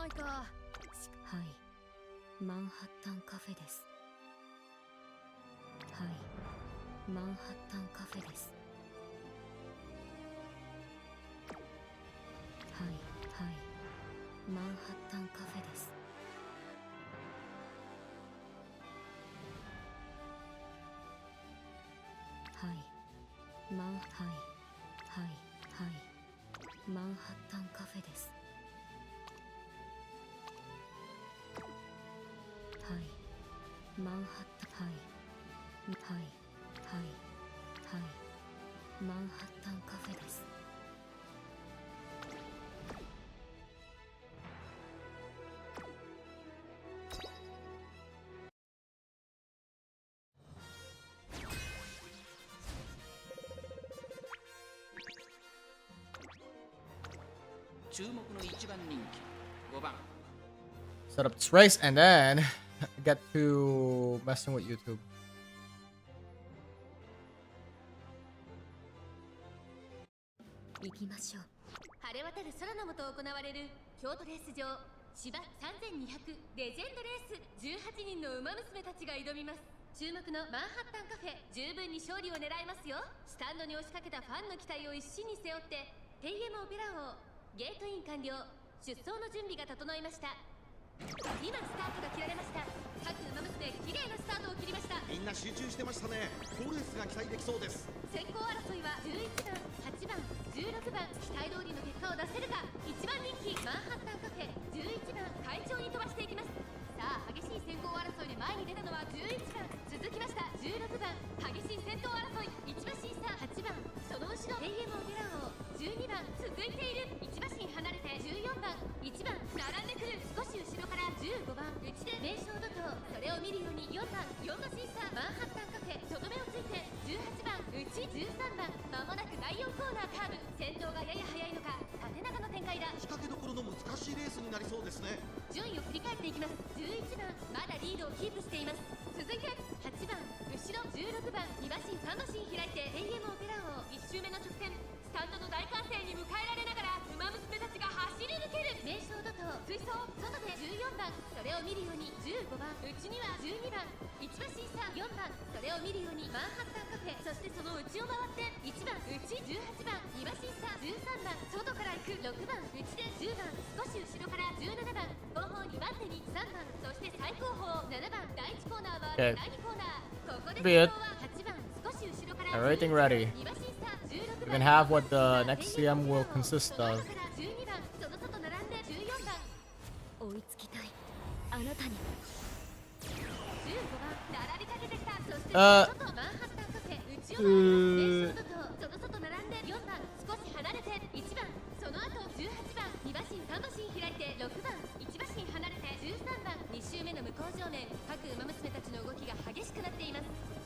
ないか。はい、マンハッタンカフェです。はい、マンハッタンカフェです。はいはい、マンハッタンカフェです。はい、マンはいはいはい、マンハッタンカフェです。はい、マンハッタンはいはいはいはい、マンハッタンカフェです。注目の一番人気5番 Set up this race and then get to messing with YouTube. 行きましょう。晴れ渡る空の下行われる京都レース場芝3200レジェンドレース、18人の馬娘たちが挑みます。注目のマンハッタンカフェ、十分に勝利を狙えますよ。スタンドに押しかけたファンの期待を一身に背負ってテイエムオペラ王ゲートイン完了、出走の準備が整いました。今スタートが切られました。各馬娘綺麗なスタートを切りました。みんな集中してましたね。好レースが期待できそうです。先行争いは11番、8番、16番、期待通りの結果を出せるか。1番人気マンハッタンカフェ、11番快調に飛ばしていきます。さあ激しい先行争いで前に出たのは11番、続きました16番、激しい先頭争い、1馬審査8番、その後ろ AM オペラ王12番、続いている1馬身離れて14番、1番並んでくる、少し後ろから15番、内で名称怒涛、それを見るように4番、4馬審査マンハッタンカフェ、とどめをついて18番、内13番、間もなく第4コーナーカーブ、先頭がやや速いのか縦長の展開だ。仕掛けどころの難しいレースになりそうですね。順位を振り返っていきます。11番まだリードをキープしています。続いて8番、後ろ16番、2馬身3馬身開いて AM オペラ王1周目の直線、スタンドの大歓声に迎えられながら馬娘たちが走り抜ける。名称怒涛追走、外で14番、それを見るように15番、内には12番、1馬審査4番、それを見るようにマンハッタンカフェ、そしてその内を回って1番、内18番、2馬審査13番、外から行く6番、内で10番、少し後ろから17番、後方2番手に3番、そして最後方7番、第1コーナーは第2コーナー、ここで先頭は8番、少し後ろからEverything ready. 2馬審査16 We 番、 can have what the next CM will consist of. 12番、その外並んで14番、追いつきたいあなたに。15番並びかけてきた。そして外マンハッタンカフェ、内を回ります。名称怒涛、その外並んで4番、少し離れて1番、その後18番、2馬身3馬身開いて6番、1馬身離れて13番、2周目の向こう正面、各馬娘たちの動きが激しくなっています。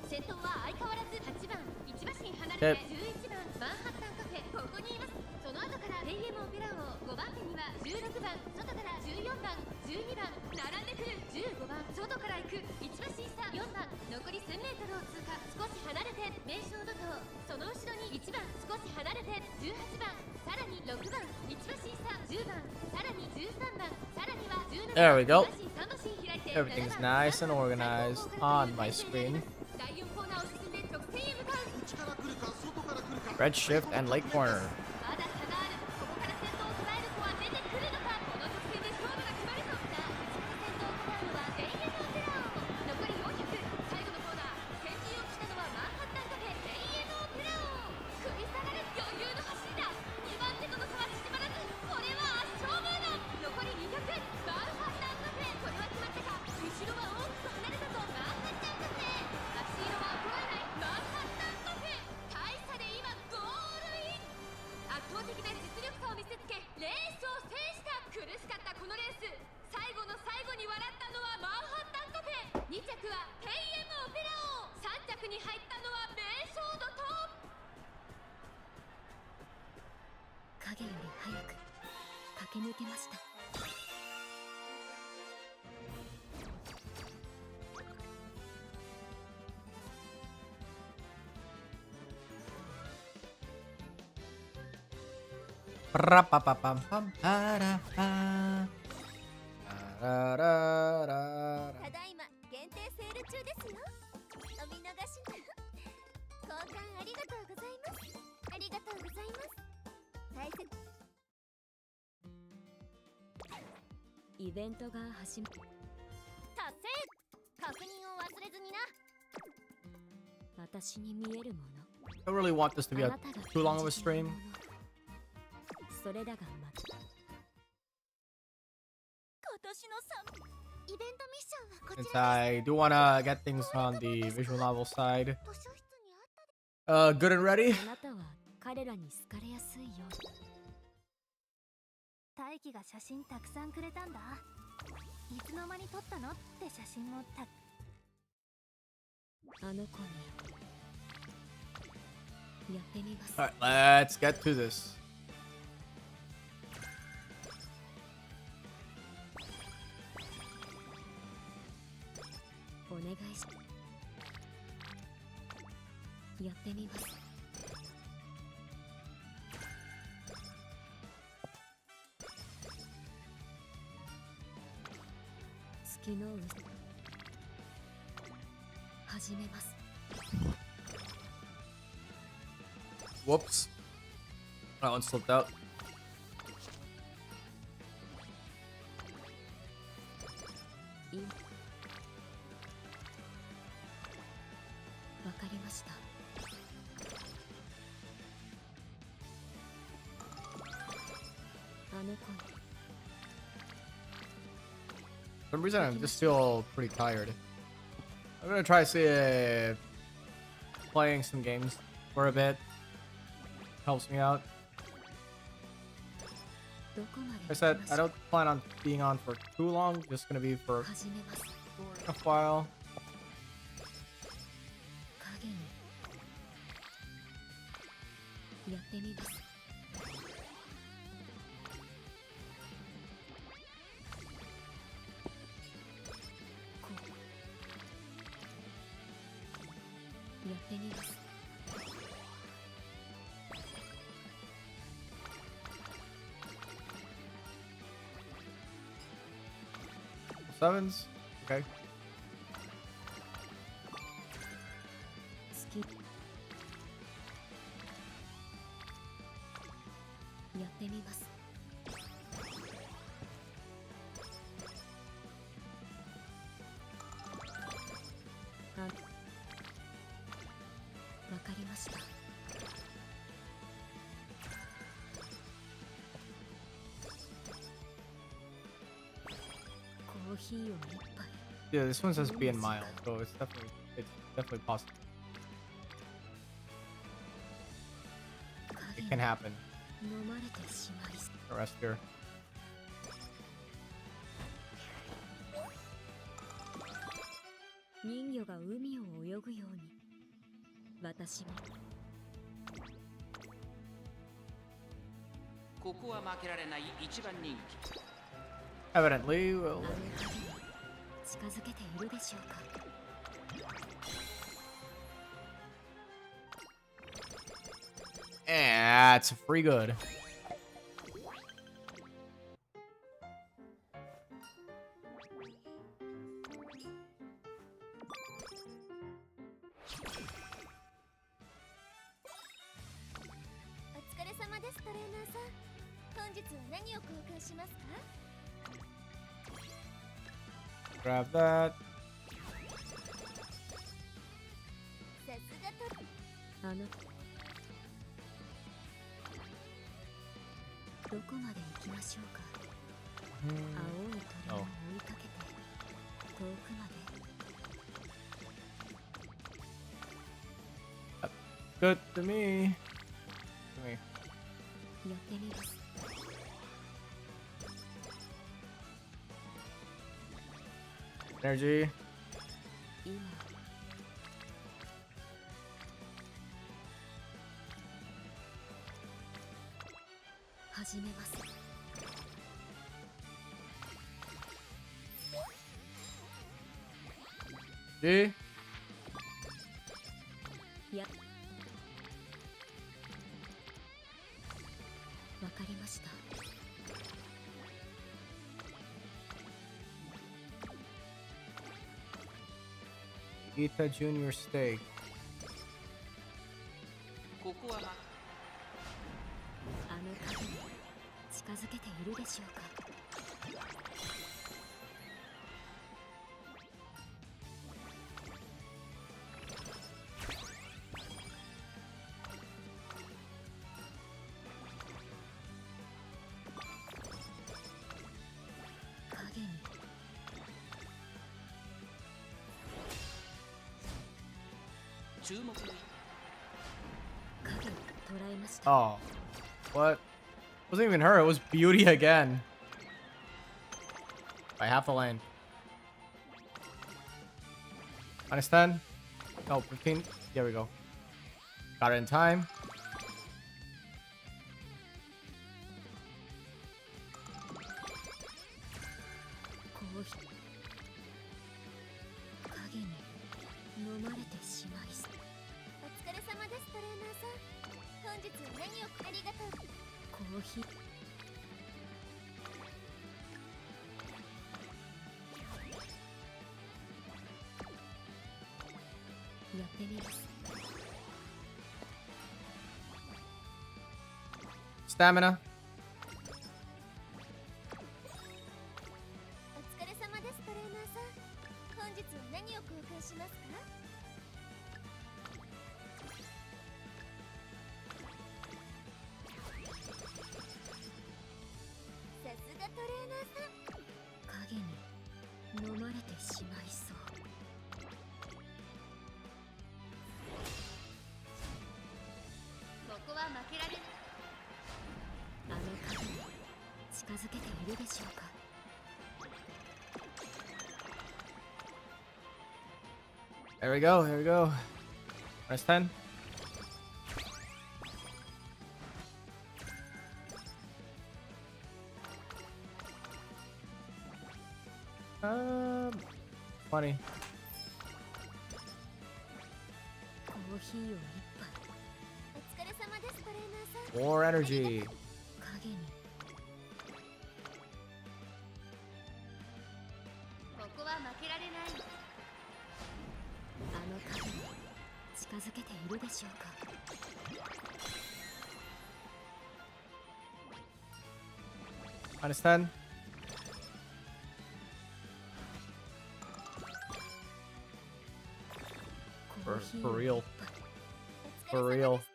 先頭は相変わらず8番、1馬身離れて11番、マンハッタンカフェ、ここにいます。その後からテイエムオペラ王5番手には16番、外から14番、12番、並んでくる15番、外から行く1馬審査4番、残り 1000m を通過、少し離れて名称怒涛、その後ろに1番、少し離れて18番、さらに6番、1馬審査10番、さらに13番、さらには17番、 There we go. 3馬身開いて Everything's 7番、 nice and organized on my screen. 第4コーナーを進んで直線へ向かう。内から来るか外から来るか。 Red shift and late corner. まだ差がある。ここから先頭を捉える子は出てくるのか。この直線で勝負が決まるぞ。さあ、内から先頭を捉えるのはテイエムオペラ王。残り400、最後のコーナー、先陣を切ったのはマンハッタンカフェ、テイエムオペラ王。食い下がる余裕の走りだ。2番手との差は縮まらず、これは圧勝ムード。残り200、マンハッタンカフェ、これは決まったか。後ろは大きく離れたぞ、マンハッタンカフェ。足色は衰えないマンハッタンカフェ、大差で今ゴールイン。圧倒的な実力差を見せつけレースを制した。苦しかったこのレース、最後の最後に笑ったのはマンハッタンカフェ、2着はテイエムオペラ王、3着に入ったのは名称怒涛。影より早く駆け抜けました。Pra-pa-pa-pam-pam-para-pa. Da, da, da, ただいま限定セール中ですよ。お見逃しなく。交換ありがとうございます。ありがとうございます。大切。イベントが始ま達成。確認を忘れずにな。私に見えるもの I don't really want this to be あ a なたが too long of a 感じている stream. ものそれらがまた今年のイベントミッションはこ Since ちら I do want to get things on the visual novel side 図書室にあった good and ready. あなたは彼らに好かれやすいよ大輝が写真たくさんくれたんだ。いつの間に撮ったのって写真もあの子にやってみます All right, let's get to this. お願いしやってみます月のう始めます Whoops. That one slipped out. いいわかりましたあの子に For some reason, I just feel pretty tired. I'm gonna try to see if playing some games for a bit helps me out. どこま I で said 行きまし I ょう don't plan on being on for too long. Just gonna be for 始めます a while. 影にやってみますこうやってみます Sevens. Okay. 好きやってみますあわかりましたコーヒーを一杯 Yeah, this one says being mild, so it's definitely possible. 影 It に can happen. 飲まれてしまい The rest here. 人魚が海を泳ぐように私もここは負けられない一番人気。 Evidently, あ well, の影に近づけているでしょうか it's pretty good. お疲れ様ですトレーナーさん。本日は何を交換しますか？ Grab that. さすがとあのどこまで行きましょうか Hmm. 青い鳥を追いかけて遠くまで Good to me. To me. やってみます Energy. 今始めます G. やわかりました Ita Junior Steak. ここはまあの影に近づけているでしょうか。影に注目の影を捉えました。 Oh. What? Wasn't even her. It was Beauty again. By half a lane. -10? No, 15. There we go. Got it in time. こうひ影に飲まれてしまいそう。お疲れ様ですトレーナーさん。本日は何をありがとう。コーヒーやってみます。 Stamina. お疲れ様ですトレーナーさん。本日は何を交換しますか。さすがトレーナーさん。影に飲まれてしまいそう。ここは負けられない。あの影に近づけているでしょうか。 There we go. Here we go. -10. Funny. コーヒーを一杯。お疲れ様ですトレーナーさん。 More energy. 影にここは負けられない。あの影に近づけているでしょうか。 -10. For real. お疲れ For 様 real. です。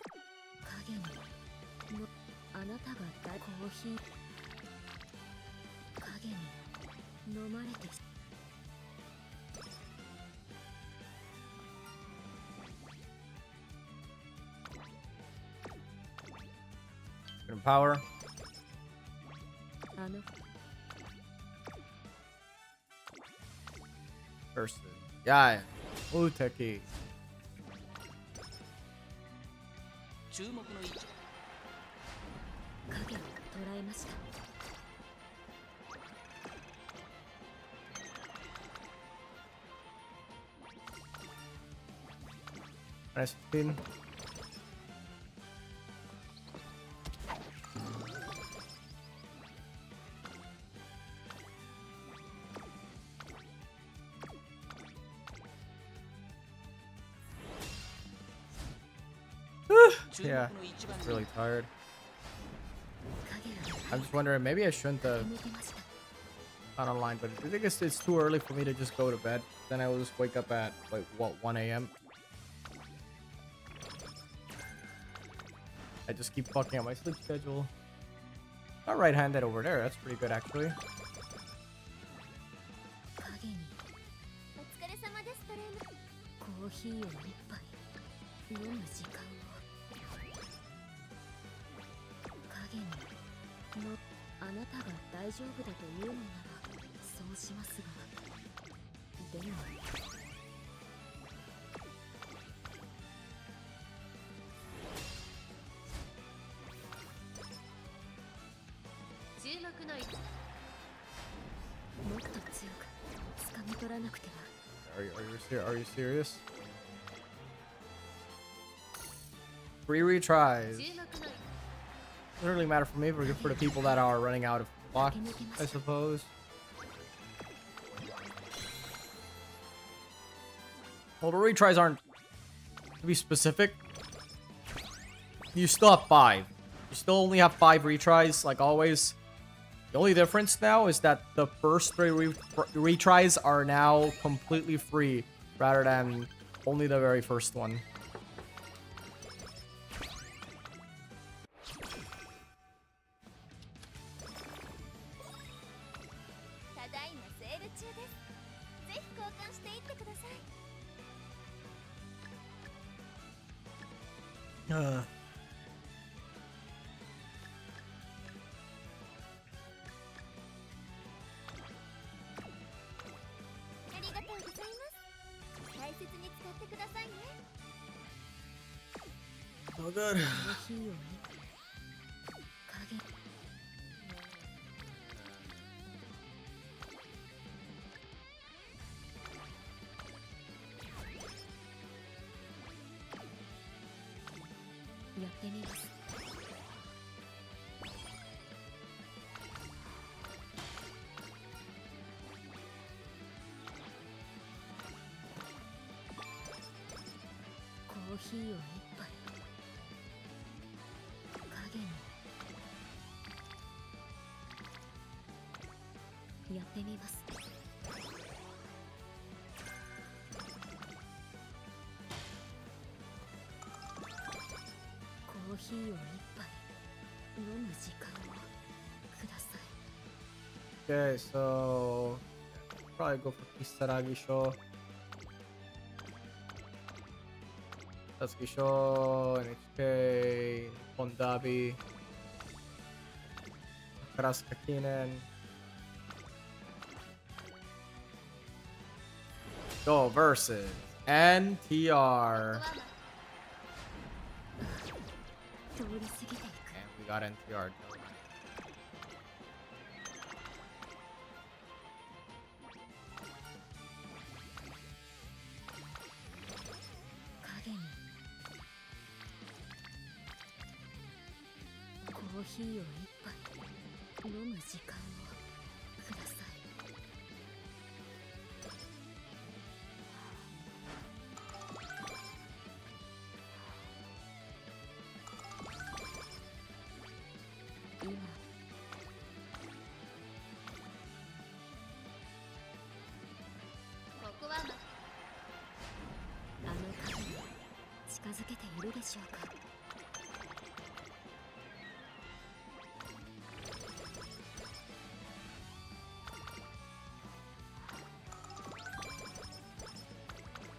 影にのあなたがだコーヒー影に飲まれてし Power. あの Versus. Yeah. Uteki. 注目の位置影を捉えました。 -15. Yeah, 注目の一番 really tired. 影を I'm just wondering, maybe I shouldn't have 抜けました。 gone online, but I think it's too early for me to just go to bed. Then I will just wake up at, like, what, 1 a.m.? I just keep fucking up my sleep schedule. Not right-handed over there. That's pretty good, actually. 影にお疲れ様ですトレーナー。コーヒーを一杯飲む時間を。影にのあなたが大丈夫だというのならそうしますが、でも注目の位置。もっと強く掴み取らなくては。 Are you serious? 3 retries. 注目の位置。 Doesn't really matter for me, but good for the people that are running out of blocks, I suppose. Well, the retries aren't, to be specific, you still have 5. You still only have 5 retries, like always. The only difference now is that the first 3 retries are now completely free, rather than only the very first one. ただいまセール中です。ぜひ交換していってください。ありがとうございます。大切に使ってくださいね。Oh, good. やってみます。コーヒーを一杯。影にやってみます。コーヒーを一杯飲む時間をください。 Okay, so probably go for Kisaragi Show. Satsuki Show, NHK, Hondabi, Karaska Kinen. Go versus NTR. 通り過ぎていく。 And we got NTR. 影にコーヒーを一杯飲む時間をください。今ここはあの影に近づけているでしょうか。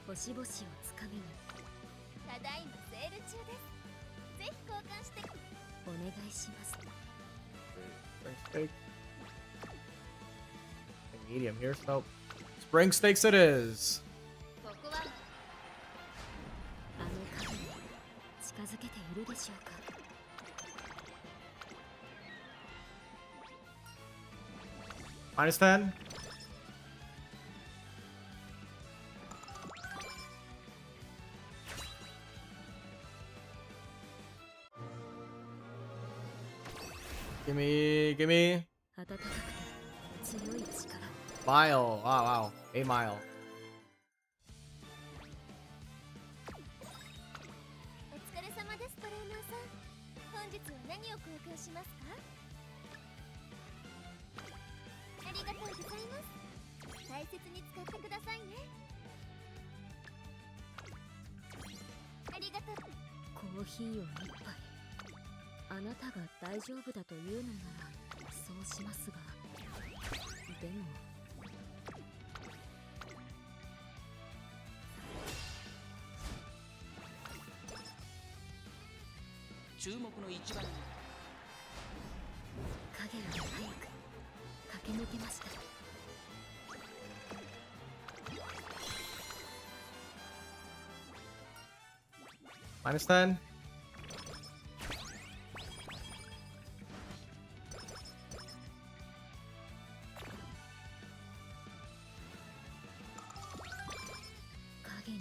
星々をつかみにただいまセール中です。ぜひ交換して。お願いします。 Spring steak. Medium here, so spring steaks it is. ここはあの影に近づけているでしょうか。 -10. Gimme, gimme. 暖かくて強い力。 Mile. Wow, wow. A mile. お疲れ様です。トレーナーさん、本日は何を交換しますか？ありがとうございます。大切に使ってくださいね。ありがとう。コーヒーを一杯。あなたが大丈夫だというのならそうしますが、でも注目の一番影が早く駆け抜けました。 -10. 影に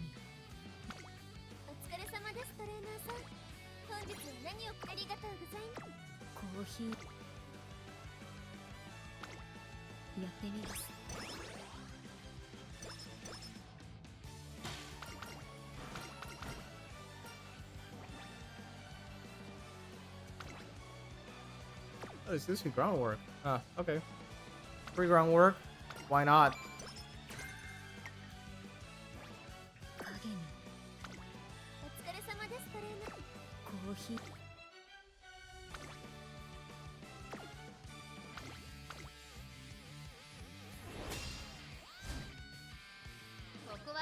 お疲れ様です。トレーナーさん、本日は何を。ありがとうございます。コーヒーやってみます。Oh, let's do some groundwork. Okay. Free groundwork. Why not? 影にお疲れ様ですトレーナー。コーヒーここは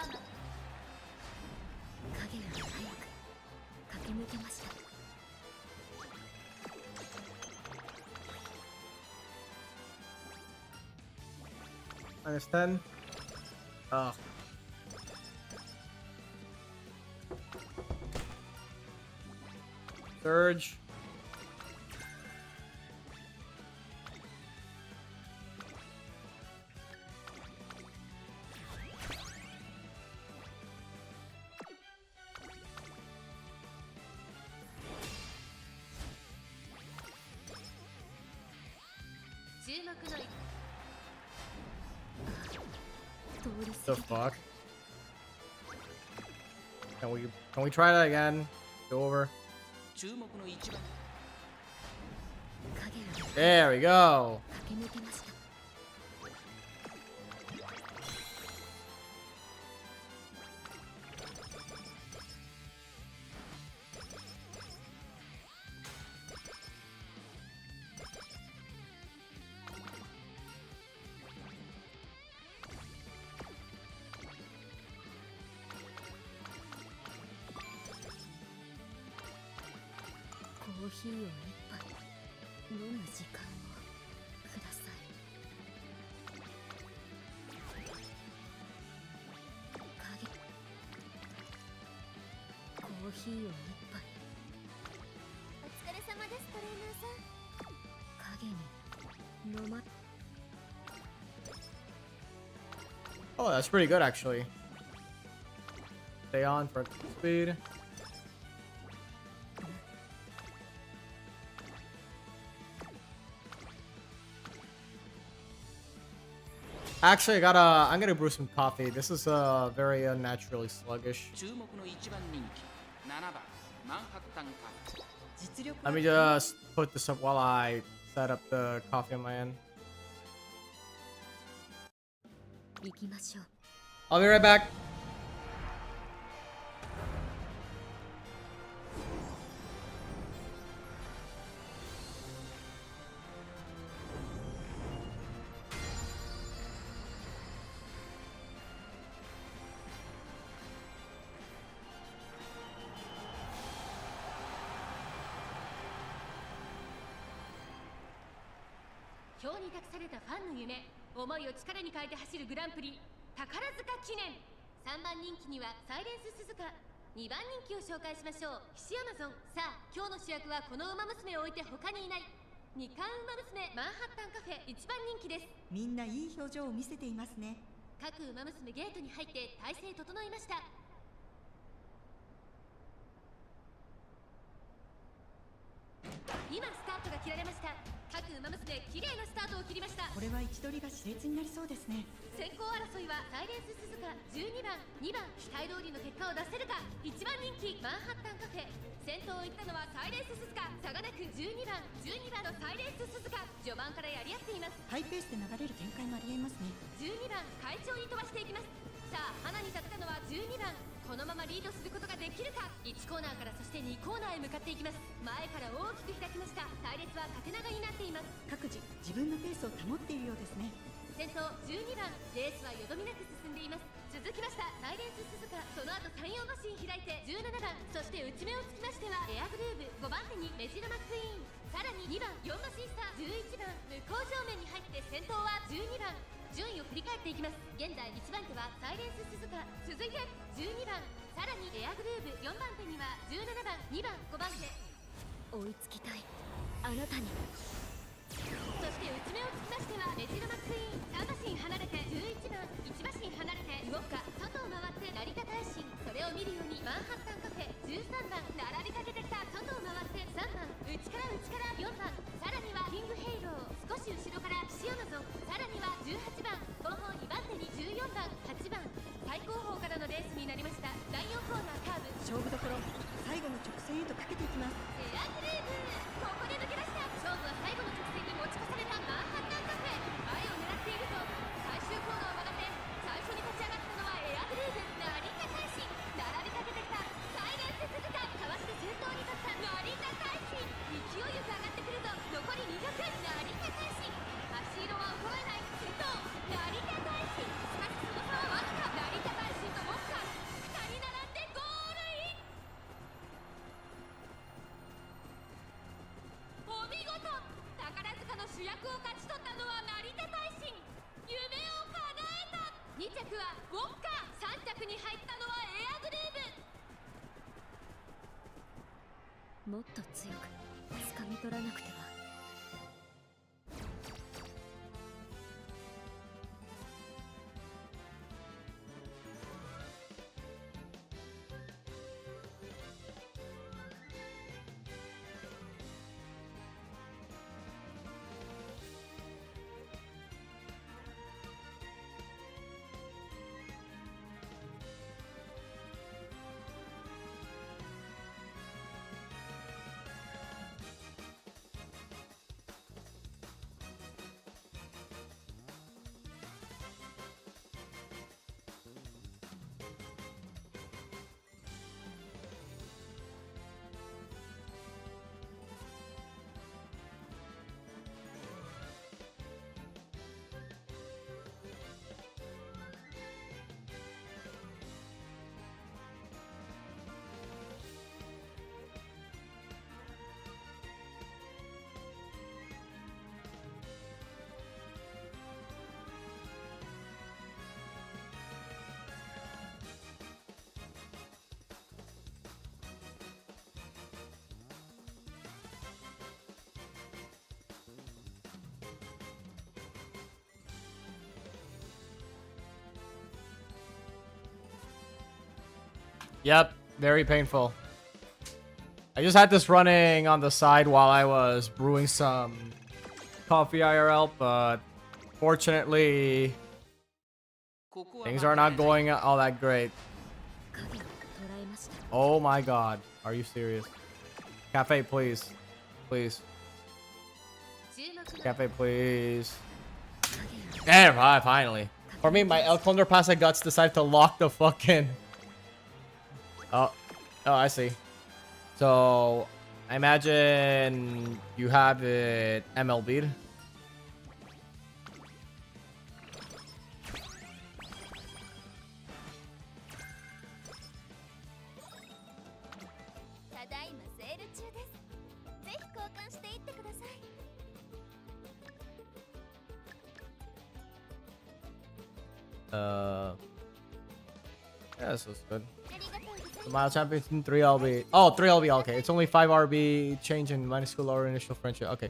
影より早く駆け抜けました -10. Ugh. Surge. The fuck? Can we try that again? Go over. 注目の一番 There we go. 駆け抜けました コーヒーを一杯飲む時間をください影コーヒーを一杯お疲れ様ですトレーナーさん。影に飲ま Oh, that's pretty good actually. Stay on for speed. Actually, I'm gonna brew some coffee. This is very unnaturally sluggish. 注目の一番人気7番マンハッタンカフェ 実力 Let me just put this up while I set up the coffee on my end. 行きましょう I'll be right back. .今日に託されたファンの夢、思いを力に変えて走るグランプリ宝塚記念。3番人気にはサイレンス鈴鹿、2番人気を紹介しましょう。菱アマゾン。さあ今日の主役はこのウマ娘を置いて他にいない。2冠ウマ娘マンハッタンカフェ1番人気です。みんないい表情を見せていますね。各ウマ娘ゲートに入って体勢整いました。今スタートが切られました。各ウマ娘綺麗なスタートを切りました。これは位置取りが熾烈になりそうですね。先行争いはサイレンス鈴鹿12番2番期待通りの結果を出せるか。1番人気マンハッタンカフェ、先頭を行ったのはサイレンス鈴鹿、差がなく12番のサイレンス鈴鹿、序盤からやり合っています。ハイペースで流れる展開もありえますね。12番会長に飛ばしていきます。さあ花に立ったのは12番、このままリードすることができるか。1コーナーからそして2コーナーへ向かっていきます。前から大きく開きました。隊列は縦長になっています。各自自分のペースを保っているようですね。先頭12番、レースはよどみなく進んでいます。続きましたサイレンス鈴鹿、その後34馬身開いて17番、そして内目をつきましてはエアグルーヴ、5番手にメジロマックイーン、さらに2番4馬身差11番、向こう正面に入って先頭は12番。順位を振り返っていきます。現在1番手はサイレンス鈴鹿、続いて12番、さらにエアグルーヴ、4番手には17番2番5番手。追いつきたいあなたにそして内目をつきましてはメジロマックイーン、3馬身離れて11番、1馬身離れてウォッカ、外を回って成田大臣、それを見るようにマンハッタンカフェ13番、並びかけてきた外を回って3番、内から4番、さらにはキングヘイロー、少し後ろから菱アマゾン、さらには18番、後方2番手に14番、8番、最後方からのレースになりました。第4コーナーカーブ、勝負どころ、最後の直線へとかけていきます。エアグルーヴ、ここで抜け出した。勝負は最後の直線着はウォッカ、3着に入ったのはエアグルーブ。もっと強く掴み取らなくては。Yep, very painful. I just had this running on the side while I was brewing some coffee IRL, but fortunately, things are not going all that great. Oh my god, are you serious? Cafe, please. Please. Cafe, please. Damn, finally. For me, my El Condor Pasa Guts decided to lock the fucking... Oh, I see. So, I imagine you have it MLB'd. Yeah, this looks good. The Mile Champion 3LB. Oh, 3LB, okay. It's only 5 RB change in minuscule lower initial friendship. Okay.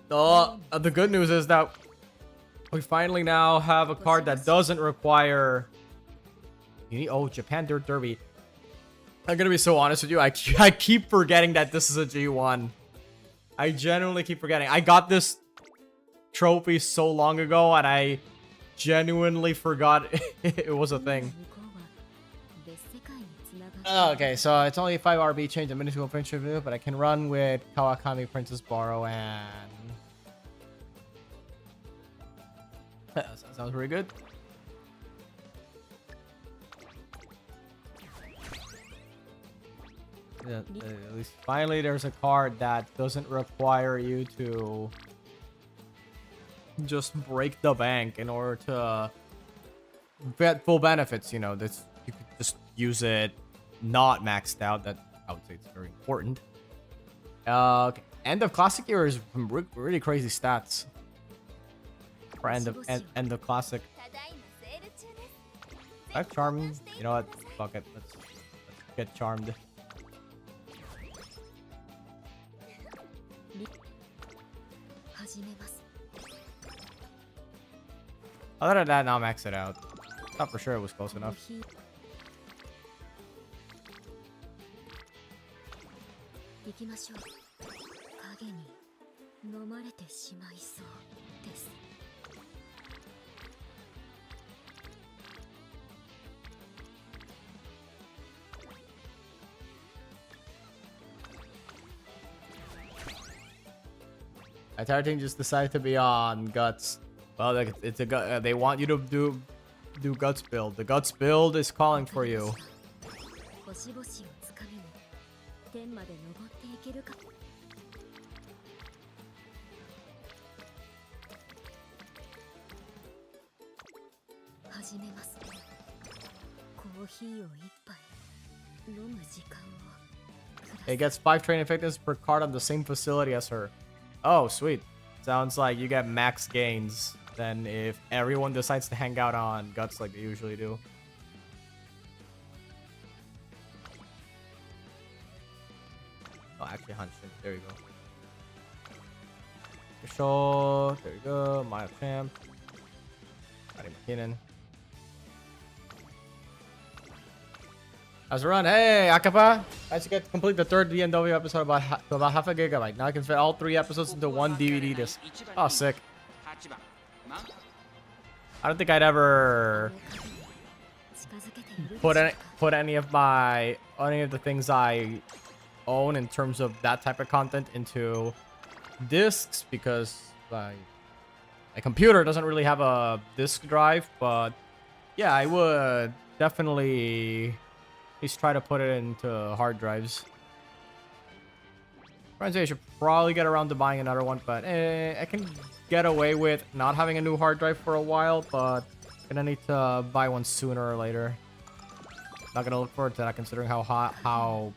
The good news is that we finally now have a card that doesn't require... You need... Oh, Japan Dirt Derby. I'm gonna be so honest with you. I keep forgetting that this is a G1. I genuinely keep forgetting. I got this trophy so long ago, and I genuinely forgot it was a thing. Okay, so it's only 5 RB change in minuscule friendship, but I can run with Kawakami, Princess Borrow, and... That sounds pretty good. Yeah, at least finally there's a card that doesn't require you to just break the bank in order to get full benefits, you know. That's, you could just use it not maxed out. That, I would say, it's very important. Okay. End of classic year is some really crazy stats for end of classic. I have charmed. You know what? Fuck it. Let's get charmed. Other than that, now max it out. Thought for sure it was close enough. Entire team just decided to be on guts. Well, it's a gut. They want you to do guts build. The guts build is calling for you. It gets 5 training fitness per card on the same facility as her. Oh, sweet. Sounds like you get max gains than if everyone decides to hang out on Guts like they usually do. Oh, actually, Hanshin. There you go. Show. There you go. Maya Champ. Adi McKinnon. How's the run? Hey, Akapa! I just get to complete the third DNW episode about half a gigabyte. Now I can fit all 3 episodes into one DVD disc. Oh, sick. I don't think I'd ever put any of the things I own in terms of that type of content into discs because my computer doesn't really have a disk drive. But yeah, I would definitely at least try to put it into hard drives. I should probably get around to buying another one, but I can get away with not having a new hard drive for a while, but gonna need to buy one sooner or later. Not gonna look forward to that considering how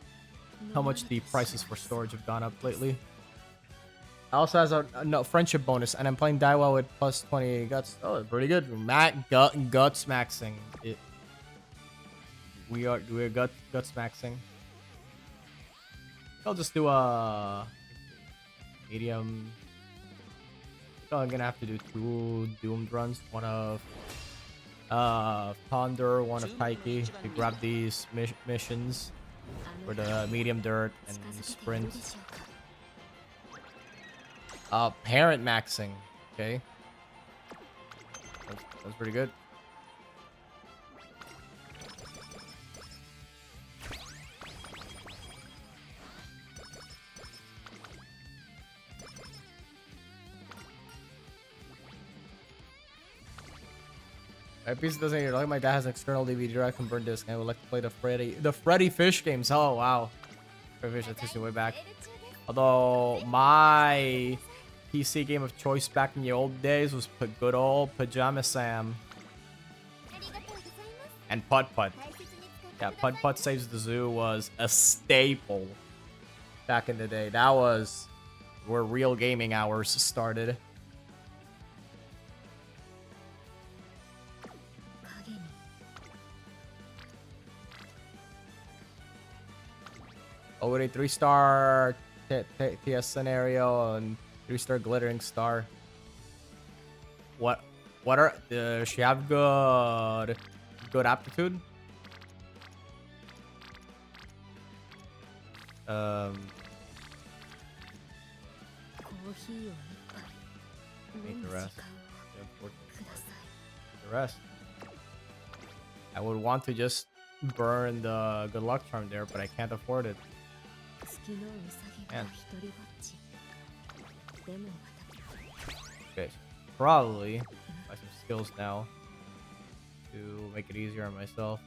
much the prices for storage have gone up lately. It also has a no, friendship bonus, and I'm playing Daiwa with plus 20 guts. Oh, pretty good. Guts maxing. We're guts maxing. I'll just do a medium. So I'm gonna have to do 2 doomed runs. One of Ponder, one of Taiki to grab these missions for the medium dirt and sprint. Parent maxing. Okay. That's pretty good. My PC doesn't need it. My dad has an external DVD drive convert disc, and I would like to play the Freddy Fish games. Oh wow, Freddy Fish, that takes me way back. Although my PC game of choice back in the old days was good old Pajama Sam and Putt Putt. Yeah, Putt Putt Saves the Zoo was a staple back in the day. That was where real gaming hours started. Oh, with a 3-star TS scenario and 3-star glittering star. What are does she have good aptitude? Make the rest. The rest. I would want to just burn the good luck charm there, but I can't afford it. Man. Okay, probably buy some skills now to make it easier on myself.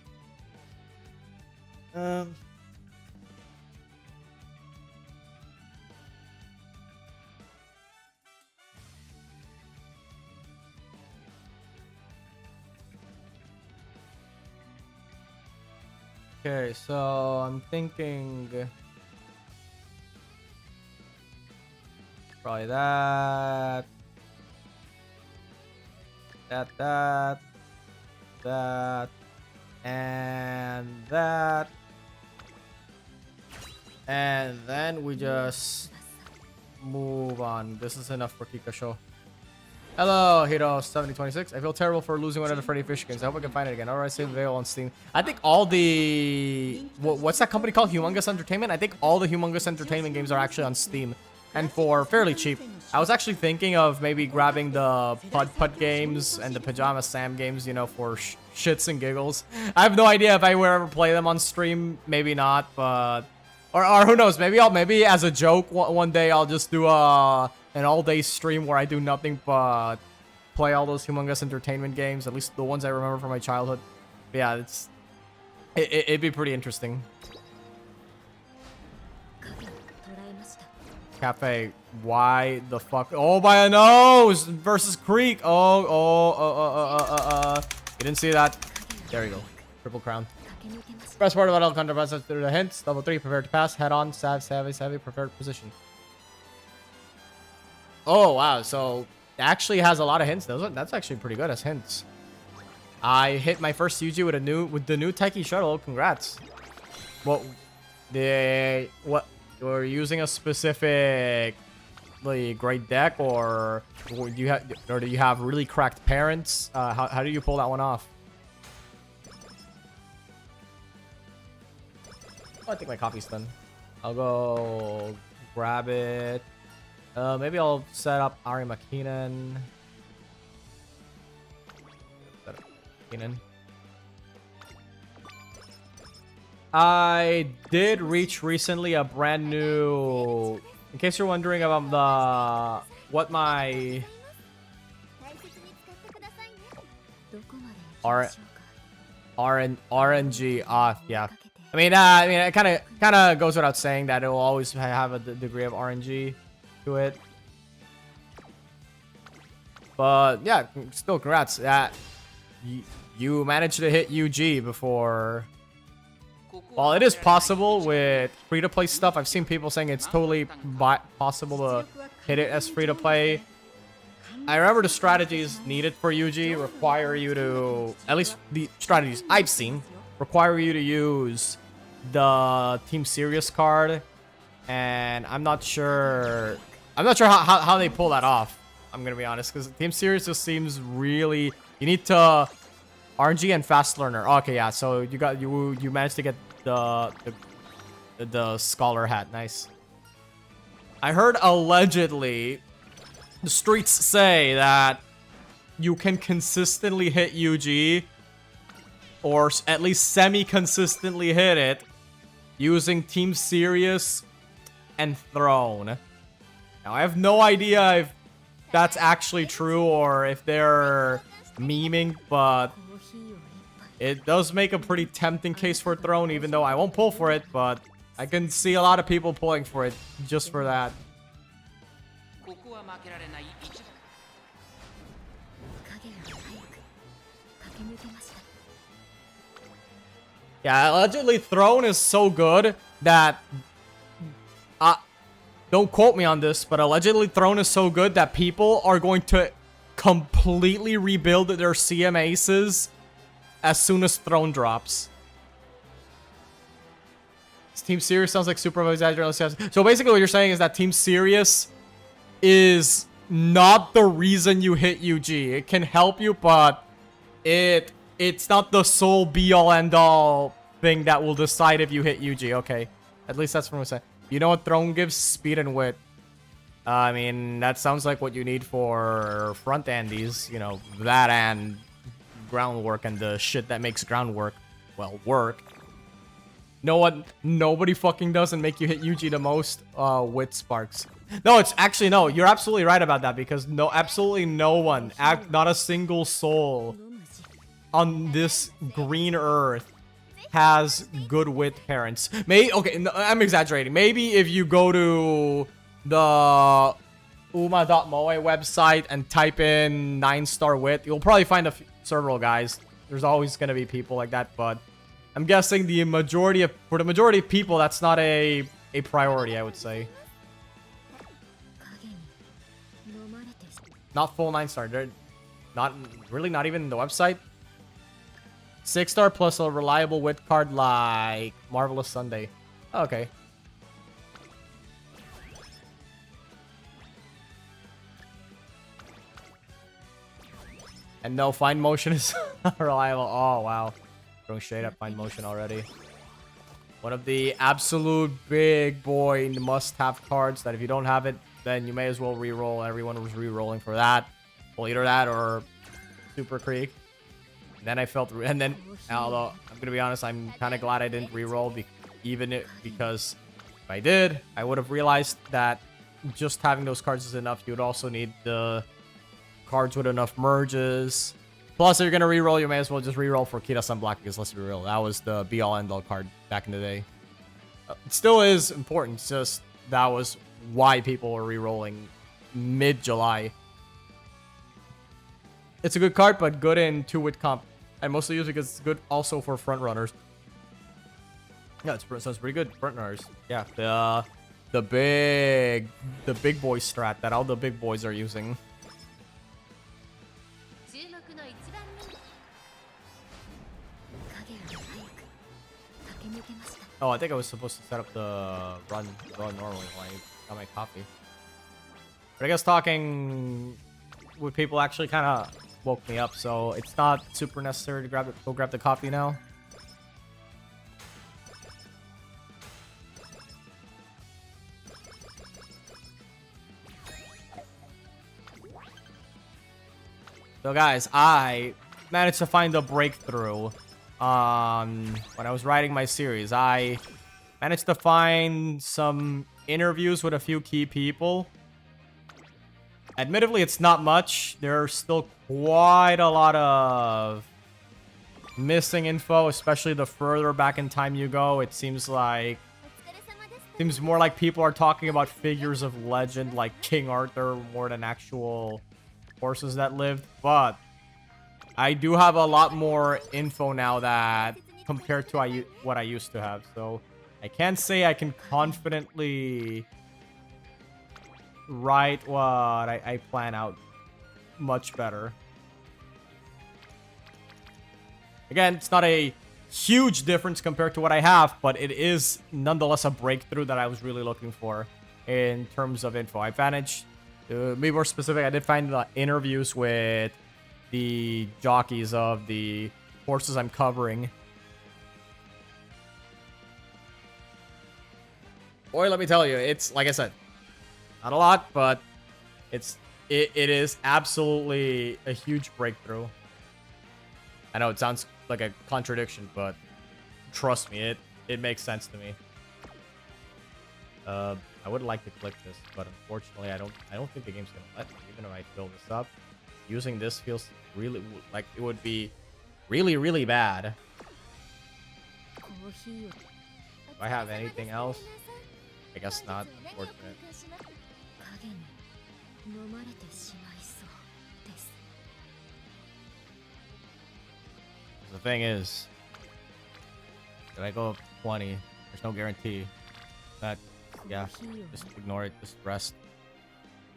Okay, so I'm thinking probably that, and that, and then we just move on. This is enough for Kikasho. Hello, Hero7026. I feel terrible for losing one of the Freddy Fish games. I hope I can find it again. Alright, save available on Steam. I think all the... What's that company called? Humongous Entertainment? I think all the Humongous Entertainment games are actually on Steam. And for fairly cheap. I was actually thinking of maybe grabbing the Putt Putt games and the Pajama Sam games, you know, for shits and giggles. I have no idea if I will ever play them on stream. Maybe not, but... Or who knows? Maybe as a joke, one day I'll just do an all-day stream where I do nothing but play all those Humongous Entertainment games, at least the ones I remember from my childhood. But yeah, it'd be pretty interesting. Cafe, why the fuck? Oh, by a nose versus Creek. You didn't see that. There you go. Triple crown. Press forward about all contraband through the hints. Level 3, prepare to pass. Head on, savvy, prepared position. Oh, wow. So actually has a lot of hints. That's actually pretty good as hints. I hit my first Yuji with the new Taiki shuttle. Congrats. What you're using a specific great deck, or do you have really cracked parents? How do you pull that one off? Oh, I think my coffee's done. I'll go grab it. Maybe I'll set up Ari McKinnon. I did reach recently a brand new. In case you're wondering about what my 大切に使ってくださいね。どこまで行きましょうか。 RNG off. Yeah. I mean, it kind of goes without saying that it will always have a degree of RNG to it. But yeah, still congrats. You managed to hit UG before. While it is possible with free-to-play stuff, I've seen people saying it's totally possible to hit it as free-to-play. I remember the strategies needed for UG require you to, at least the strategies I've seen, require you to use the Team Serious card, and I'm not sure how they pull that off. I'm gonna be honest, because Team Serious just seems really, you need to RNG and Fast Learner. Okay, yeah, so you managed to get the Scholar hat. Nice. I heard allegedly the streets say that you can consistently hit UG, or at least semi-consistently hit it, using Team Serious and Throne. Now, I have no idea if that's actually true or if they're memeing, but it does make a pretty tempting case for Throne, even though I won't pull for it, but I can see a lot of people pulling for it just for that. ここは負けられない一番。影が早く駆け抜けました。 Yeah, allegedly Throne is so good that don't quote me on this, but allegedly Throne is so good that people are going to completely rebuild their CM aces as soon as Throne drops. This Team Serious sounds like super exaggerated. So basically what you're saying is that Team Serious is not the reason you hit UG. It can help you, but it's not the sole be-all end-all thing that will decide if you hit UG. Okay, at least that's from what I'm saying. You know what Throne gives? Speed and wit. I mean, that sounds like what you need for front Andes. You know, that and groundwork and the shit that makes groundwork, well, work. Know what nobody fucking does and make you hit UG the most? Wit sparks. No, it's actually, no, you're absolutely right about that, because absolutely no one, not a single soul on this green earth has good wit parents. Okay, no, I'm exaggerating. Maybe if you go to the uma.moe website and type in 9-star wit, you'll probably find several guys. There's always gonna be people like that, but I'm guessing for the majority of people, that's not a priority, I would say. Not full 9-star. They're not even the website. 6-star plus a reliable wit card like Marvelous Sunday. Oh, okay. And no, Find Motion is reliable. Oh, wow. Going straight up Find Motion already. One of the absolute big boy must-have cards that if you don't have it, then you may as well re-roll. Everyone was re-rolling for that. Well, either that or Super Creek. And then I felt... And then, although, I'm going to be honest, I'm kind of glad I didn't re-roll. Because if I did, I would have realized that just having those cards is enough. You would also need the cards with enough merges. Plus, if you're going to re-roll, you may as well just re-roll for Kira-san Black, because let's be real, that was the be-all end-all card back in the day. It still is important, it's just that was why people were re-rolling mid-July. It's a good card, but good in 2-wit comp. I mostly use it because it's good also for front runners. Yeah, it sounds pretty good, front runners. Yeah, the big boy strat that all the big boys are using. Oh, I think I was supposed to set up the run normally when I got my coffee. But I guess talking with people actually kind of woke me up, so it's not super necessary to go grab the coffee now. So guys, I managed to find a breakthrough when I was writing my series. I managed to find some interviews with a few key people. Admittedly, it's not much. There's still quite a lot of missing info, especially the further back in time you go. It seems more like people are talking about figures of legend like King Arthur more than actual horses that lived. But I do have a lot more info now that compared to what I used to have. So I can't say I can confidently write what I plan out much better. Again, it's not a huge difference compared to what I have, but it is nonetheless a breakthrough that I was really looking for in terms of info. I managed to be more specific. I did find the interviews with the jockeys of the horses I'm covering. Boy, let me tell you, it's like I said, not a lot, but it is absolutely a huge breakthrough. I know it sounds like a contradiction, but trust me, it makes sense to me. I would like to click this, but unfortunately, I don't think the game's gonna let me. Even if I fill this up, using this feels really like it would be really bad. Do I have anything else? I guess not. Unfortunate. The thing is, if I go up 20, there's no guarantee. That, yeah, just ignore it. Just rest.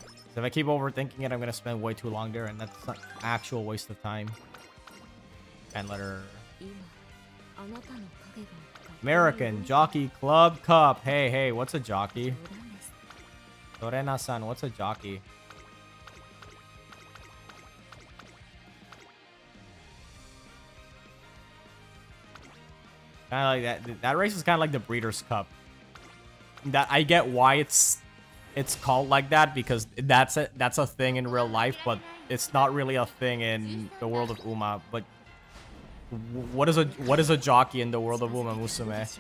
So if I keep overthinking it, I'm gonna spend way too long there, and that's an actual waste of time. And let her. American Jockey Club Cup. Hey, what's a jockey? Torena-san, what's a jockey? Kind of like that. That race is kind of like the Breeders' Cup. That I get why it's called like that, because that's a thing in real life, but it's not really a thing in the world of Uma. But what is a jockey in the world of Umamusume?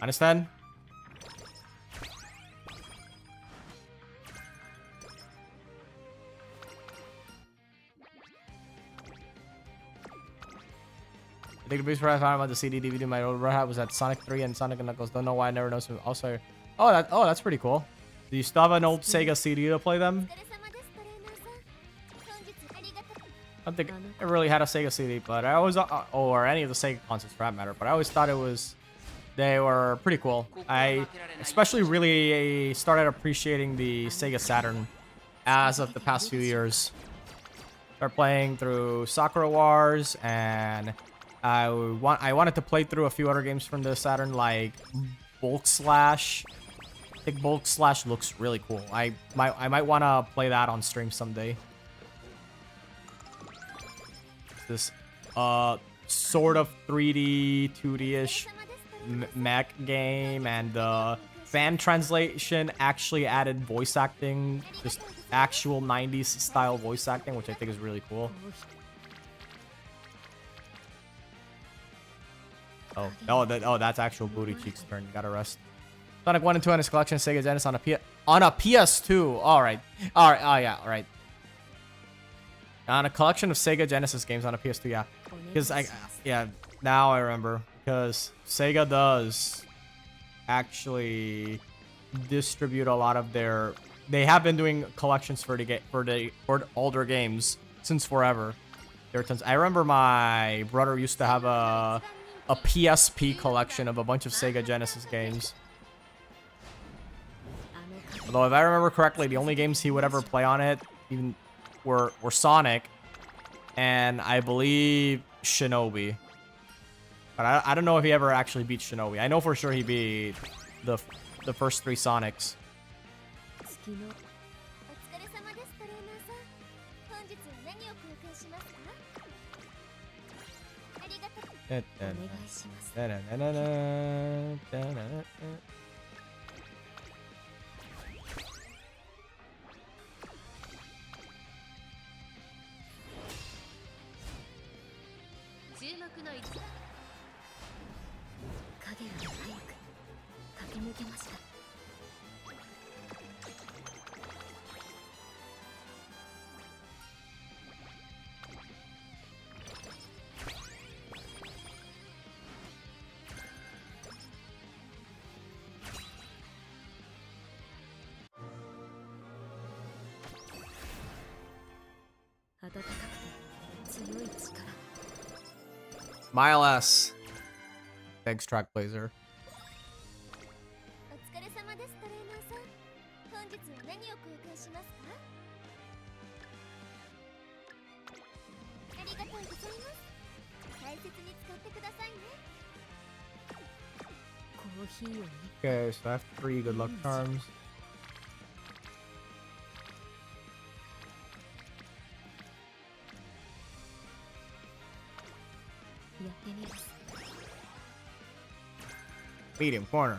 Understand? I think the biggest surprise about the CD DVD my old had was that Sonic 3 and Sonic & Knuckles. Don't know why I never noticed them. Also, that's pretty cool. Do you still have an old Sega CD to play them? I don't think I really had a Sega CD, but I always, or any of the Sega consoles for that matter, but I always thought they were pretty cool. I especially really started appreciating the Sega Saturn as of the past few years. Started playing through Sakura Wars, and I wanted to play through a few other games from the Saturn, like Bulk Slash. I think Bulk Slash looks really cool. I might want to play that on stream someday. This sort of 3D, 2D-ish mech game, and the fan translation actually added voice acting, just actual 90s style voice acting, which I think is really cool. Oh, that's actual Booty Cheek's turn. You gotta rest. Sonic 1 and 2 on his collection of Sega Genesis on a PS2. Alright. Oh yeah, alright. On a collection of Sega Genesis games on a PS2, yeah. Because now I remember. Because Sega does actually distribute a lot of their. They have been doing collections for the older games since forever. There are tons. I remember my brother used to have a PSP collection of a bunch of Sega Genesis games. Although if I remember correctly, the only games he would ever play on it, even were Sonic, and I believe Shinobi. But I don't know if he ever actually beat Shinobi. I know for sure he beat the first 3 Sonics. 月のお疲れ様ですトレーナーさん。本日何を公開しますか？ありがとう。お願いします。 注目の一番。影が早く駆け抜けました。暖かくて強い力。 Mile S. Thanks, Track Blazer. お疲れ様ですトレーナーさん。本日何を公開しますか？ありがとうございます。大切に使ってくださいね。コーヒーを Okay, so I have 3 good luck charms. やってみます。 Medium corner.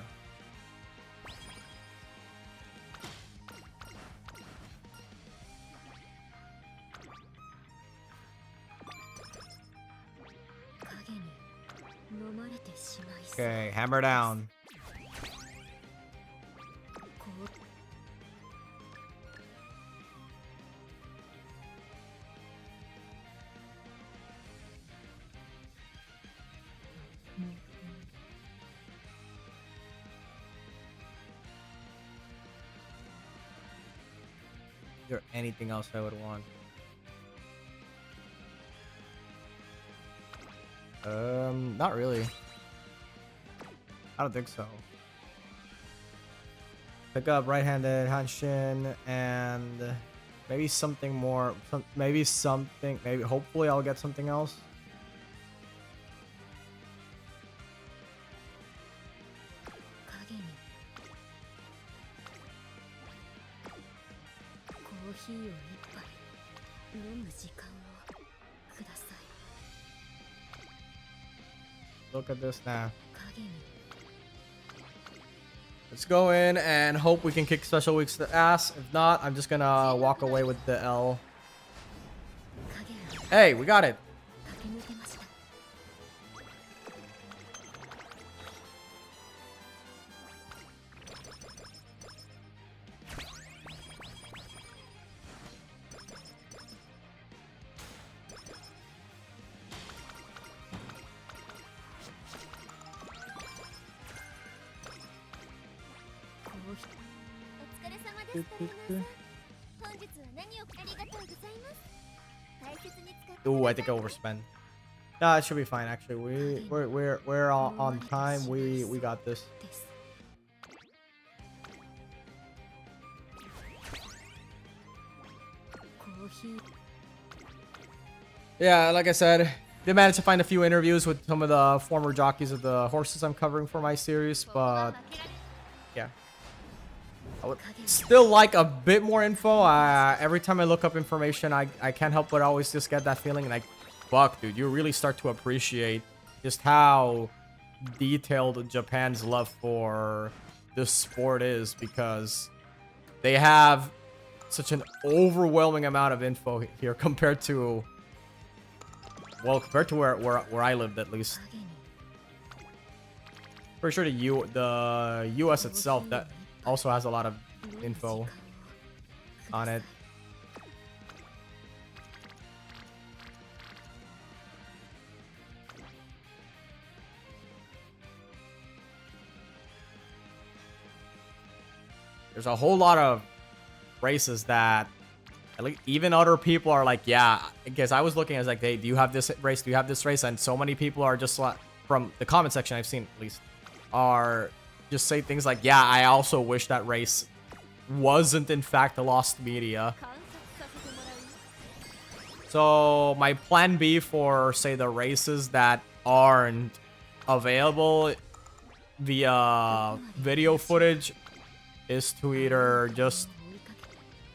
影に飲まれてしまいそう。 Okay, hammer down. こう Is there anything else I would want? Not really. I don't think so. Pick up right-handed Hanshin and maybe something more. Maybe hopefully I'll get something else. 影にコーヒーを一杯飲む時間をください。 Look at this now. 影に Let's go in and hope we can kick Special Weeks to ass. If not, I'm just gonna walk away with the L. 影が Hey, we got it. 駆け抜けました。 コーヒお疲れ様ですトレーナーさん。本日は何をありがとうございます。大切に使ってください。 Ooh, I think I overspent. Nah, it should be fine. Actually, we're all on time. We got this. ーです。 コーヒー Yeah, like I said, did manage to find a few interviews with some of the former jockeys of the horses I'm covering for my series, but yeah. I would still like a bit more info. Every time I look up information, I can't help but always just get that feeling like, fuck, dude, you really start to appreciate just how detailed Japan's love for this sport is, because they have such an overwhelming amount of info here compared to, well, compared to where I lived, at least. 影に Pretty sure the US itself that also has a lot of 飲む info 時間をくだ on さい it. There's a whole lot of races that at least even other people are like, yeah, because I was looking, I was like, hey, do you have this race? Do you have this race? And so many people are just like, from the comment section I've seen at least, are just say things like, yeah, I also wish that race wasn't in fact a lost media. 観察させてもらうよ。So my plan B for, say, the races that aren't available via video footage is to either just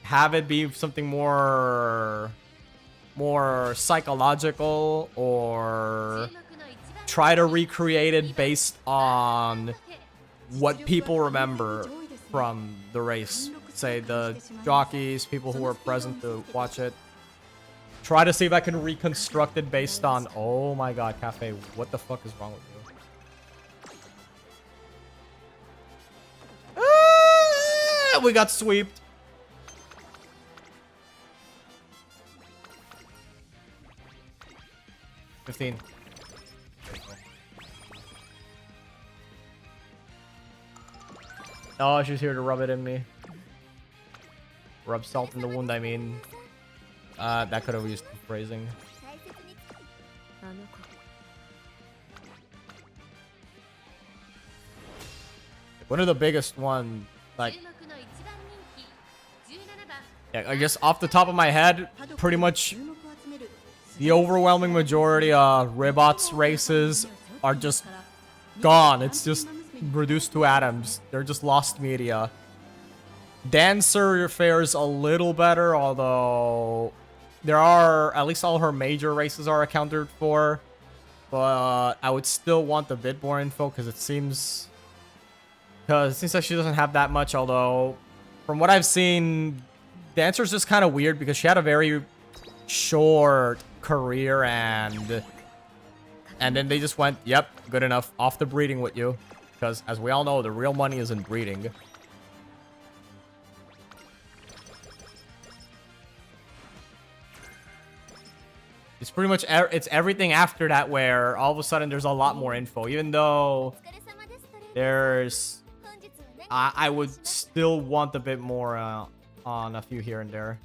have it be something more psychological, or try to recreate it based on what people remember from the race. Say the jockeys, people who were present to watch it. Try to see if I can reconstruct it based on... Oh my god, Cafe, what the fuck is wrong with you? Ah, we got sweeped. $15. Oh, she's here to rub it in me. Rub salt in the wound, I mean. That could have used phrasing. One of the biggest one, like... Yeah, I guess off the top of my head, pretty much the overwhelming majority of Ribot's races are just gone. It's just reduced to atoms. They're just lost media. Dancer fares a little better, although there are, at least all her major races are accounted for. But I would still want the bit more info, because it seems like she doesn't have that much, although from what I've seen, Dancer's just kind of weird because she had a very short career, and then they just went, yep, good enough, off the breeding with you. Because, as we all know, the real money is in breeding. It's pretty much, it's everything after that where all of a sudden there's a lot more info. Even though there's... I would still want a bit more on a few here and there.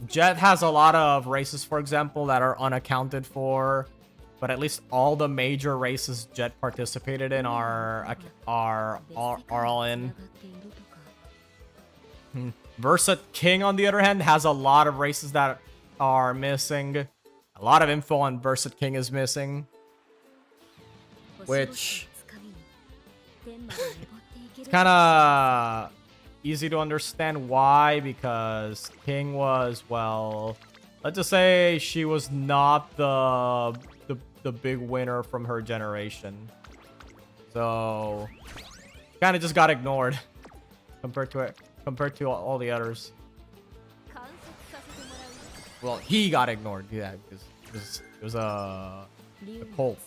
Jet has a lot of races, for example, that are unaccounted for, but at least all the major races Jet participated in are all in. Versat King, on the other hand, has a lot of races that are missing. A lot of info on Versat King is missing, which it's kind of easy to understand why, because King was, well, let's just say she was not the big winner from her generation, so kind of just got ignored compared to all the others. Well, he got ignored, yeah, because it was a Colt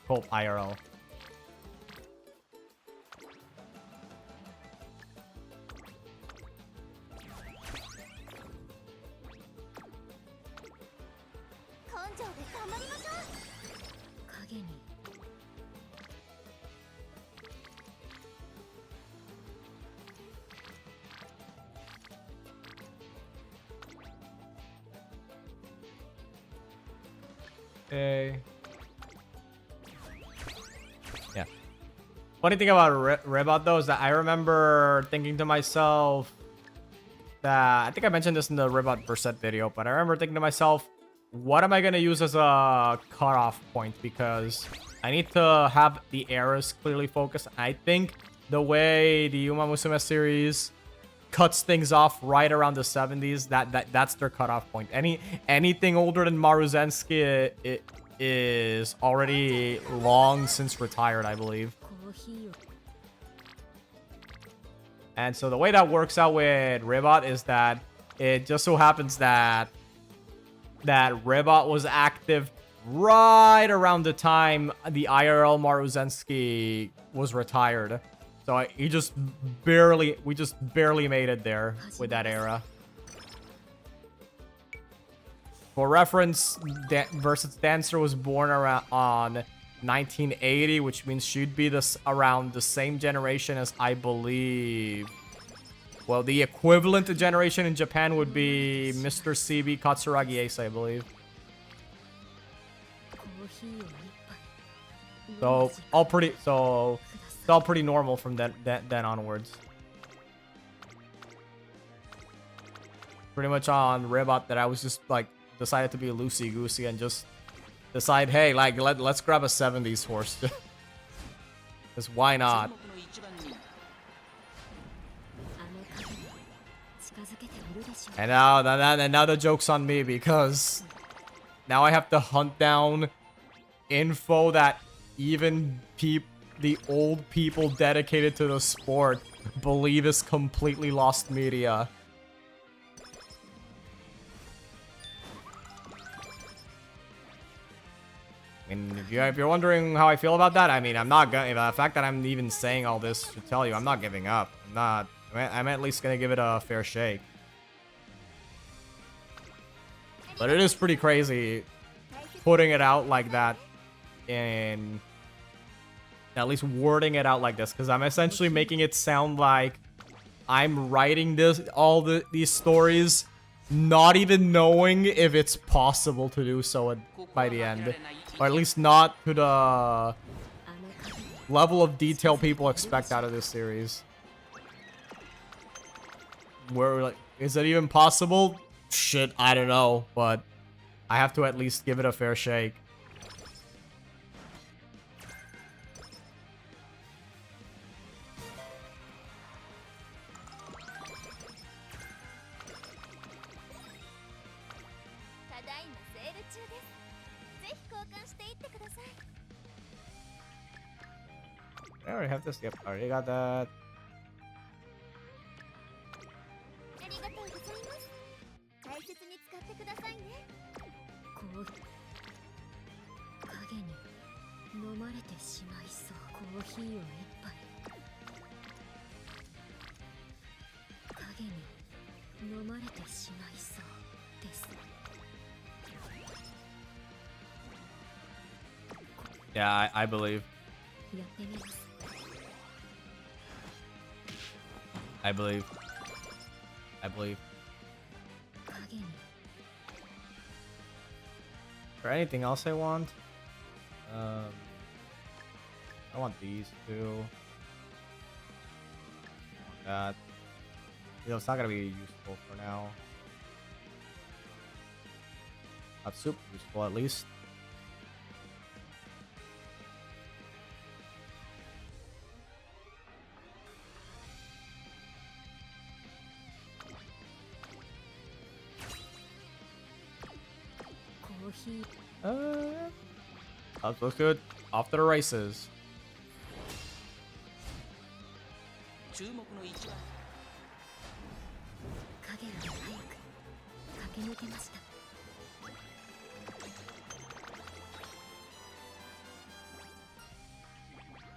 IRL. Okay. Yeah. Funny thing about Rebot though is that I remember thinking to myself that, I think I mentioned this in the Rebot Versat video, but I remember thinking to myself, what am I going to use as a cutoff point? Because I need to have the eras clearly focused. I think the way the Umamusume series cuts things off right around the 70s, that's their cutoff point. Anything older than Maruzensky it is already long since retired, I believe. And so the way that works out with Ribot is that it just so happens that Ribot was active right around the time the IRL Maruzensky was retired. So we just barely made it there with that era. For reference, Versus Dancer was born around on 1980, which means she'd be around the same generation as, I believe. Well, the equivalent to generation in Japan would be Mr. CB Katsuragi Ace, I believe. So It's all pretty normal from then onwards. Pretty much on Ribot that I was just like decided to be loosey goosey and just decide, hey, like let's grab a 70s horse. Because why not? 注目の一番人気 And now the joke's on me because now I have to hunt down info that even the old people dedicated to the sport believe is completely lost media. I mean, if you're wondering how I feel about that, I mean, I'm not gonna. The fact that I'm even saying all this should tell you I'm not giving up. I'm at least gonna give it a fair shake. But it is pretty crazy putting it out like that and at least wording it out like this, because I'm essentially making it sound like I'm writing these stories not even knowing if it's possible to do so by the end, or at least not to the level of detail people expect out of this series. Where like, is it even possible? Shit, I don't know, but I have to at least give it a fair shake. I already have this. Yep, I already got that. Yeah, I believe. I believe. I believe. Is there anything else I want? I want these two. I want that. You know, it's not gonna be useful for now. Not super useful, at least. That looks good. Off to the races. 注目の一番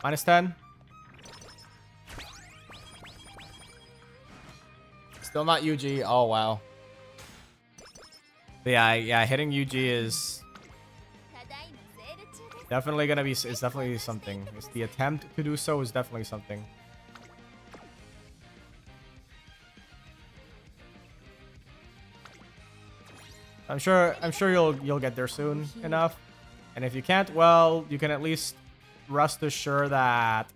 -10. Still not UG. Oh wow. But yeah, hitting UG is definitely gonna be. It's definitely something. It's the attempt to do so is definitely something. I'm sure you'll get there soon enough. And if you can't, well, you can at least rest assured that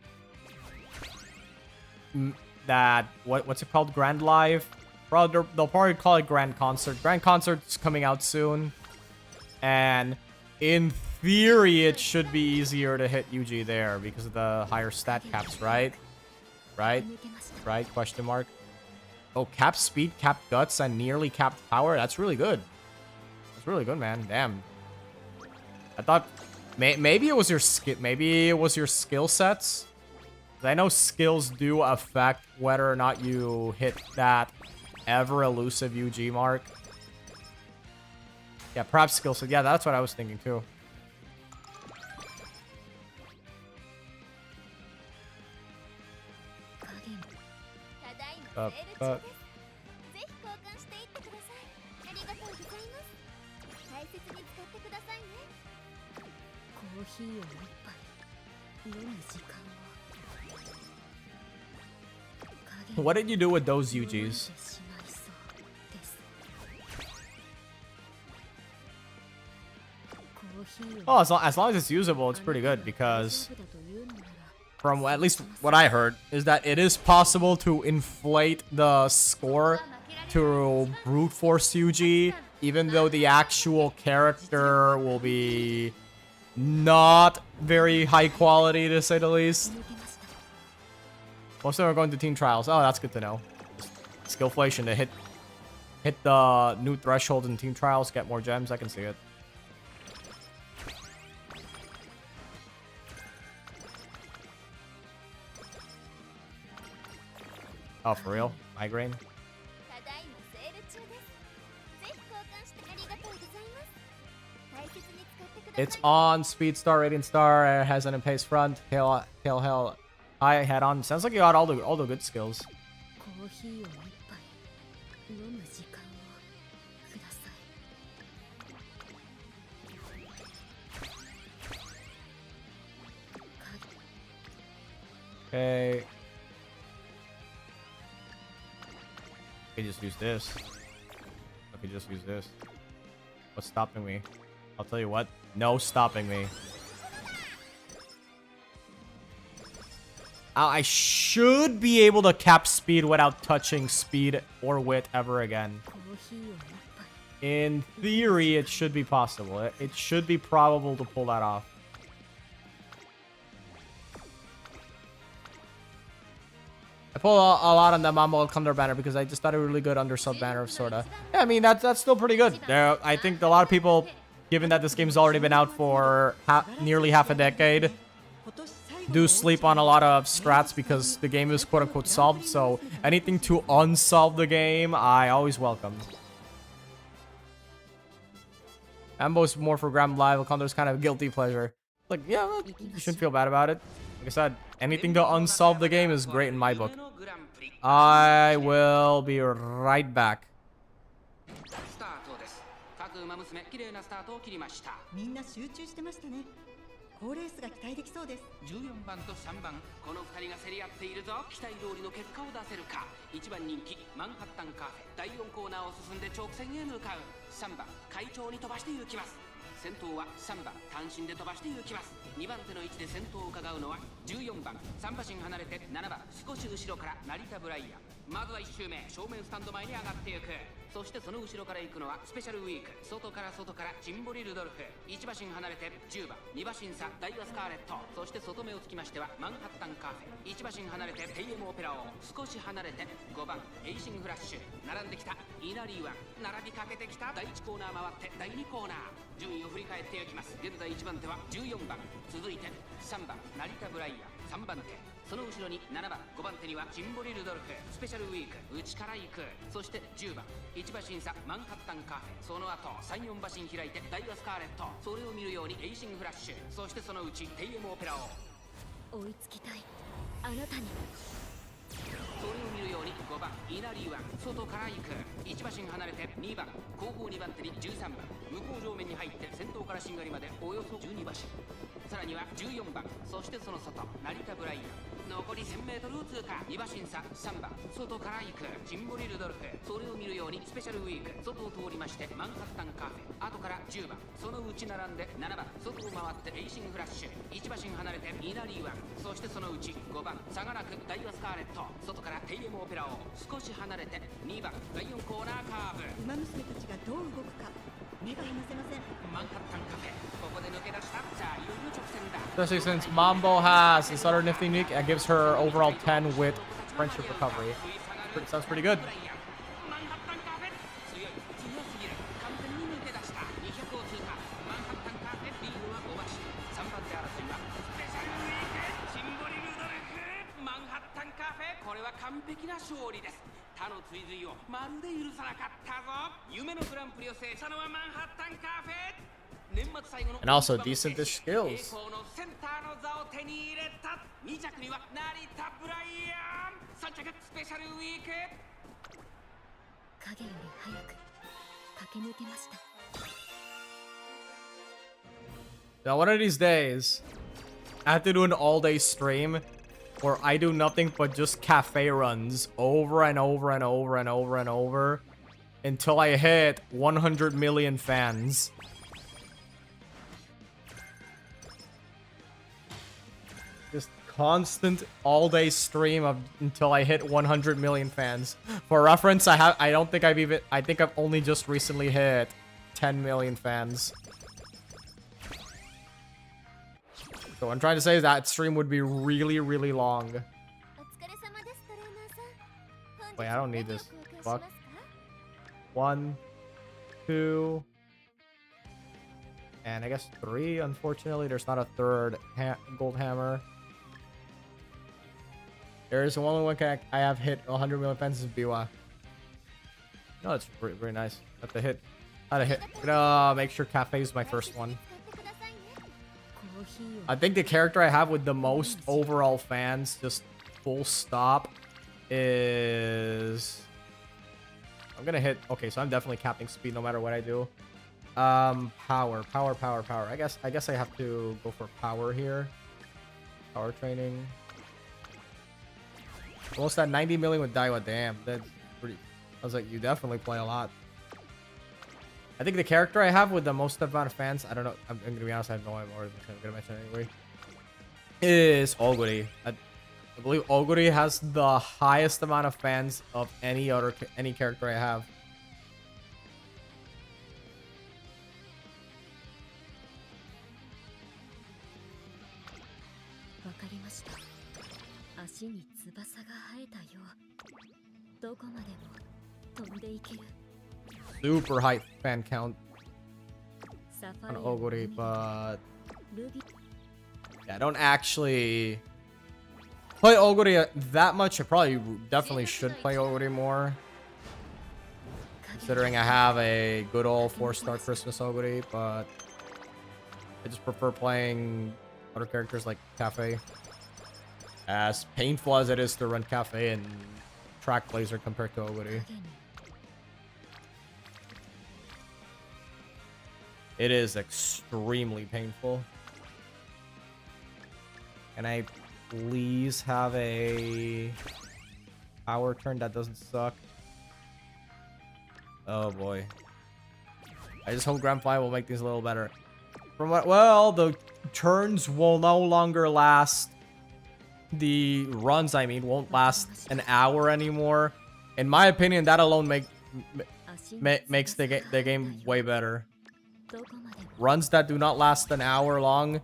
what's it called? Grand Live? They'll probably call it Grand Concert. Grand Concert's coming out soon. And in theory, it should be easier to hit UG there because of the higher stat caps, right? Right? Question mark. Oh, capped speed, capped guts, and nearly capped power. That's really good. That's really good, man. Damn. I thought maybe it was your skill sets. I know skills do affect whether or not you hit that ever elusive UG mark. Yeah, perhaps skill set. Yeah, that's what I was thinking too. But what did you do with those UGs? Oh, as long as it's usable, it's pretty good because from at least what I heard, is that it is possible to inflate the score to brute force Yuji, even though the actual character will be not very high quality, to say the least. Most of them are going to team trials. Oh, that's good to know. Skillflation to hit the new threshold in team trials, get more gems. I can see it. Oh, for real? Migraine? ただいまセール中です。ぜひ交換してありがとうございます。大切に使ってください。 It's on speed star, radiant star, has an pace front, tail high, head on. Sounds like you got all the good skills. コーヒーを一杯飲む時間をください。 Okay. I could just use this. I could just use this. What's stopping me? I'll tell you what. No stopping me. I should be able to cap speed without touching speed or wit ever again. コーヒーを一杯 In theory, it should be possible. It should be probable to pull that off. I pull a lot on the Mambo Thunder banner because I just thought it was really good under sub banner of sorta. Yeah, I mean that's still pretty good. I think a lot of people, given that this game's already been out for nearly half a decade, do sleep on a lot of strats because the game is quote unquote solved. So anything to unsolve the game, I always welcome. Mambo's more for Gram Live. Thunder's kind of a guilty pleasure. Like, yeah, you shouldn't feel bad about it. Like I said, anything to unsolve the game is great in my book. I will be right back. スタートです。各馬娘綺麗なスタートを切りました。みんな集中してましたね。好レースが期待できそうです。14番と3番、この2人が競り合っているぞ。期待通りの結果を出せるか。1番人気マンハッタンカフェ、第4コーナーを進んで直線へ向かう。3番快調に飛ばして行きます。先頭は3番単身で飛ばして行きます。2番手の位置で先頭を伺うのは14番、3馬身離れて7番、少し後ろから成田ブライアン。まずは1周目、正面スタンド前に上がっていく。そしてその後ろから行くのはスペシャルウィーク、外からジンボリルドルフ。1馬身離れて10番、2馬身差ダイワスカーレット。そして外目をつきましてはマンハッタンカフェ。1馬身離れてテイエムオペラオ、少し離れて5番エイシングフラッシュ。並んできたイナリーワン、並びかけてきた第1コーナー回って第2コーナー。順位を振り返っていきます。現在1番手は14番、続いて3番成田ブライアン、3番手、その後ろに7番、5番手にはジンボリルドルフ、スペシャルウィーク、内から行く。そして10番、1馬身差マンハッタンカフェ。その後3、4馬身開いてダイワスカーレット。それを見るようにエイシングフラッシュ。そしてそのうちテイエムオペラを追いつきたいあなたに。それを見るように5番イナリーワン、外から行く。1馬身離れて2番、後方2番手に13番、向こう上面に入って先頭からしんがりまでおよそ12馬身。さらには14番、そしてその外成田ブライアン。残り 1000m を通過。2馬身差3番、外から行くジンボリルドルフ。それを見るようにスペシャルウィーク、外を通りましてマンハッタンカフェ。後から10番、そのうち並んで7番、外を回ってエイシングフラッシュ。1馬身離れてイナリーワン、そしてそのうち5番差がなくダイワスカーレット。外からテイエムオペラを少し離れて2番第4コーナーカーブ。馬娘たちがどう動くか目が離せません。マンハッタンカフェ、ここで抜け出した。さあいよいよ直線だ。 Especially since Mambo has this other nifty nick and gives her overall 10 with friendship recovery. Sounds pretty good. マンハッタンカフェ強い、強すぎる。完全に抜け出した。200を通過。マンハッタンカフェリードは5馬身。3番手争いはスペシャルウィーク、シンボリルドルフ。マンハッタンカフェ、これは完璧な勝利です。他の追随をまるで許さなかったぞ。夢のグランプリを制したのはマンハッタンカフェ。 And also decent-ish skills. センターの座を手に入れた。2着には成田ブライアン。3着スペシャルウィーク。影より早く駆け抜けました。 Now one of these days, I have to do an all-day stream where I do nothing but just cafe runs over and over and over and over and over until I hit 100 million fans. Just constant all-day stream of until I hit 100 million fans. For reference, I don't think I think I've only just recently hit 10 million fans. So what I'm trying to say is that stream would be really, really long. Wait, I don't need this. Fuck. 1, 2, and I guess 3. Unfortunately, there's not a third gold hammer. There's only one I have hit 100 million fans is Biwa. No, it's very, very nice. Have to hit. How to hit? Make sure Cafe is my first one. I think the character I have with the most overall fans, just full stop, is... I'm gonna hit... Okay, so I'm definitely capping speed no matter what I do. Power. I guess I have to go for power here. Power training. Almost at 90 million with Daiwa. Damn, that's pretty... I was like, you definitely play a lot. I think the character I have with the most amount of fans, I don't know, I'm gonna be honest, I have no idea what I'm gonna mention anyway, is Oguri. I believe Oguri has the highest amount of fans of any character I have. Super high fan count on Oguri, but yeah, I don't actually play Oguri that much. I probably definitely should play Oguri more, considering I have a good old 4-star Christmas Oguri, but I just prefer playing other characters like Cafe. As painful as it is to run Cafe and Track Blazer compared to Oguri. It is extremely painful. Can I please have a power turn that doesn't suck? Oh boy. I just hope Grand Fly will make these a little better. From what? Well, the turns will no longer last. The runs, I mean, won't last an hour anymore. In my opinion, that alone makes the game way better. Runs that do not last an hour long,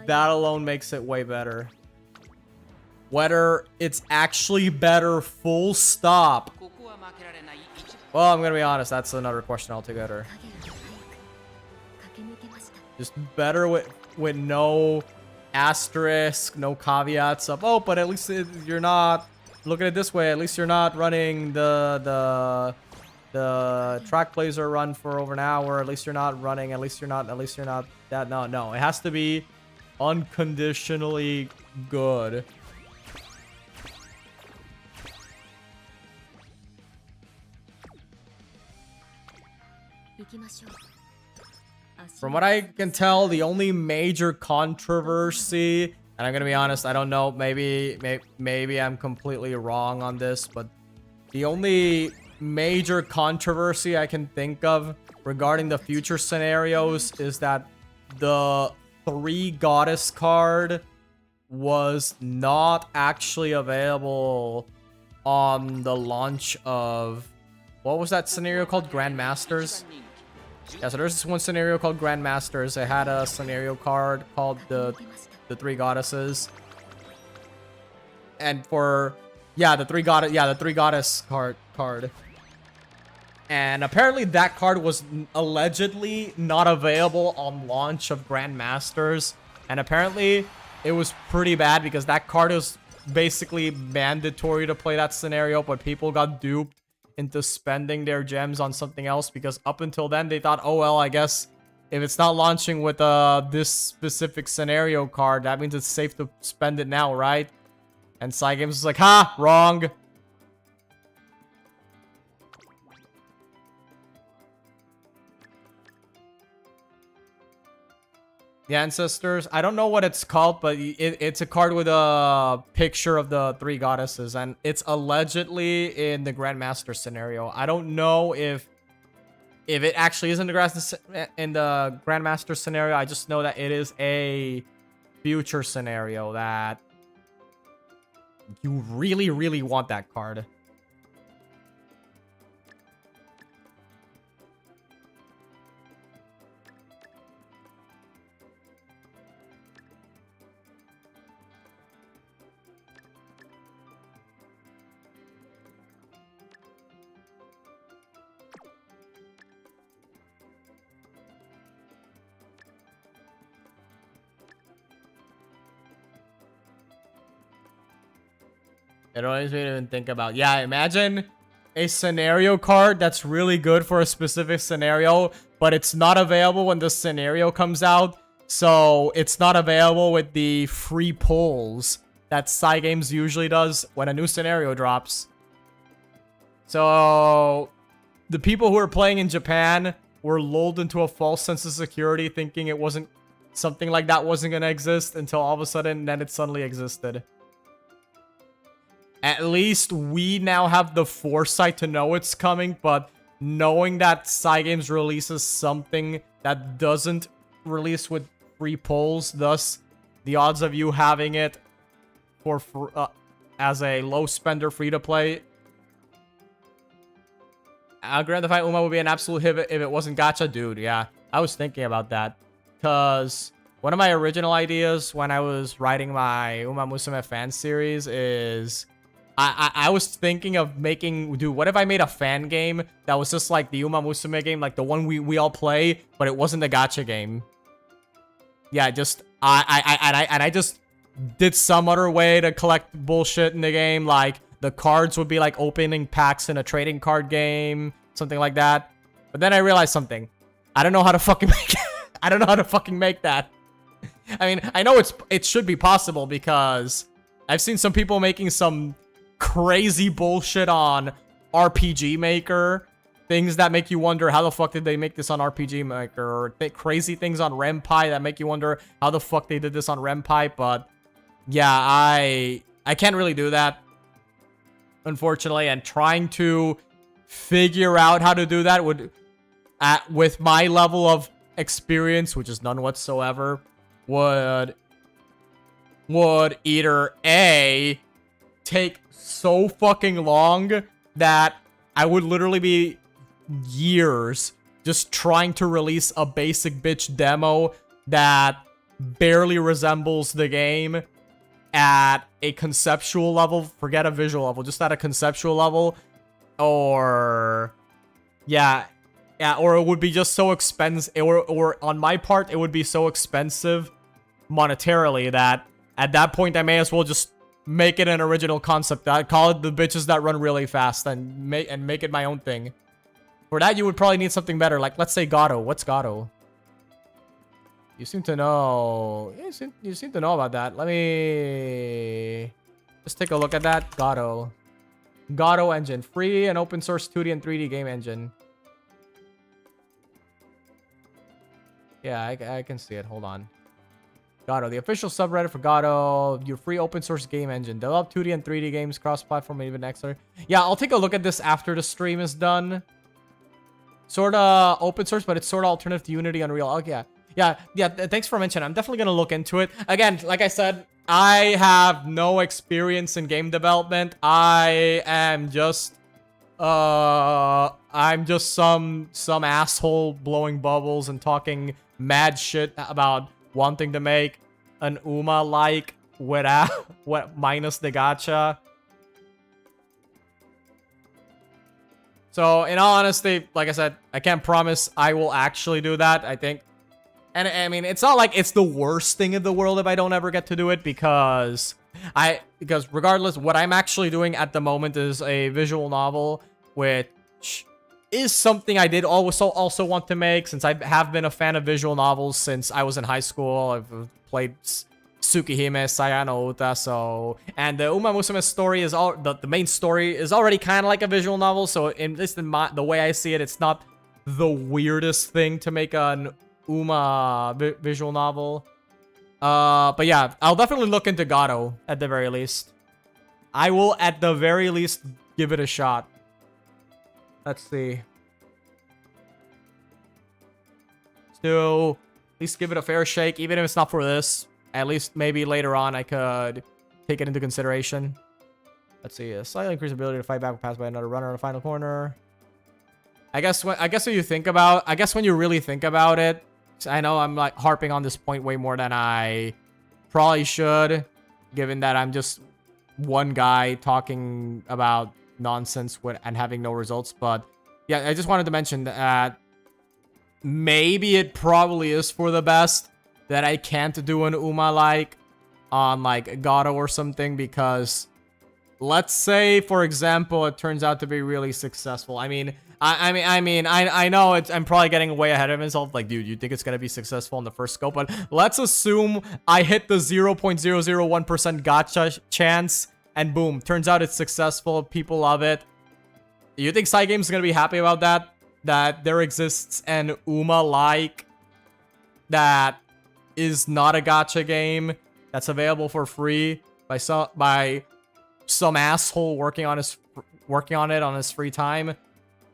that alone makes it way better. Whether it's actually better, full stop. Well, I'm gonna be honest, that's another question altogether. Just better with no asterisk, no caveats of, oh, but at least you're not, look at it this way, at least you're not running the Track Blazer run for over an hour, at least you're not running, at least you're not that. No, it has to be unconditionally good. From what I can tell, the only major controversy, and I'm gonna be honest, I don't know, maybe I'm completely wrong on this, but the only major controversy I can think of regarding the future scenarios is that the 3 goddess card was not actually available on the launch of, what was that scenario called? Grandmasters? Yeah, so there's this one scenario called Grandmasters. It had a scenario card called the 3 goddesses. And for, yeah, the 3 goddess card. And apparently that card was allegedly not available on launch of Grandmasters. And apparently it was pretty bad because that card was basically mandatory to play that scenario, but people got duped into spending their gems on something else because up until then they thought, oh well, I guess if it's not launching with this specific scenario card, that means it's safe to spend it now, right? And Cygames was like, ha, wrong. The Ancestors, I don't know what it's called, but it's a card with a picture of the 3 goddesses, and it's allegedly in the Grandmaster scenario. I don't know if it actually is in the Grandmaster scenario. I just know that it is a future scenario that you really, really want that card. It always made me even think about, yeah, imagine a scenario card that's really good for a specific scenario, but it's not available when the scenario comes out, so it's not available with the free pulls that Cygames usually does when a new scenario drops. So the people who are playing in Japan were lulled into a false sense of security, thinking it wasn't, something like that wasn't gonna exist, until all of a sudden then it suddenly existed. At least we now have the foresight to know it's coming, but knowing that Cygames releases something that doesn't release with free pulls, thus the odds of you having it for as a low spender free to play. Grand Theft Auto Uma would be an absolute hit if it wasn't gacha, dude. Yeah, I was thinking about that, because one of my original ideas when I was writing my Umamusume fan series is I was thinking of making, dude, what if I made a fan game that was just like the Umamusume game, like the one we all play, but it wasn't a gacha game. Yeah, just I just did some other way to collect bullshit in the game, like the cards would be like opening packs in a trading card game, something like that. But then I realized something. I don't know how to fucking make it. I don't know how to fucking make that. I mean, I know it should be possible, because I've seen some people making some crazy bullshit on RPG Maker, things that make you wonder how the fuck did they make this on RPG Maker, or crazy things on Ren'Py that make you wonder how the fuck they did this on Ren'Py. But yeah, I can't really do that, unfortunately, and trying to figure out how to do that would, with my level of experience, which is none whatsoever, would either A, take so fucking long that I would literally be years just trying to release a basic bitch demo that barely resembles the game at a conceptual level, forget a visual level, just at a conceptual level, or yeah, or it would be just so expensive, or on my part, it would be so expensive monetarily that at that point I may as well just make it an original concept. I'd call it the bitches that run really fast, and make it my own thing. For that, you would probably need something better, like let's say Gato. What's Gato? You seem to know. You seem to know about that. Let me just take a look at that. Gato engine, free and open source 2D and 3D game engine. Yeah, I can see it. Hold on. Gato, the official subreddit for Gato, your free open source game engine. Develop 2D and 3D games, cross-platform, and even XR. Yeah, I'll take a look at this after the stream is done. Sorta open source, but it's sorta alternative to Unity, Unreal. Oh, yeah. Yeah, thanks for mentioning. I'm definitely gonna look into it. Again, like I said, I have no experience in game development. I'm just some asshole blowing bubbles and talking mad shit about wanting to make an Uma-like without minus the gacha. So, in all honesty, like I said, I can't promise I will actually do that, I think. And, I mean, it's not like it's the worst thing in the world if I don't ever get to do it, because regardless, what I'm actually doing at the moment is a visual novel, which is something I did also want to make, since I have been a fan of visual novels since I was in high school. I've played Tsukihime, Sayano Uta, so... And the Umamusume story is all... The main story is already kind of like a visual novel, so at least in the way I see it, it's not the weirdest thing to make an Uma visual novel. But yeah, I'll definitely look into Gato at the very least. I will at the very least give it a shot. Let's see. Still, at least give it a fair shake, even if it's not for this. at least maybe later on I could take it into consideration. Let's see, a slightly increased ability to fight back when passed by another runner in the final corner. I guess when you really think about it, I know I'm like harping on this point way more than I probably should, given that I'm just one guy talking about nonsense and having no results. But yeah, I just wanted to mention that maybe it probably is for the best that I can't do an Uma like on like Gato or something, because let's say, for example, it turns out to be really successful. I mean, I know I'm probably getting way ahead of myself. Like, dude, you think it's gonna be successful in the first scope? But let's assume I hit the 0.001% gacha chance, and boom, turns out it's successful. People love it. Do you think Cygames is gonna be happy about that? That there exists an Uma like that is not a gacha game that's available for free by some asshole working on it on his free time?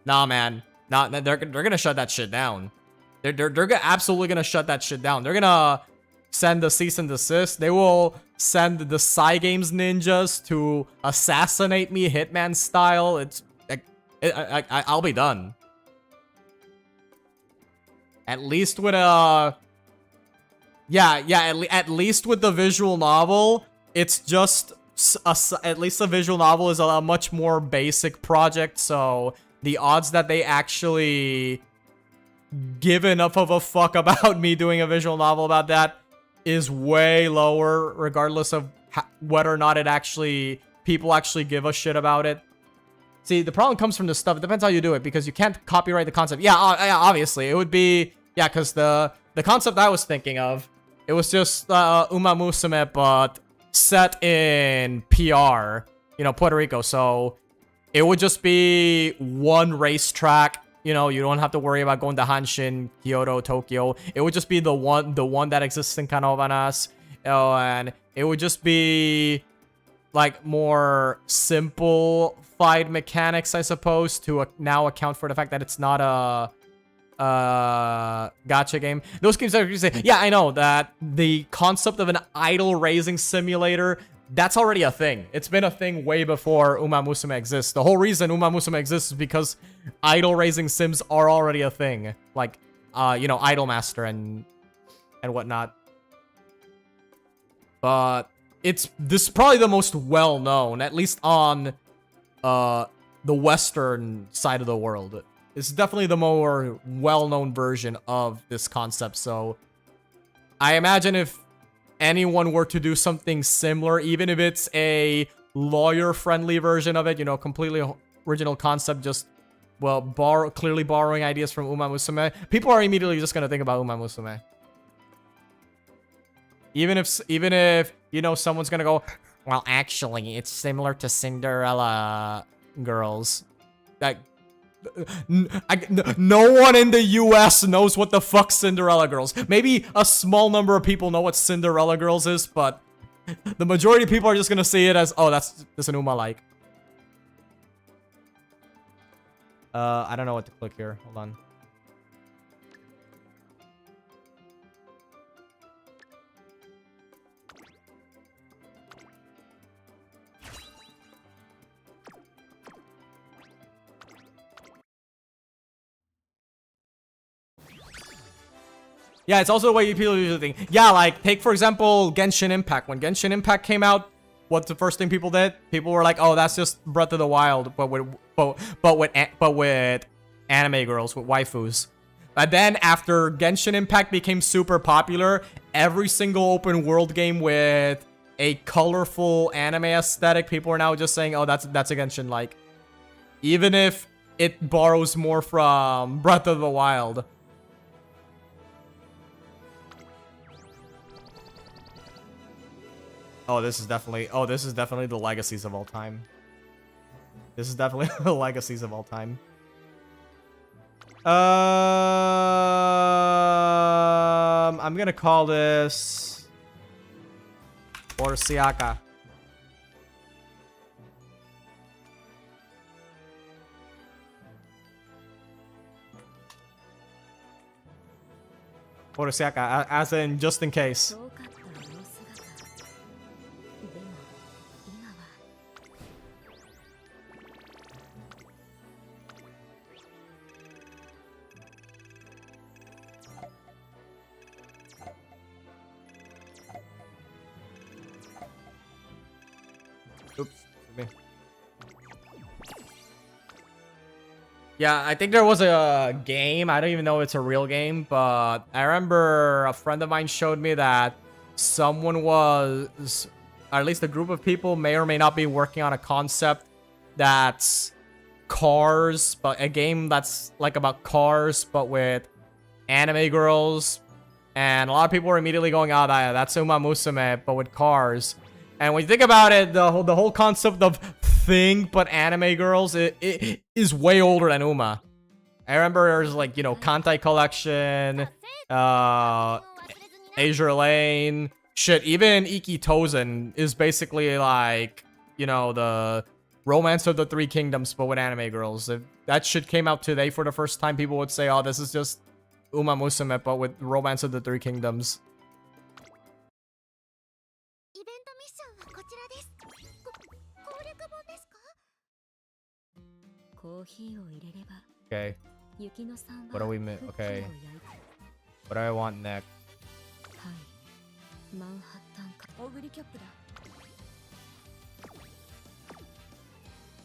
Nah, man. Nah, they're gonna shut that shit down. They're absolutely gonna shut that shit down. They're gonna send the cease and desist. They will send the Cygames ninjas to assassinate me, Hitman style. It's I'll be done. At least with at least with the visual novel, it's just at least the visual novel is a much more basic project, so the odds that they actually give enough of a fuck about me doing a visual novel about that is way lower, regardless of whether or not people actually give a shit about it. See, the problem comes from the stuff. It depends how you do it, because you can't copyright the concept. Yeah, obviously. It would be... Yeah, because the concept I was thinking of, it was just Umamusume, but set in PR, you know, Puerto Rico. So it would just be one racetrack. You know, you don't have to worry about going to Hanshin, Kyoto, Tokyo. It would just be the one that exists in Canovanas. And it would just be like more simplified mechanics, I suppose, to now account for the fact that it's not a gacha game. Those games that you say, yeah, I know that the concept of an idol raising simulator, that's already a thing. It's been a thing way before Umamusume exists. The whole reason Umamusume exists is because idol raising sims are already a thing, like you know, Idolmaster and whatnot. But this is probably the most well known, at least on the Western side of the world. It's definitely the more well-known version of this concept. So I imagine if anyone were to do something similar, even if it's a lawyer-friendly version of it, you know, completely original concept, just, well, clearly borrowing ideas from Umamusume, people are immediately just gonna think about Umamusume. Even if you know, someone's gonna go, well, actually, it's similar to Cinderella Girls. Like, no one in the US knows what the fuck Cinderella Girls. Maybe a small number of people know what Cinderella Girls is, but the majority of people are just gonna see it as, oh, that's an Uma like. I don't know what to click here. Hold on. Yeah, it's also the way people usually think. Yeah, like, take, for example, Genshin Impact. When Genshin Impact came out, what's the first thing people did? People were like, oh, that's just Breath of the Wild, but with anime girls, with waifus. But then, after Genshin Impact became super popular, every single open world game with a colorful anime aesthetic, people are now just saying, oh, that's a Genshin like. Even if it borrows more from Breath of the Wild. Oh, this is definitely the legacies of all time. This is definitely the legacies of all time. I'm gonna call this Orsiaka. Orsiaka, as in just in case. Oops. Me. Yeah, I think there was a game. I don't even know if it's a real game, but I remember a friend of mine showed me that someone was, or at least a group of people may or may not be working on a concept that's cars, but a game that's like about cars, but with anime girls. And a lot of people were immediately going, oh, that's Umamusume, but with cars. And when you think about it, the whole concept of thing but anime girls, it is way older than Uma. I remember there's like, you know, Kantai Collection, Azure Lane, shit, even Iki Tozen is basically like, you know, the Romance of the Three Kingdoms, but with anime girls. If that shit came out today for the first time, people would say, oh, this is just Umamusume, but with Romance of the Three Kingdoms. イベントミッションはこちらです。攻略本ですか？コーヒーを入れれば Okay, 雪乃さん what は do we miss? クッキーを Okay, 焼いて what do I want next? はいマンハッタンかオグリキャップだ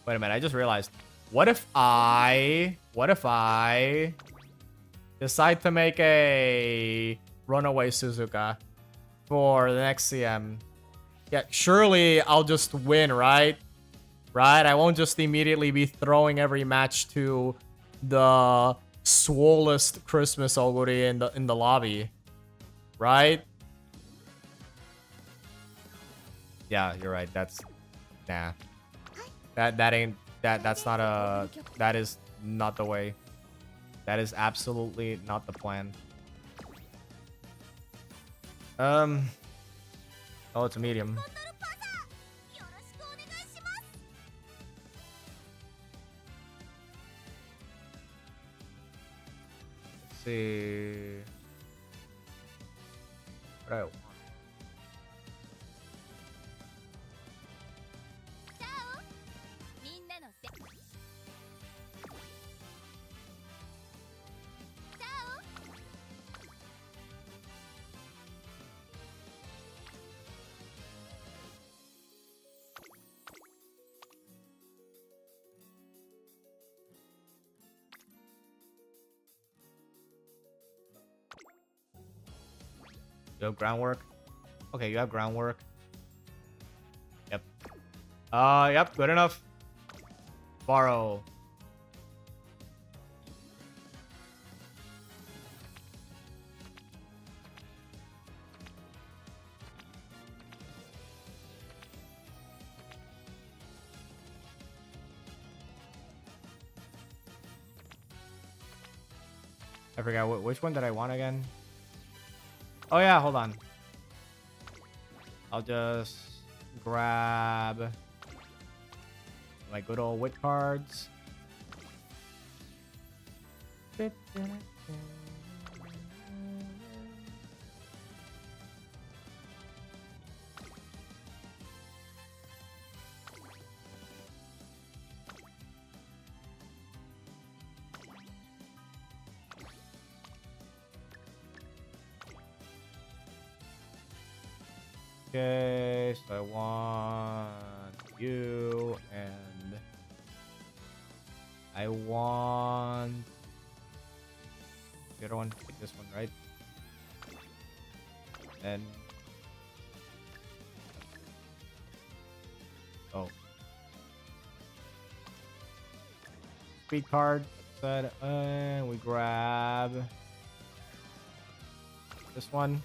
Wait a minute, I just realized. What if I decide to make a Runaway Suzuka for the next CM? Yeah, surely I'll just win, right? Right? I won't just immediately be throwing every match to the swollest Christmas Oguri in the lobby. Right? Yeah, you're right. That's nah. That's not a, that is not the way. That is absolutely not the plan. Oh, it's a medium. よろしくお願いします。 Let's see. What do I want? チャオ。みんなのせ。チャオ。 You have groundwork? Okay, you have groundwork. Yep. Yep, good enough. Borrow. I forgot which one did I want again? Oh yeah, hold on. I'll just grab my good old wit cards. Okay, so I want you, and I want the other one. Pick this one, right? And oh, speed card. Said, and we grab this one.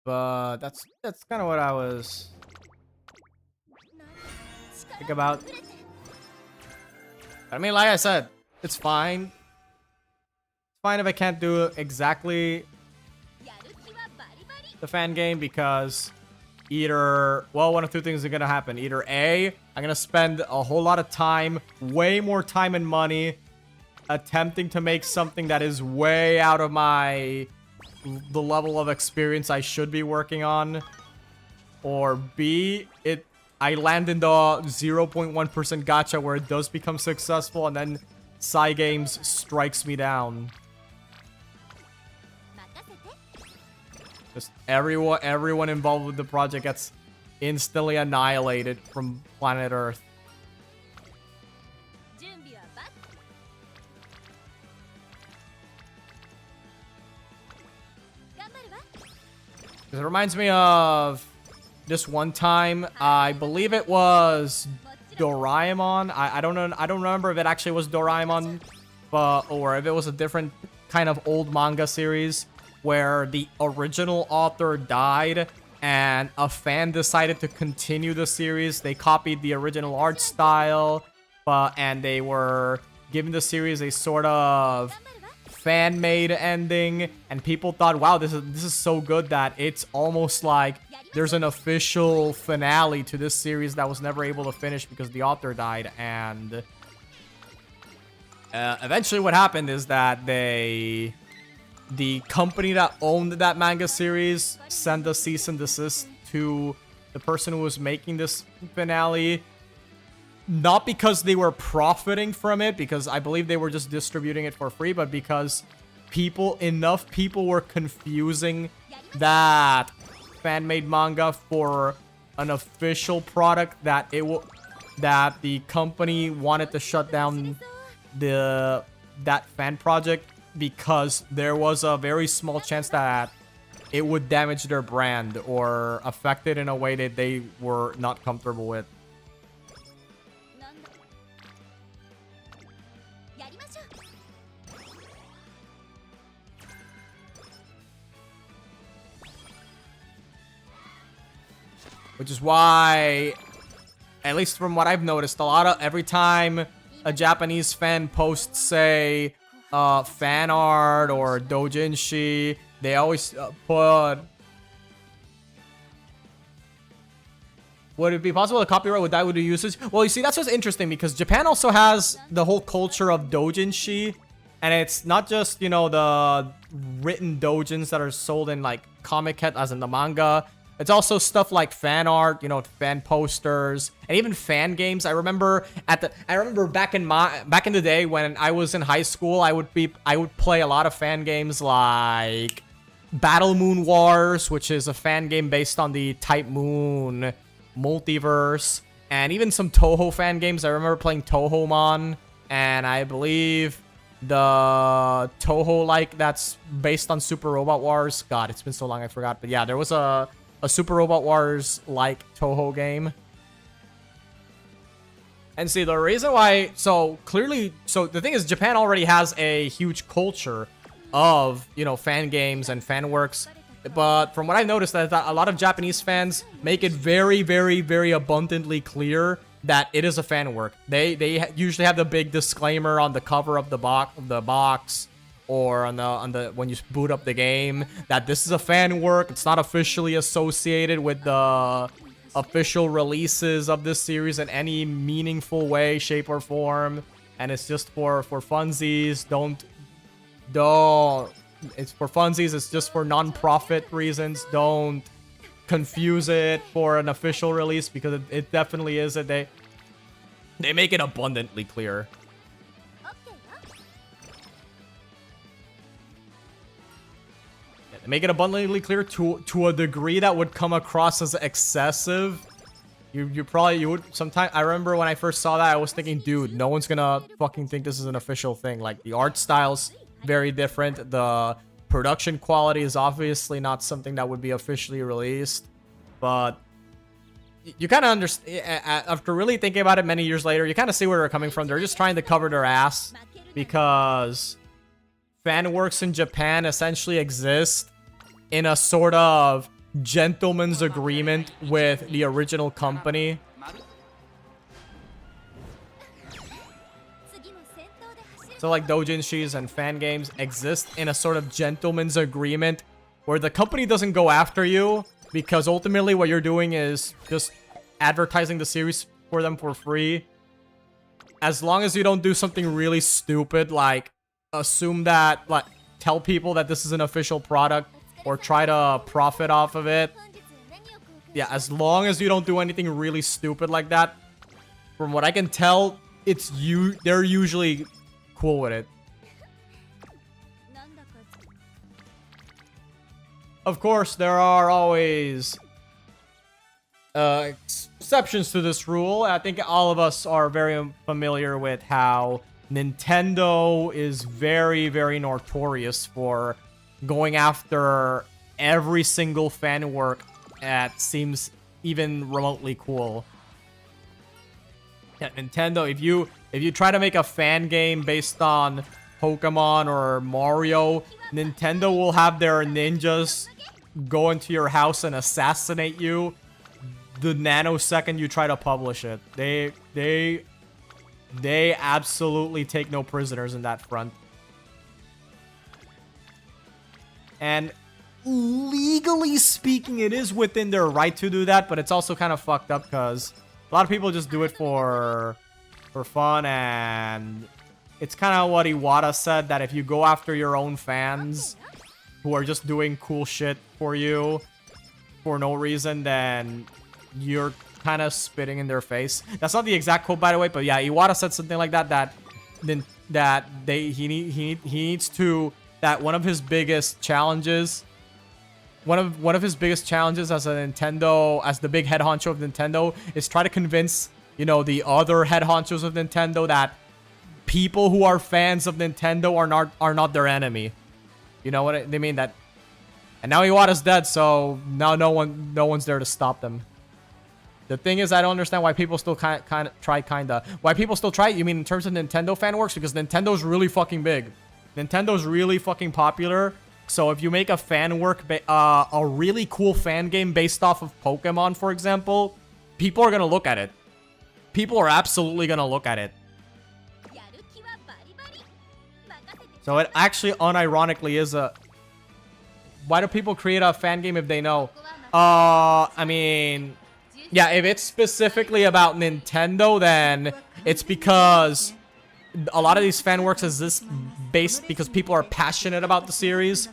But that's kind of what I was thinking about. I mean, like I said, it's fine. It's fine if I can't do exactly the fan game because either, well, one of two things are gonna happen. Either A, I'm gonna spend a whole lot of time, way more time and money, attempting to make something that is way out of the level of experience I should be working on, or B, I land in the 0.1% gacha where it does become successful, and then Cygames strikes me down. Just everyone involved with the project gets instantly annihilated from planet Earth. It reminds me of this one time, I believe it was Doraemon. I don't know. I don't remember if it actually was Doraemon, or if it was a different kind of old manga series where the original author died and a fan decided to continue the series. They copied the original art style, and they were giving the series a sort of fan-made ending, and people thought, wow, this is so good that it's almost like there's an official finale to this series that was never able to finish because the author died. And eventually what happened is that the company that owned that manga series sent a cease and desist to the person who was making this finale. Not because they were profiting from it, because I believe they were just distributing it for free, but because enough people were confusing that fan-made manga for an official product that that the company wanted to shut down that fan project, because there was a very small chance that it would damage their brand or affect it in a way that they were not comfortable with. Which is why, at least from what I've noticed, every time a Japanese fan posts, say, fan art or doujinshi, they always put... Would it be possible to copyright would die with the usage? Well, you see, that's what's interesting, because Japan also has the whole culture of doujinshi, and it's not just, you know, the written doujins that are sold in, like, comic head, as in the manga. It's also stuff like fan art, you know, fan posters, and even fan games. I remember back in the day when I was in high school, I would play a lot of fan games like Battle Moon Wars, which is a fan game based on the Type Moon multiverse, and even some Toho fan games. I remember playing Tohomon, and I believe the Toho like that's based on Super Robot Wars. God, it's been so long I forgot, but yeah, there was a Super Robot Wars like Toho game. And see, the reason why, so the thing is, Japan already has a huge culture of, you know, fan games and fan works, but from what I've noticed, that a lot of Japanese fans make it very, very, very abundantly clear that it is a fan work. They usually have the big disclaimer on the cover of the box, or on the when you boot up the game, that this is a fan work. It's not officially associated with the official releases of this series in any meaningful way, shape, or form, and it's just for funsies. It's for funsies. It's just for non-profit reasons. Don't confuse it for an official release, because it definitely is. They make it abundantly clear. Make it abundantly clear to a degree that would come across as excessive. You would sometimes. I remember when I first saw that, I was thinking, dude, no one's gonna fucking think this is an official thing. Like, the art style's very different. The production quality is obviously not something that would be officially released. But you kind of understand, after really thinking about it many years later, you kind of see where they're coming from. They're just trying to cover their ass, because fan works in Japan essentially exist in a sort of gentleman's agreement with the original company. So like doujinshis and fan games exist in a sort of gentleman's agreement where the company doesn't go after you, because ultimately what you're doing is just advertising the series for them for free. As long as you don't do something really stupid, like tell people that this is an official product or try to profit off of it, yeah, as long as you don't do anything really stupid like that, from what I can tell, they're usually cool with it. Of course, there are always exceptions to this rule. I think all of us are very familiar with how Nintendo is very, very notorious for going after every single fan work that seems even remotely cool. Yeah, Nintendo, if you try to make a fan game based on Pokemon or Mario, Nintendo will have their ninjas go into your house and assassinate you the nanosecond you try to publish it. They absolutely take no prisoners in that front. And legally speaking, it is within their right to do that, but it's also kind of fucked up because a lot of people just do it for fun, and it's kind of what Iwata said, that if you go after your own fans who are just doing cool shit for you for no reason, then you're kind of spitting in their face. That's not the exact quote, by the way, but yeah, Iwata said something like that. He needs to, that one of his biggest challenges, one of his biggest challenges as the big head honcho of Nintendo, is try to convince, you know, the other head honchos of Nintendo that people who are fans of Nintendo are not their enemy. You know what they mean? That, and now Iwata's dead, so now no one's there to stop them. The thing is, I don't understand why people still why people still try it. You mean in terms of Nintendo fan works? Because Nintendo's really fucking big. Nintendo's really fucking popular. So if you make a fan work, a really cool fan game based off of Pokemon, for example, people are gonna look at it. People are absolutely gonna look at it. So it actually unironically is a... Why do people create a fan game if they know? I mean... Yeah, if it's specifically about Nintendo, then it's because a lot of these fan works is this based because people are passionate about the series.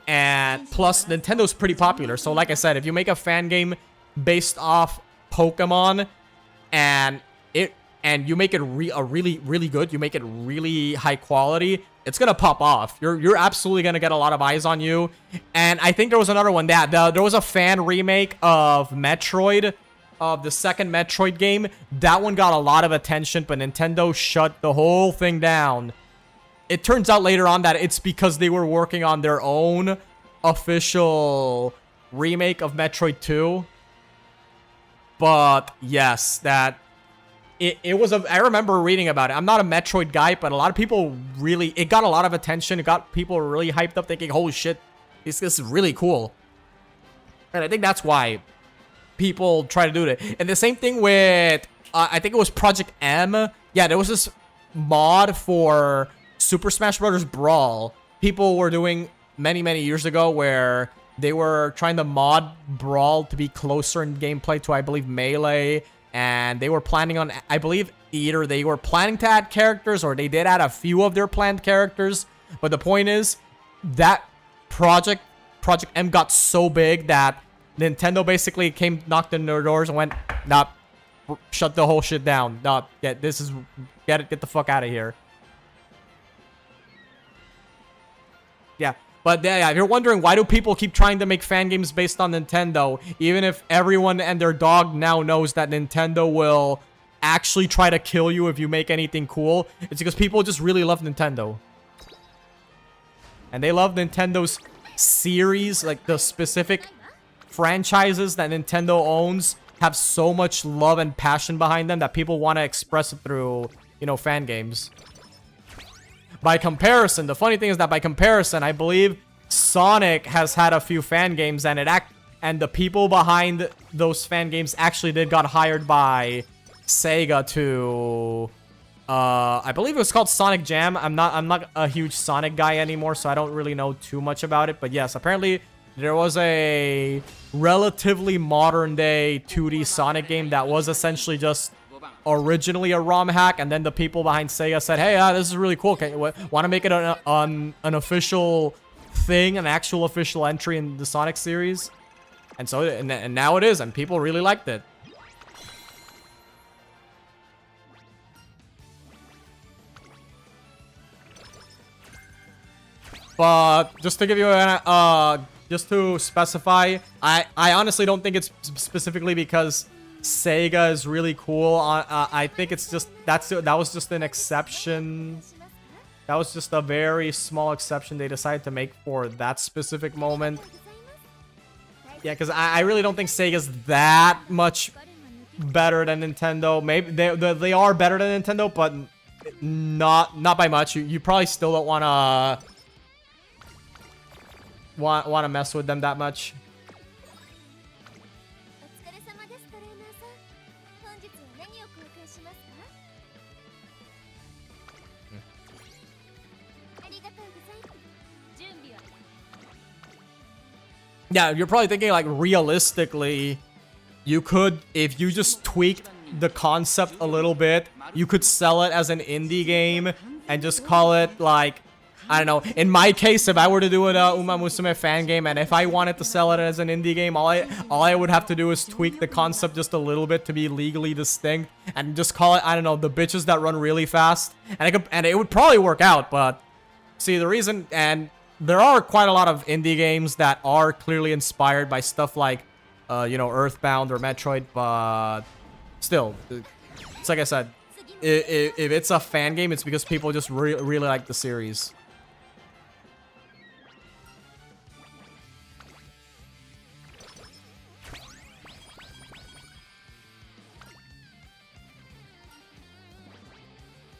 And plus, Nintendo's pretty popular. So like I said, if you make a fan game based off Pokemon and you make it really good, you make it really high quality, it's gonna pop off. You're absolutely gonna get a lot of eyes on you. And I think there was another one that there was a fan remake of Metroid, of the second Metroid game. That one got a lot of attention, but Nintendo shut the whole thing down. It turns out later on that it's because they were working on their own official remake of Metroid 2. But yes, that it was I remember reading about it. I'm not a Metroid guy, but a lot of people it got a lot of attention. It got people really hyped up, thinking, holy shit, this is really cool. And I think that's why people try to do it. And the same thing with, I think it was Project M. Yeah, there was this mod for Super Smash Bros. Brawl. People were doing many years ago where they were trying to mod Brawl to be closer in gameplay to, I believe, Melee. And they were planning on, I believe, either they were planning to add characters or they did add a few of their planned characters. But the point is that Project M got so big that Nintendo basically knocked on their doors and went, nah, shut the whole shit down. Nah, get the fuck out of here. Yeah. But yeah, if you're wondering why do people keep trying to make fan games based on Nintendo, even if everyone and their dog now knows that Nintendo will actually try to kill you if you make anything cool, it's because people just really love Nintendo. And they love Nintendo's series, like the specific franchises that Nintendo owns have so much love and passion behind them that people want to express it through, you know, fan games. By comparison, the funny thing is that by comparison, I believe Sonic has had a few fan games, and the people behind those fan games actually got hired by Sega to, I believe it was called Sonic Jam. I'm not a huge Sonic guy anymore, so I don't really know too much about it. But yes, apparently there was a relatively modern day 2D Sonic game that was essentially just originally a ROM hack, and then the people behind Sega said, hey, this is really cool. Want to make it an official thing, an actual official entry in the Sonic series? And so, and now it is, and people really liked it. But just to give you an, just to specify, I honestly don't think it's specifically because Sega is really cool. I think it's just that was just an exception. That was just a very small exception they decided to make for that specific moment. Yeah, because I really don't think Sega's that much better than Nintendo. Maybe they are better than Nintendo, but not by much. You probably still don't wanna mess with them that much. Yeah, you're probably thinking like realistically, you could, if you just tweaked the concept a little bit, you could sell it as an indie game and just call it like, I don't know. In my case, if I were to do an Umamusume fan game, and if I wanted to sell it as an indie game, all I would have to do is tweak the concept just a little bit to be legally distinct, and just call it, I don't know, the bitches that run really fast, and it would probably work out. But see, the reason, and there are quite a lot of indie games that are clearly inspired by stuff like, you know, Earthbound or Metroid, but still, it's like I said, if it's a fan game, it's because people just really like the series.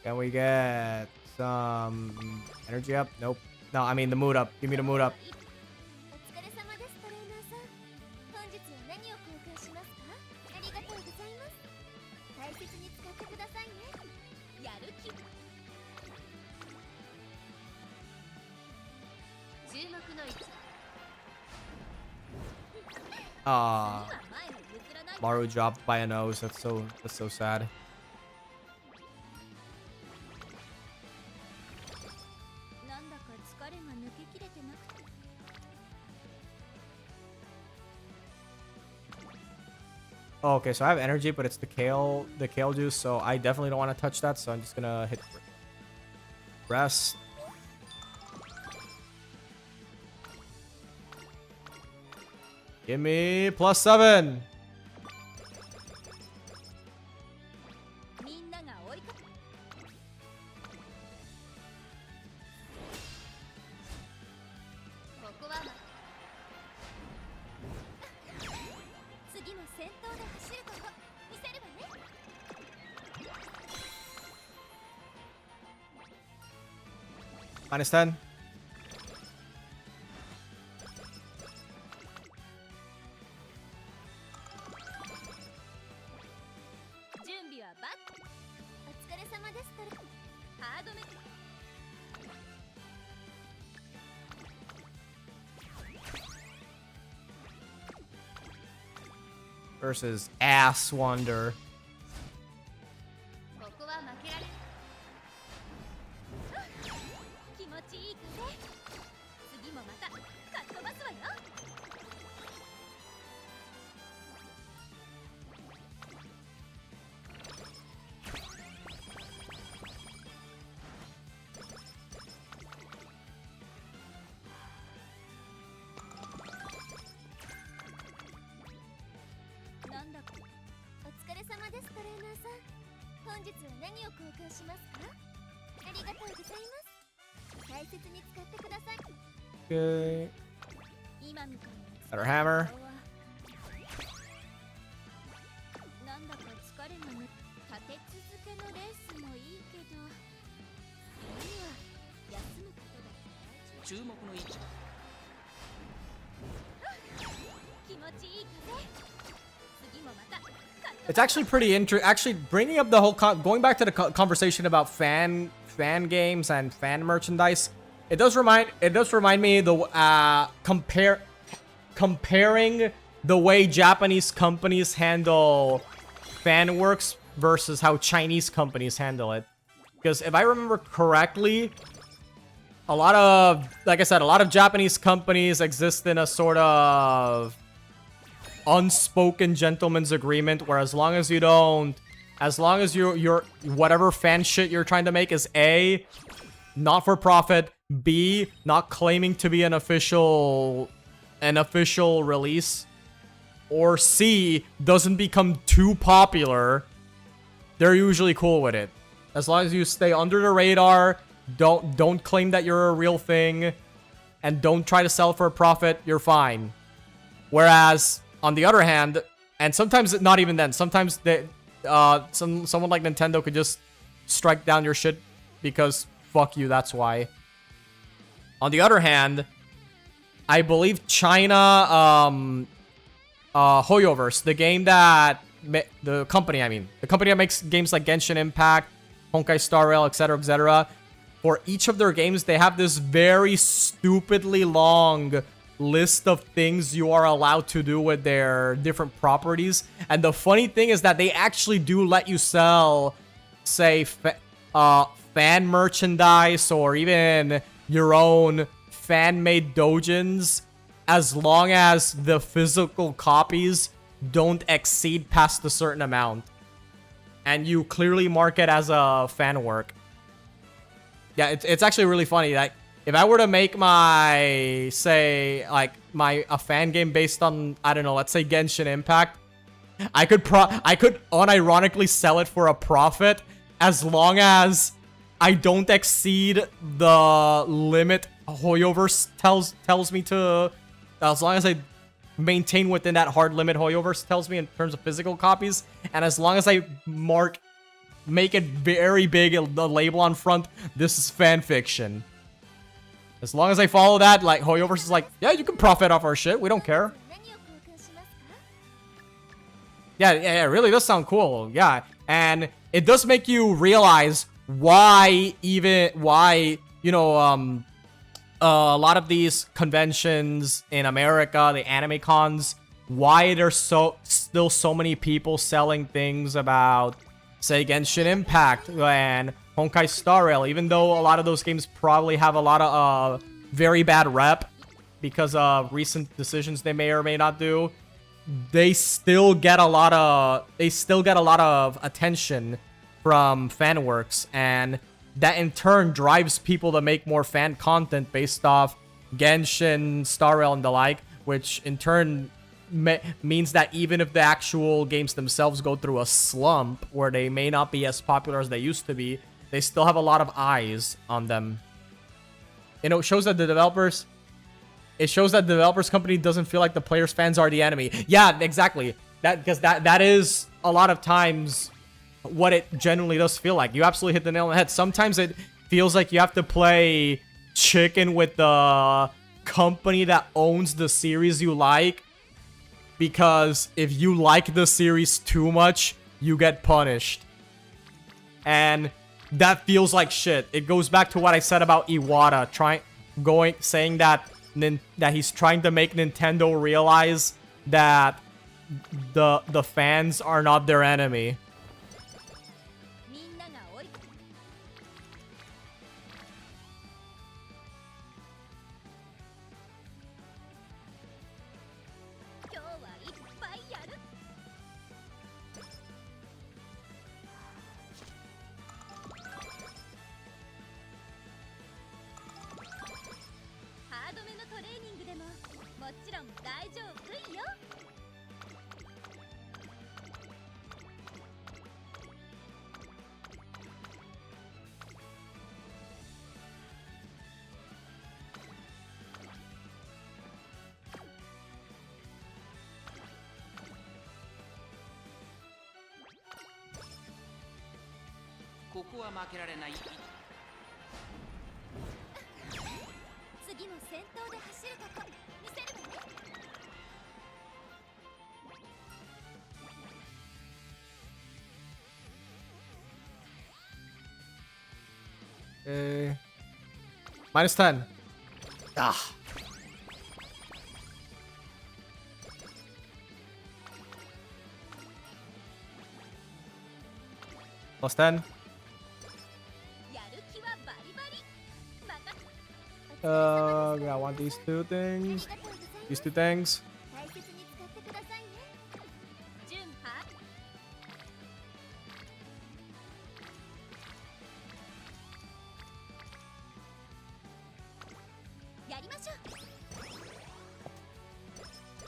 Can we get some energy up? Nope. No, I mean the mood up. Give me the mood up. Maru dropped by a nose. That's so sad. Oh, okay, so I have energy, but it's the kale juice, so I definitely don't want to touch that, so I'm just gonna hit rest. Give me +7. -10. Versus Ass Wonder. Okay. Better hammer. It's actually pretty interesting. Actually, bringing up the whole going back to the conversation about fan games and fan merchandise. It does remind me the comparing the way Japanese companies handle fan works versus how Chinese companies handle it. Because if I remember correctly, a lot of, like I said, a lot of Japanese companies exist in a sort of unspoken gentleman's agreement where as long as you don't, as long as your whatever fan shit you're trying to make is A, not for profit, B, not claiming to be an official release, or C, doesn't become too popular, they're usually cool with it. As long as you stay under the radar, don't claim that you're a real thing, and don't try to sell for a profit, you're fine. Whereas, on the other hand, and sometimes not even then, sometimes they, someone like Nintendo could just strike down your shit because fuck you, that's why. On the other hand, I believe China, Hoyoverse, the game that, the company that makes games like Genshin Impact, Honkai Star Rail, etc., for each of their games, they have this very stupidly long list of things you are allowed to do with their different properties. And the funny thing is that they actually do let you sell, say, fan merchandise or even your own fan-made dojins, as long as the physical copies don't exceed past a certain amount. And you clearly mark it as a fan work. Yeah, it's actually really funny. Like, if I were to make my, say, like, a fan game based on, I don't know, let's say Genshin Impact, I could unironically sell it for a profit as long as I don't exceed the limit Hoyoverse tells me to, as long as I maintain within that hard limit Hoyoverse tells me in terms of physical copies, and as long as I make it very big, the label on front, this is fan fiction. As long as I follow that, like, Hoyoverse is like, yeah, you can profit off our shit, we don't care. Yeah, it really does sound cool, yeah. And it does make you realize why, you know, a lot of these conventions in America, the anime cons, why there's still so many people selling things about, say, Genshin Impact and Honkai Star Rail, even though a lot of those games probably have a lot of very bad rep because of recent decisions they may or may not do. They still get a lot of attention from fan works, and that in turn drives people to make more fan content based off Genshin, Star Rail, and the like, which in turn means that even if the actual games themselves go through a slump where they may not be as popular as they used to be, they still have a lot of eyes on them. You know, it shows that the developers company doesn't feel like the players' fans are the enemy. Yeah, exactly. Because that is a lot of times what it genuinely does feel like. You absolutely hit the nail on the head. Sometimes it feels like you have to play chicken with the company that owns the series you like, because if you like the series too much, you get punished. And that feels like shit. It goes back to what I said about Iwata saying that he's trying to make Nintendo realize that the fans are not their enemy. Minus 10. Ah. Plus 10. I want these two things. These two things.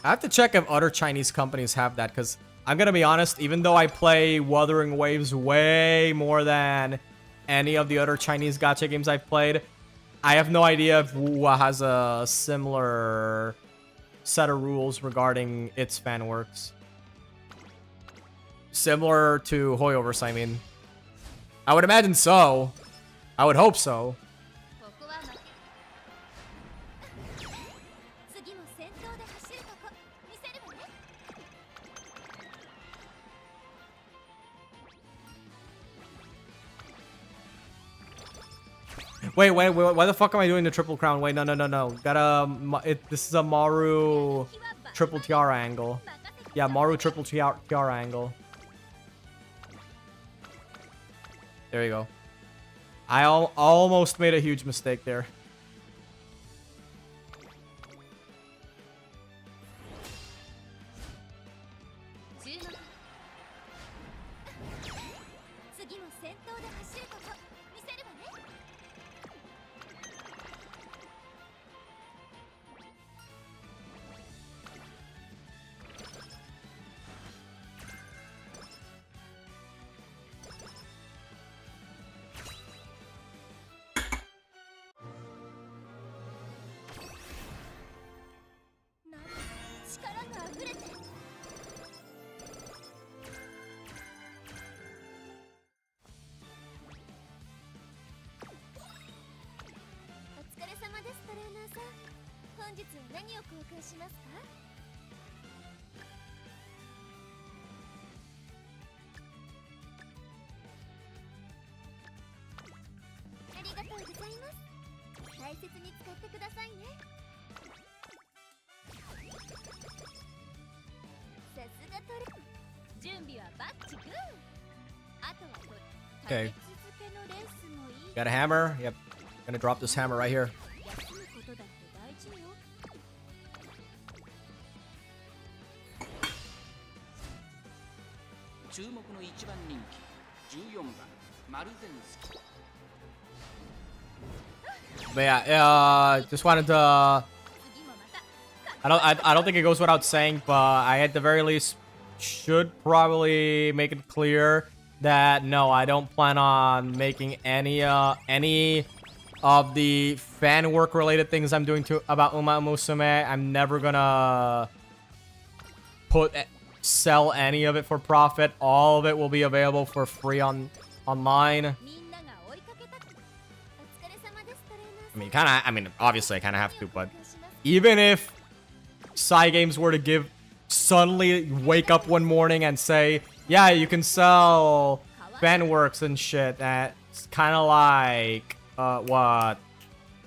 I have to check if other Chinese companies have that, because I'm gonna be honest, even though I play Wuthering Waves way more than any of the other Chinese gacha games I've played, I have no idea if WuWa has a similar set of rules regarding its fan works. Similar to Hoyoverse, I mean. I would imagine so. I would hope so. ここは負け次も先頭で走るとこ見せるわね Wait, why the fuck am I doing the triple crown? Wait, no. This is a Maru triple tiara angle. Yeah, Maru triple tiara angle. There you go. I almost made a huge mistake there. Okay. Got a hammer? Yep. Gonna drop this hammer right here. But yeah, just wanted to. I don't think it goes without saying, but I at the very least should probably make it clear that no, I don't plan on making any of the fan work related things I'm doing about Umamusume. I'm never gonna sell any of it for profit. All of it will be available for free online. I mean, obviously I kind of have to, but even if Cygames were to suddenly wake up one morning and say, yeah, you can sell fan works and shit, that's kind of like what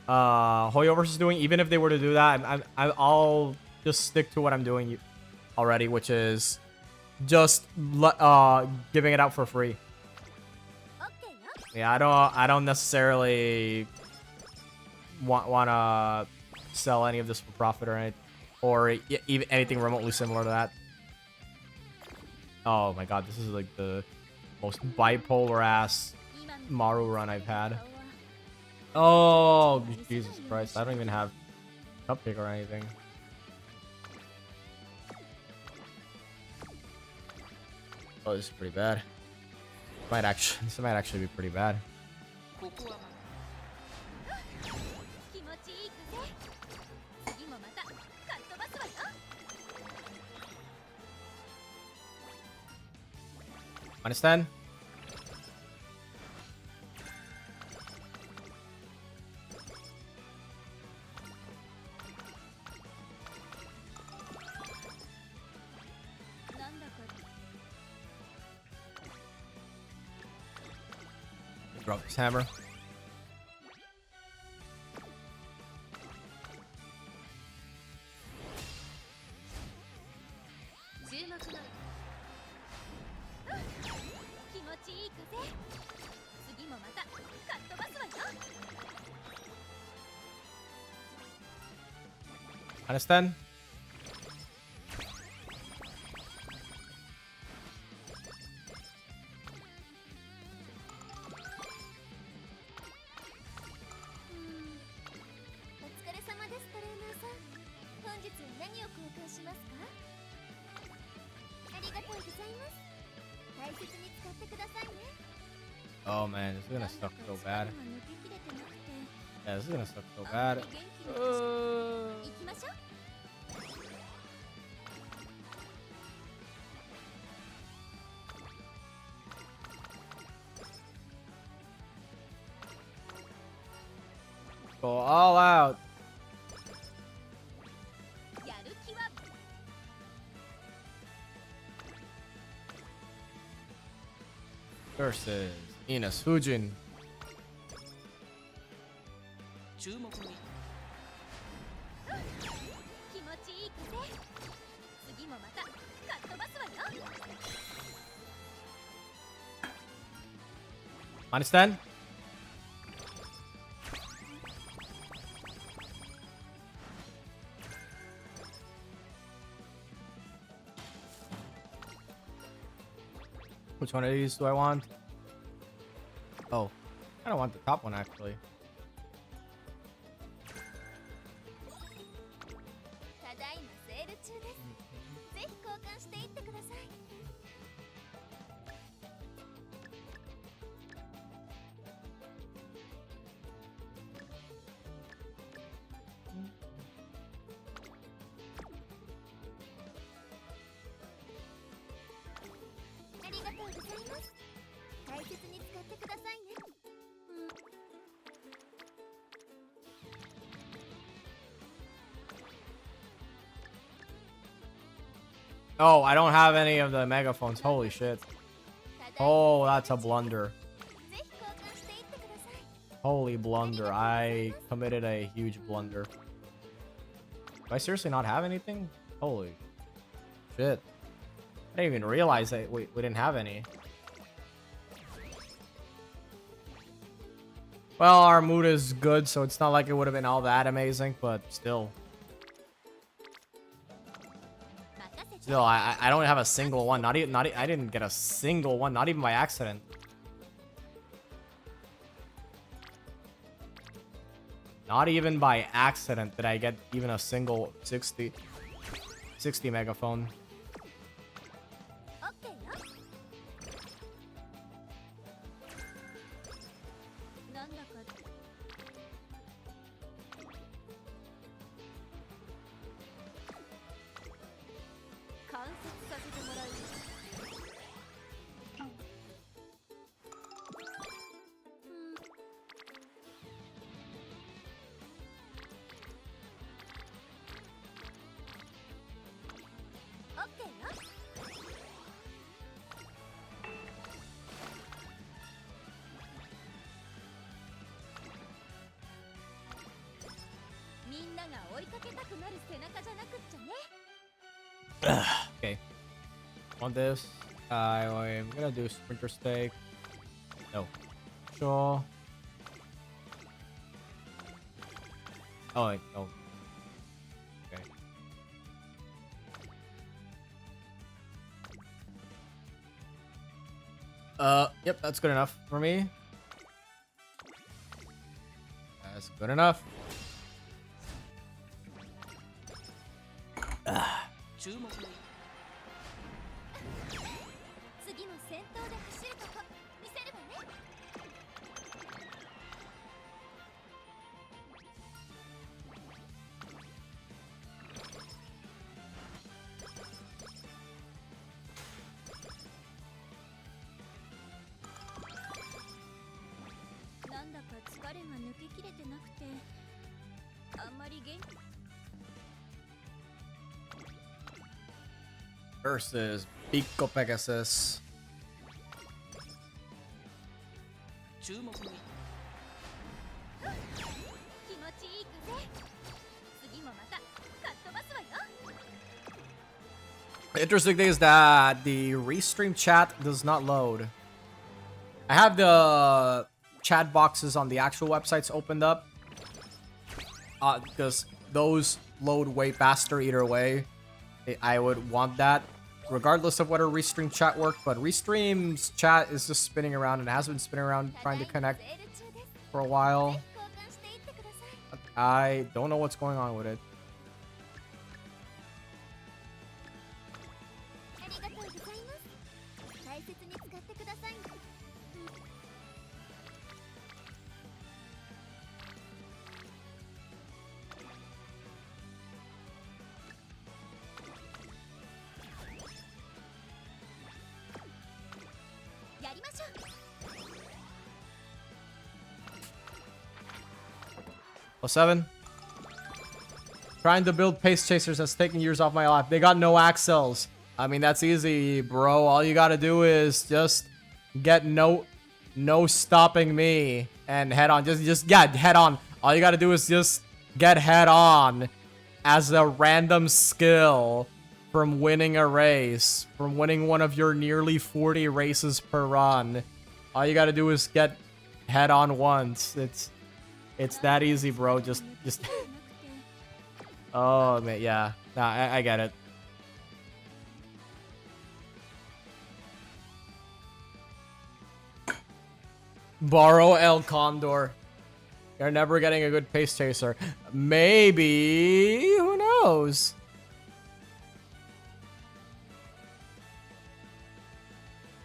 Hoyoverse is doing. Even if they were to do that, I'll just stick to what I'm doing already, which is just giving it out for free. Yeah, I don't necessarily want to sell any of this for profit or even anything remotely similar to that. Oh my god, this is like the most bipolar ass Maru run I've had. Oh, Jesus Christ, I don't even have cupcake or anything. Oh, this is pretty bad. This might actually be pretty bad. Understand? Drop this hammer. Understand? 何を交換しますか？ありがとうございます。大切に使ってくださいね。 Oh man, this is gonna suck so bad. 抜けきれてなくて Yeah, this is gonna suck so あんま bad. り元気に行きましょう。 Go all out. やる気は Versus Ines Fujin. 注目に気持ちいい風。次もまたかっ飛ばすわよ。 Minus 10. Which one of these do I want? Oh, I don't want the top one actually. ただいまセール中です。ぜひ交換していってください。 ありがとうございます。大切に使ってくださいね。 Oh, I don't have any of the megaphones. Holy shit. Oh, that's a blunder. ぜひ交換していってください。 Holy blunder. I committed a huge blunder. Do I seriously not have anything? Holy shit. I didn't even realize that we didn't have any. Well, our mood is good, so it's not like it would have been all that amazing, but still. 任せて。 Still, I don't have a single one. I didn't get a single one, not even by accident. Not even by accident did I get even a single 60 megaphone. オッケーよ。なんだか観察させてもらうよ。 オッケーよ。 みんなが追いかけたくなる背中じゃなくっちゃね。 Okay. On this, I'm gonna do sprinter stake. No. Sure. Oh, wait, no. Okay. Yep, that's good enough for me. That's good enough. 注目に次も先頭で走るとこ見せるわね。 なんだか疲れが抜けきれてなくてあんまり元気 Versus Pico Pegasus. 注目に気持ちいい風。次もまたかっ飛ばすわよ。 The interesting thing is that the restream chat does not load. I have the chat boxes on the actual websites opened up. Because those load way faster either way. I would want that regardless of whether restream chat worked, but restream's chat is just spinning around and has been spinning around trying to connect セール中です。 for a while. 交換していってください。 I don't know what's going on with it. りがとうございます大切に使ってくださいやりましょう +7. Trying to build pace chasers has taken years off my life. They got no axles. I mean, that's easy, bro. All you gotta do is just get no stopping me and head on. Just get head on. All you gotta do is just get head on as a random skill from winning a race, from winning one of your nearly 40 races per run. All you gotta do is get head on once. It's that easy, bro. Just oh man, yeah. Nah, I get it. Borrow El Condor. You're never getting a good pace chaser. Maybe. Who knows?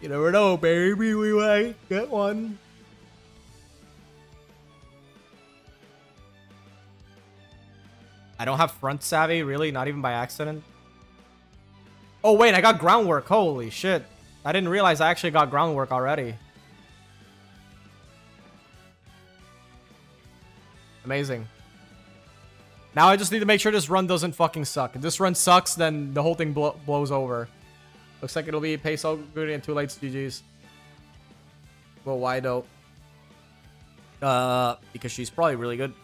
You never know, baby. We might get one. I don't have front savvy, really? Not even by accident? Oh, wait, I got groundwork. Holy shit. I didn't realize I actually got groundwork already. Amazing. Now I just need to make sure this run doesn't fucking suck. If this run sucks, then the whole thing blows over. Looks like it'll be pace so good and 2 lates GG's. Well, why though? Because she's probably really good.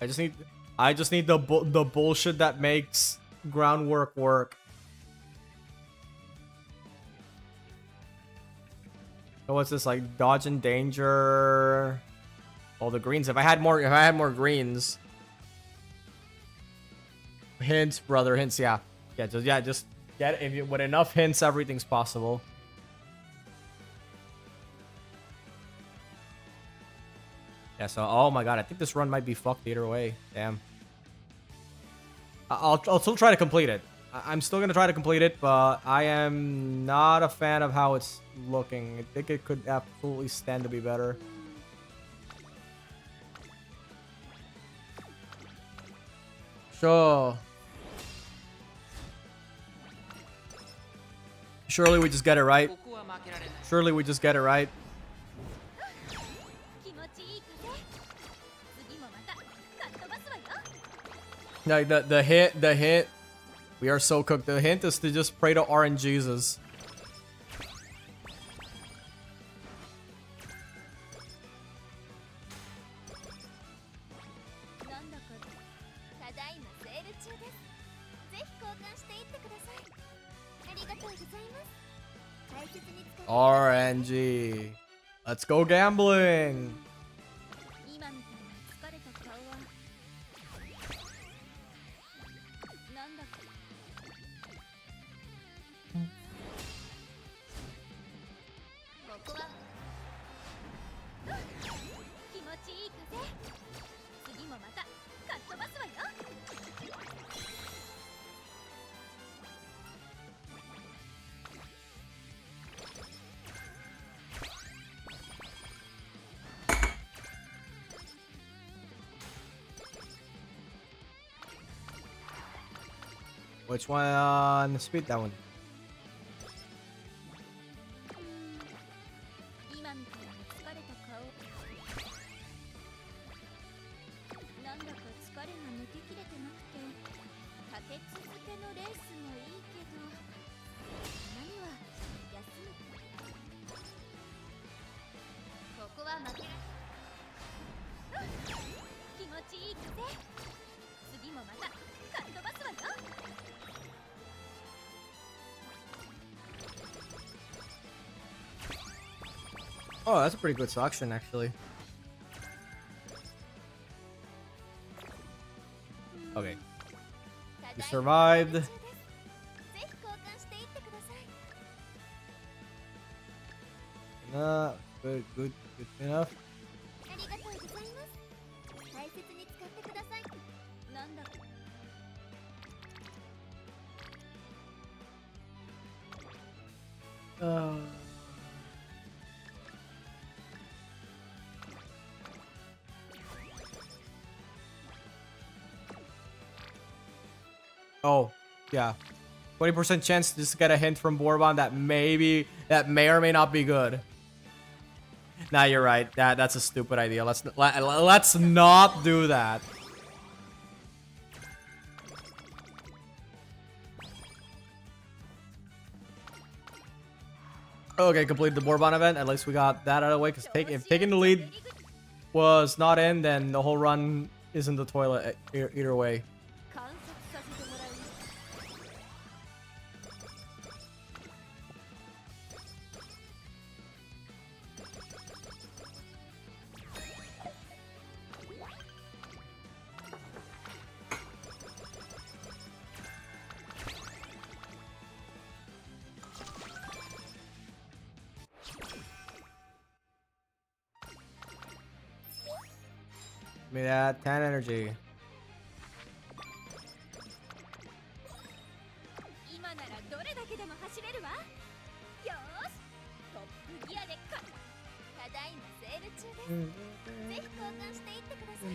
I just need the bullshit that makes groundwork work. So what's this, like dodge and danger? Oh, the greens. If I had more greens. Hints, brother, hints. Yeah, just get it. With enough hints, everything's possible. Yeah, so, oh my god, I think this run might be fucked either way. Damn. I'll still try to complete it. I'm still gonna try to complete it, but I am not a fan of how it's looking. I think it could absolutely stand to be better. Sure. Surely we just get it right. Surely we just get it right. Like the hint. We are so cooked. The hint is to just pray to RNGesus. RNG. Let's go gambling. Which one? Speed that one. Oh, that's a pretty good selection, actually. Okay. You survived. Good enough. なんだ。 Oh, yeah. 20% chance to just get a hint from Bourbon that may or may not be good. Nah, you're right. That's a stupid idea. Let's not do that. Okay, complete the Bourbon event. At least we got that out of the way. Because if taking the lead was not in, then the whole run is in the toilet either way. 観察させてもらう。 Give me that 10 energy. 今ならどれだけでも走れるわ。よーし、トップギアでか。ただいまセール中です。ぜひ交換していってください。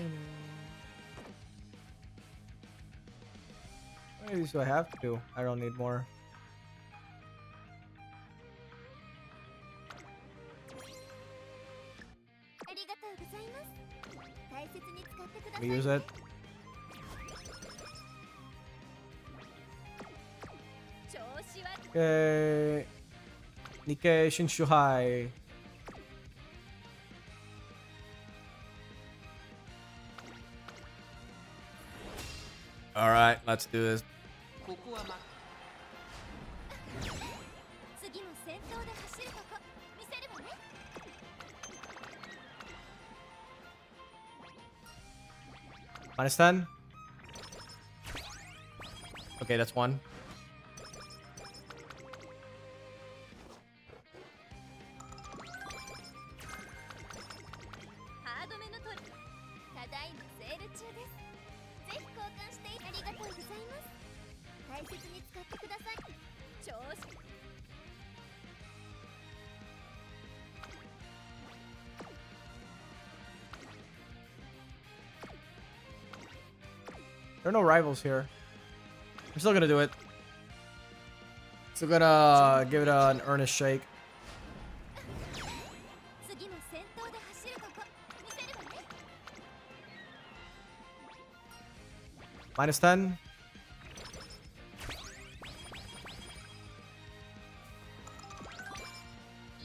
Maybe so I have to. I don't need more. ありがとうございます。大切に使ってくだ Let さ me い。 use it. 調子は Okay. Nikkei Shinshuhai. Alright, let's do this. ここはま次も先頭で走るとこ見せるわね。 -10. Okay, that's one. ハードめの取り。ただいまセール中です。ぜひ交換してありがとうございます。大切に使ってください。調子 There are no rivals here. I'm still gonna do it. Still gonna give it an earnest shake. 次も先頭で走るとこ見せるわね。 -10.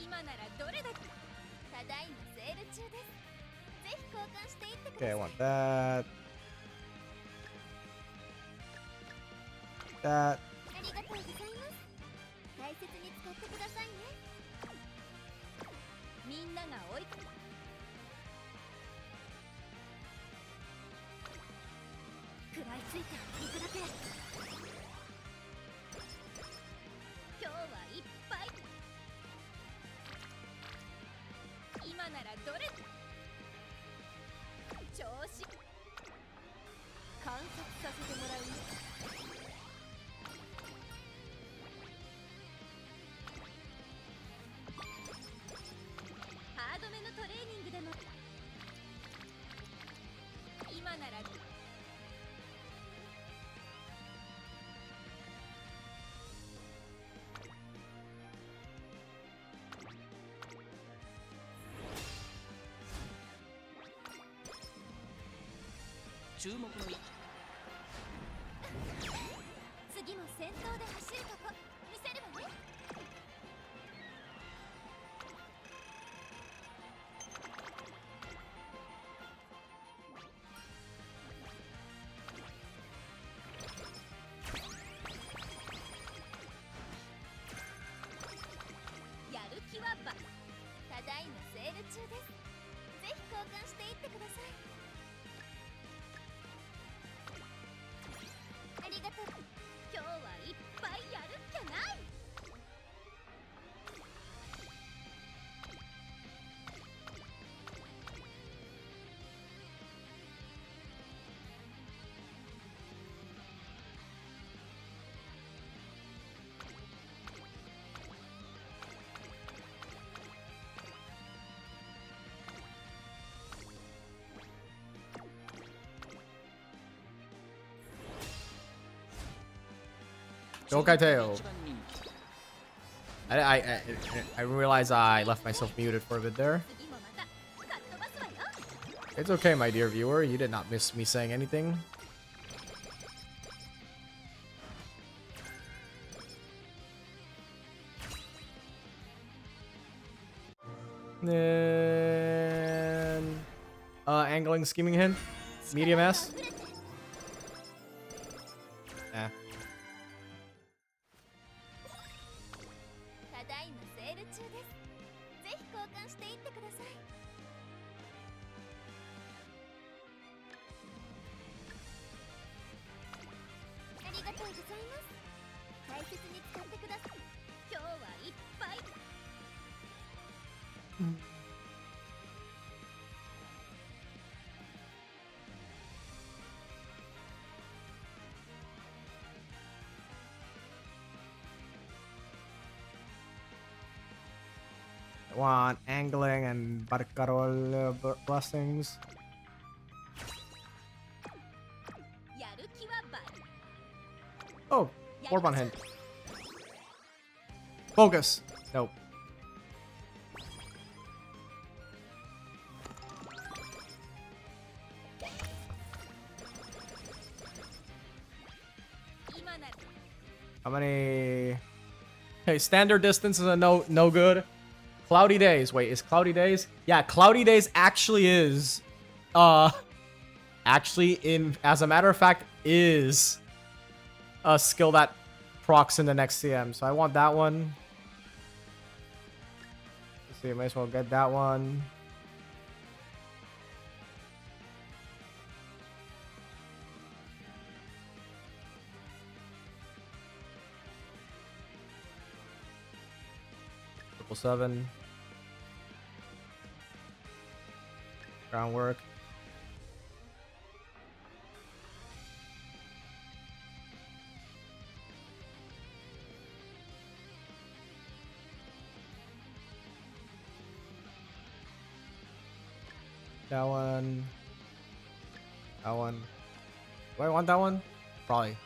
今ならどれだけ。ただいまセール中です。ぜひ交換していってく Okay, I ださい。 want that. That. ありがとうございます。大切に使ってくださいね。みんなが追いかけ。食らいついていくだけ。今日はいっぱい。今ならどれ。調子。観察させてもらう。 ハードめのトレーニングでも今なら注目の位置。次も先頭で走るとこ見せるわね。 やる気はば。ただいまセール中です。ぜひ交換していってください。ありがとう。今日はいっぱいやるっきゃね。Yokaiteo. I realize I left myself muted for a bit there. 次もまたかっ飛ばすわよ。 It's okay, my dear viewer. You did not miss me saying anything. Then, angling, scheming hint, medium S. Eh. ただいまセール中です。ぜひ交換していってください。ありがとうございます。大切に使ってください。今日はいっぱい。 I want angling and barcarol blessings. やる気は倍。 Oh, Orban hint. Focus. Nope. 今なら How many? Okay, standard distance is a no good. Cloudy days. Wait, is cloudy days? Yeah, cloudy days actually is. Actually, as a matter of fact, is a skill that procs in the next CM. So I want that one. Let's see, I might as well get that one. Triple 7. Groundwork. That one. That one. Do I want that one? Probably.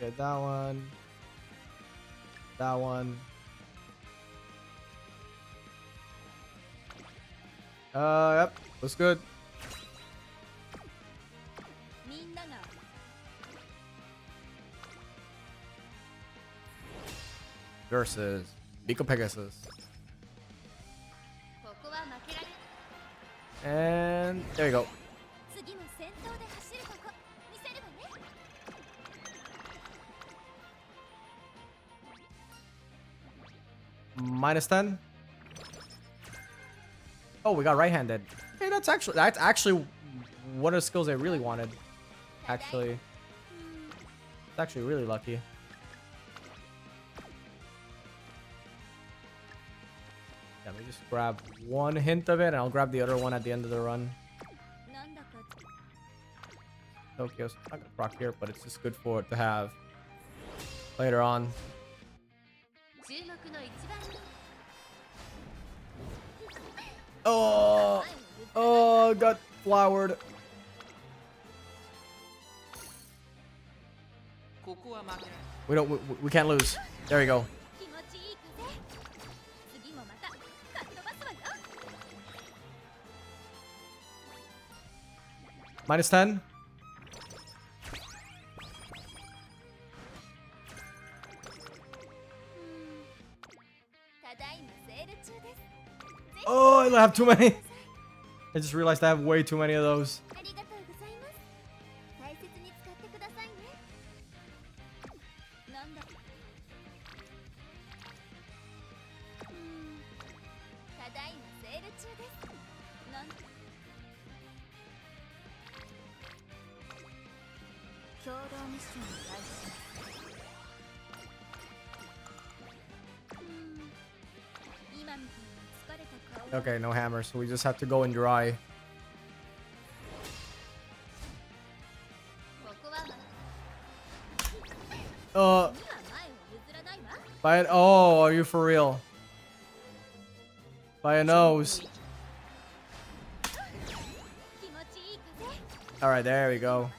Get that one. That one. Yep. Looks good. みんなが Versus Pico Pegasus. ここは負けられ And there you go. 次も先頭で走るとこ見せるわね。 -10. Oh, we got right-handed. Hey, that's actually one of the skills I really wanted. Actually, it's actually really lucky. Yeah, let me just grab one hint of it, and I'll grab the other one at the end of the run. なんだか Tokyo's not gonna proc here, but it's just good for it to have later on. 注目の一番人 Oh, oh, got flowered. ここは負けられ We can't lose. There we go. 気持ちいい風。次もまたかっ飛ばすわよ。 -10. ただいまセール中です。 Oh, I have too many. I just realized I have way too many of those. ありがとうございます。大切に使ってくださいね。なんだ。ただいまセール中です。なんだ。共同ミッションを開始します。今みたいに疲れた顔。 Okay, no hammer, so we just have to go and dry. ここは By an, oh, are you for real? By a nose. Alright, there we go.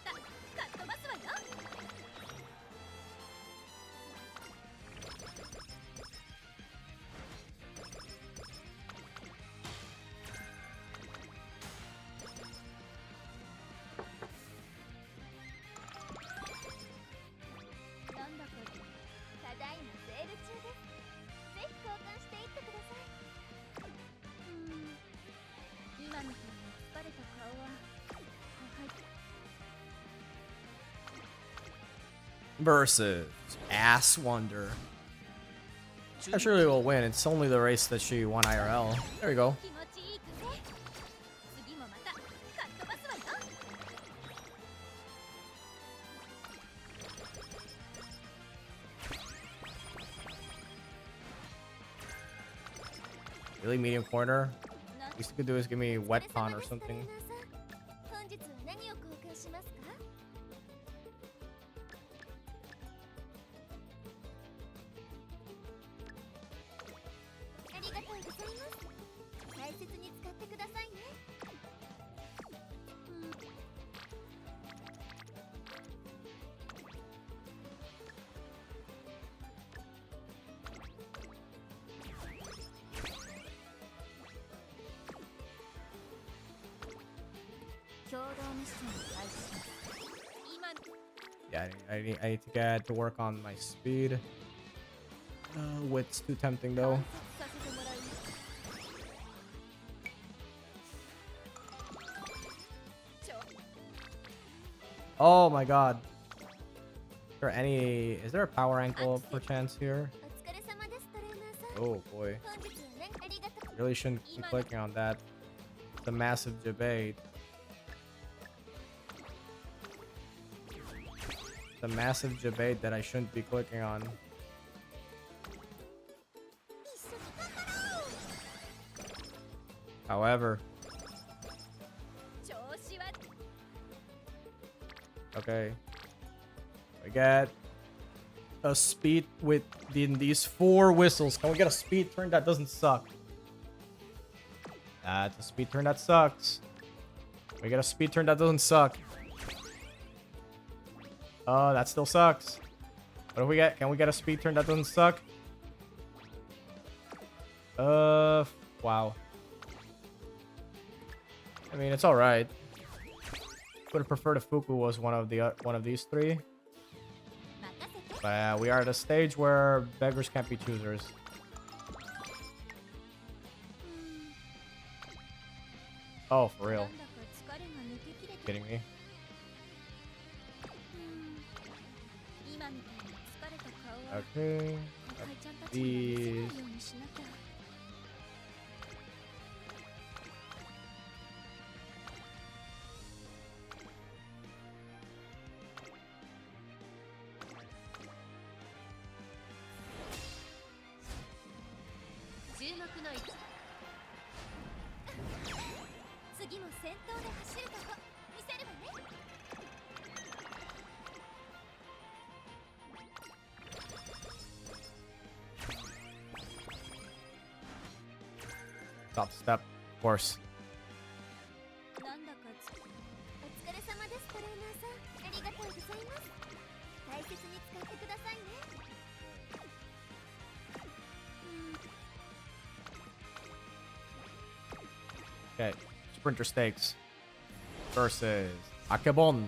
Versus Ass Wonder. I surely will win. It's only the race that she won IRL. There we go. Really medium corner. Least you could do is give me wet con or something. Yeah, I need to get to work on my speed. Width's too tempting though. Oh my god. Is there a power ankle perchance here? Oh boy. Really shouldn't be clicking on that. It's a massive debate. It's a massive debate that I shouldn't be clicking on. However. Okay. We get a speed within these 4 whistles. Can we get a speed turn that doesn't suck? That's a speed turn that sucks. We get a speed turn that doesn't suck. Oh, that still sucks. What do we get? Can we get a speed turn that doesn't suck? Wow. I mean, it's all right. Would have preferred if Fuku was one of these 3. But we are at a stage where beggars can't be choosers. Oh, for real? Kidding me? Okay. These. Top step, of course. Okay, Sprinter Stakes versus Akebon.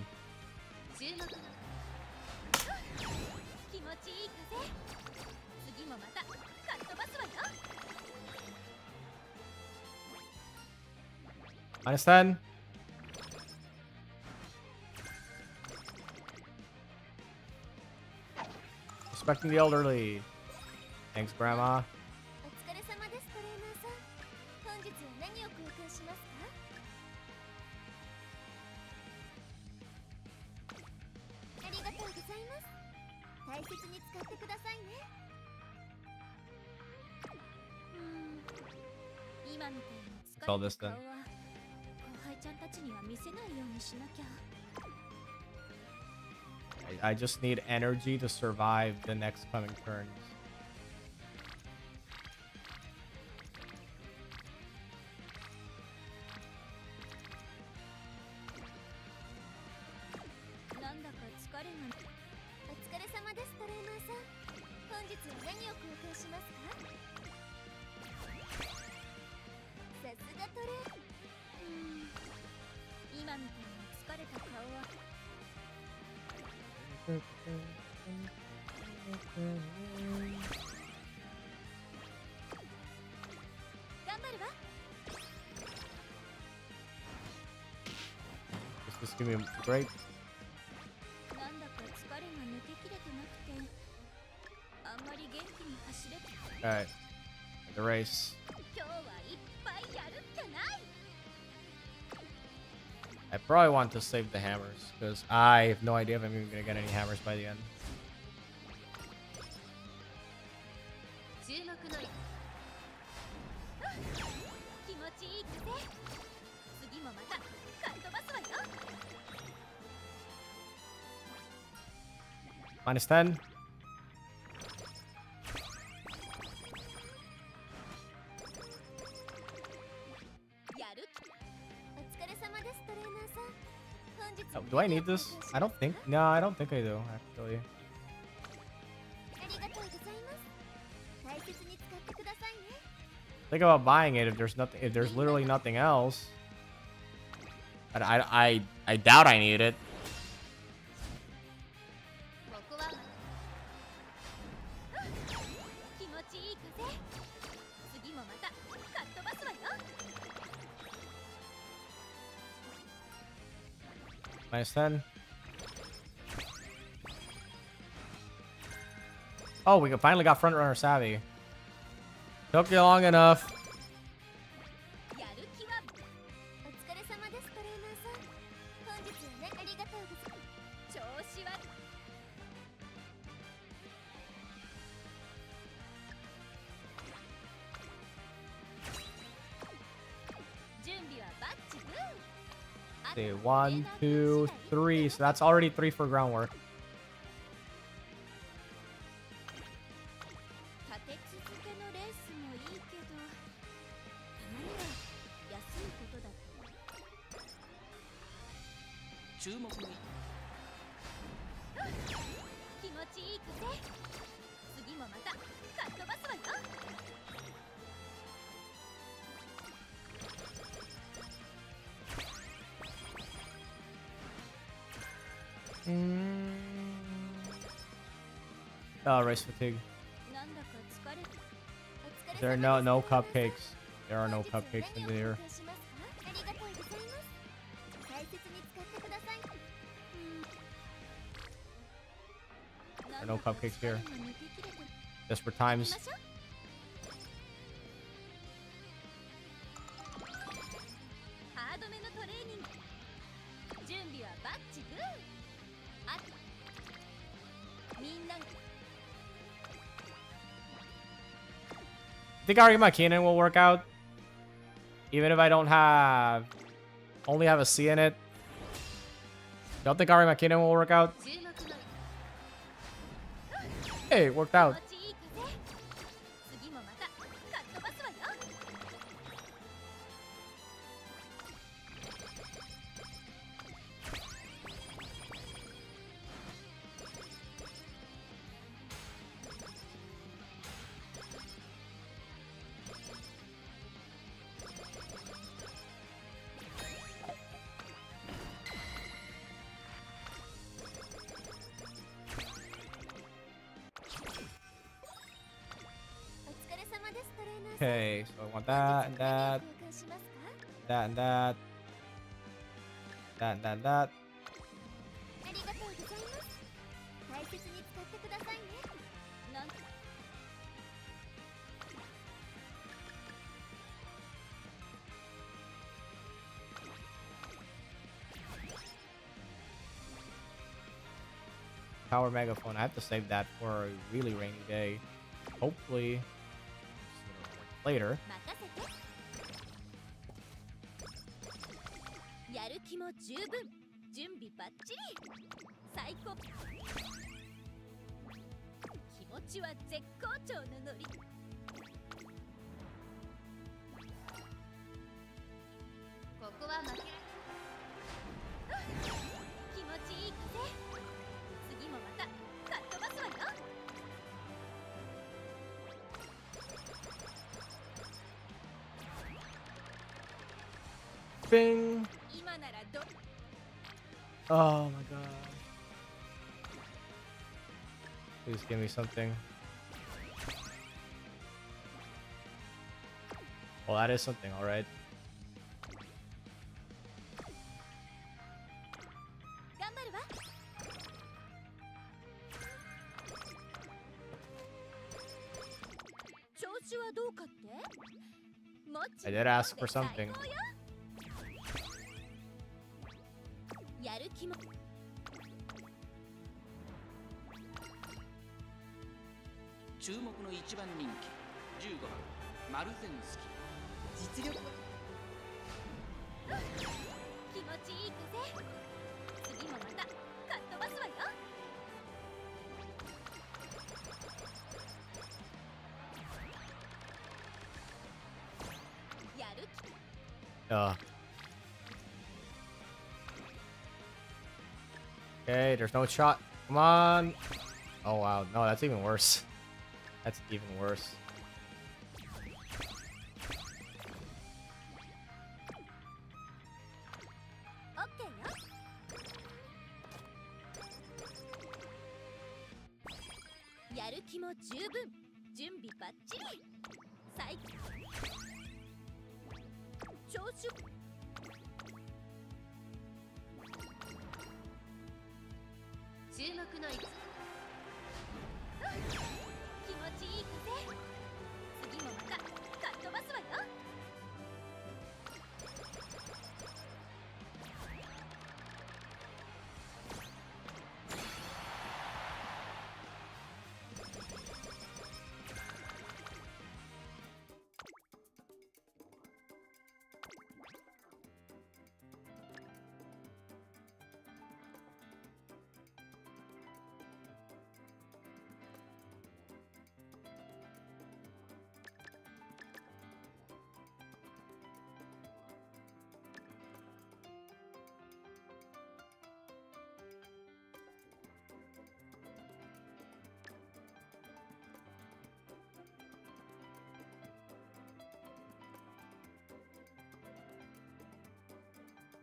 -10. Respecting the elderly. Thanks, Grandma. It's all this then. I just need energy to survive the next coming turns. Just give me a break. Alright. The race. I probably want to save the hammers, because I have no idea if I'm even going to get any hammers by the end. Minus 10. Oh, do I need this? I don't think. No, I don't think I do, actually. Think about buying it if there's nothing. If there's literally nothing else. But I doubt I need it. Minus 10. Oh, we finally got front runner savvy. Took you long enough. See, 1, 2, 3. So that's already 3 for groundwork. Oh, race fatigue. There are no cupcakes. There are no cupcakes in here. There are no cupcakes here. Just for times. I think already my cannon will work out. Even if I don't have... only have a C in it. Don't think already my cannon will work out. Hey, it worked out. Okay, so I want that and that. That and that. That and that and that. Power megaphone. I have to save that for a really rainy day. Hopefully later. 準備バッチリ最高気持ちは絶好調のノリここは負けら気持ちいい風次もまたかっ飛ばすわよ Bing. 今ならど Oh my god. Please give me something. Well, that is something, alright. 頑張るわ調子はどうかってもち I did ask for something. やる気も注目の一番人気15番マルゼンスキ実力は気持ちいい風次もまたかっ飛ばすわよやる気 Okay, there's no shot. Come on. Oh wow, no, that's even worse. That's even worse. OK よやる気も十分準備バッチリ最調子注目の一気持ちいい風次もまたかっ飛ばすわよ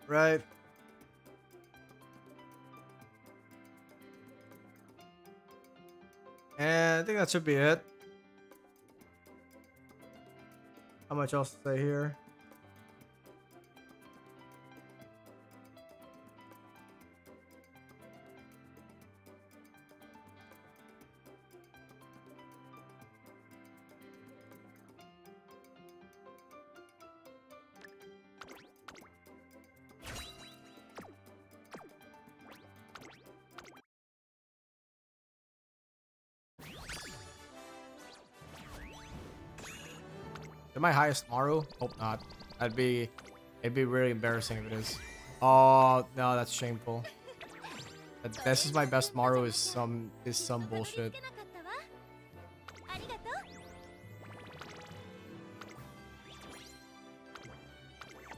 Right. And I think that should be it. How much else to say here? Is it my highest Maru? Hope not. It'd be really embarrassing if it is. Oh no, that's shameful. This is my best Maru is some bullshit. ありがとう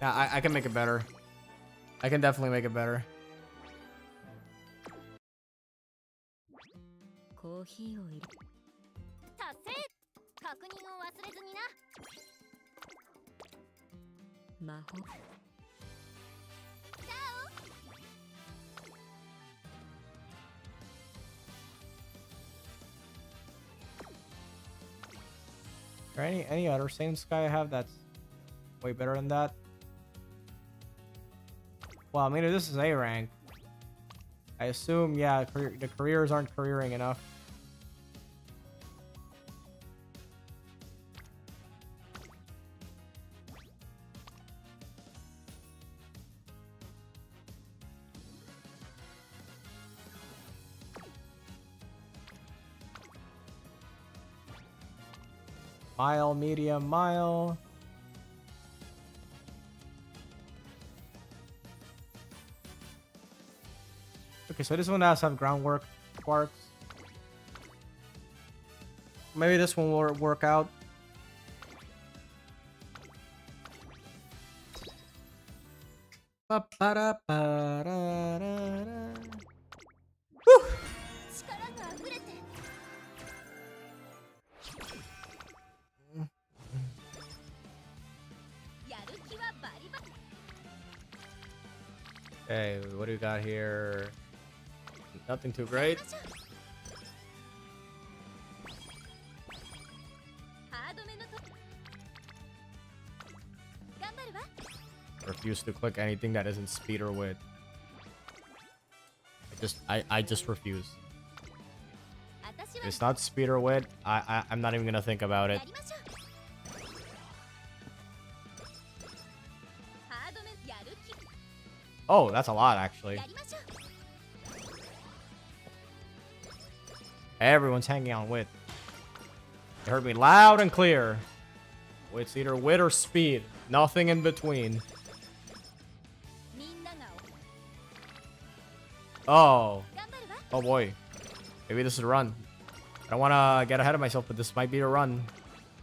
Yeah, I can make it better. I can definitely make it better. コーヒーを入れ達成確認を忘れずにな 魔法 Or any other same sky I have that's way better than that? Well, I mean, if this is A rank, I assume, yeah, the careers aren't careering enough. Mile, medium, mile. Okay, so this one has some groundwork sparks. Maybe this one will work out. Ba-ba-da-ba-da-da-da. Woo! 力が溢れて やる気はバリバリ Okay, what do we got here? Nothing too great. ハードめのと頑張るわ Refuse to click anything that isn't speed or wit. I just refuse. 私 If は it's not speed or wit, I'm not even gonna think about it. やりましょうハードめやる気 Oh, that's a lot actually. やりましょう Everyone's hanging on wit. You heard me loud and clear. It's either wit or speed. Nothing in between. みんなが Oh. 頑張るわ Oh boy. Maybe this is a run. I don't want to get ahead of myself, but this might be a run.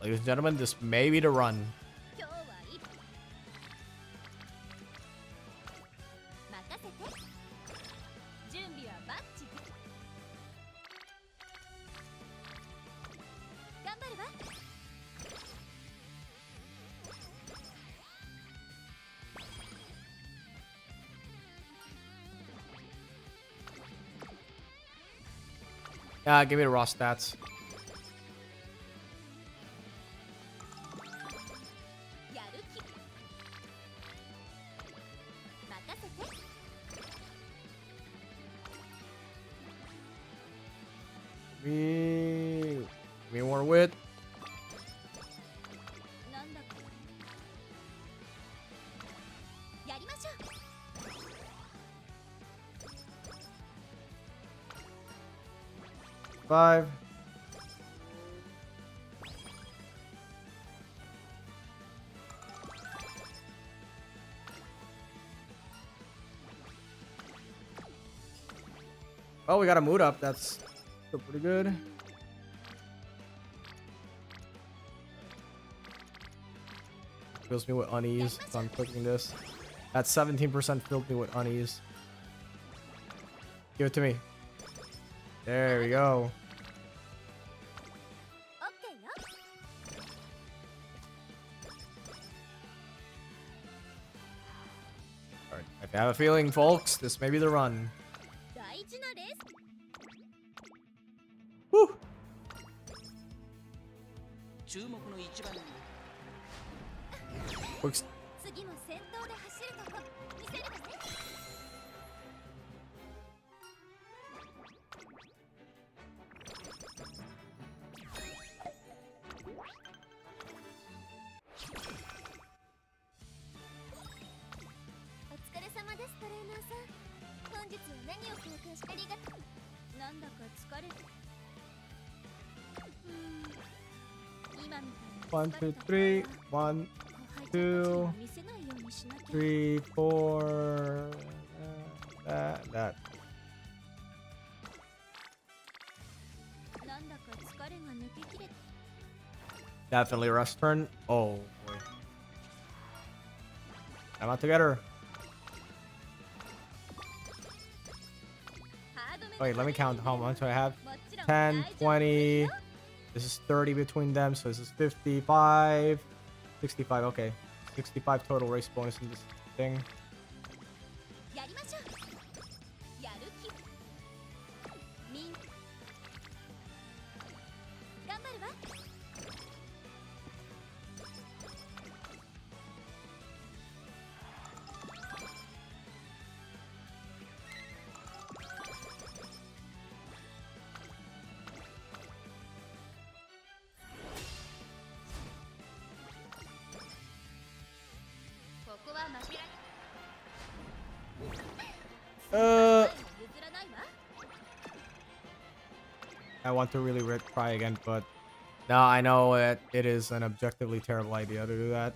Ladies and gentlemen, this may be the run. 今日はいい任せて準備はバッチリ頑張るわ Give me the raw stats. やる気任せて Give me more wit. なんだかやりましょう 5. Oh, we got a mood up. That's still pretty good. Fills me with unease, so I'm clicking this. That 17% filled me with unease. Give it to me. There we go. オッケーよ Alright, I have a feeling, folks, this may be the run. 大事なレース Woo! 注目の一番 Quick 次も先頭で走るとこ見せるわね お疲れ様ですトレーナーさん本日は何を交換してありがとうなんだか疲れて今みたいに 1, 2, 3. 1, 2, 見せないようにしなきゃ 3, 4. That. なんだか疲れが抜けきれ Definitely a rest turn. Oh boy. I'm out together. Wait, let me count how much I have. 10, 20. This is 30 between them, so this is 55. 65, okay. 65 total race bonus in this thing. やりましょうやる気みん頑張るわ ここは負けられ 譲らないわ I want to really try again, but now I know that it is an objectively terrible idea to do that.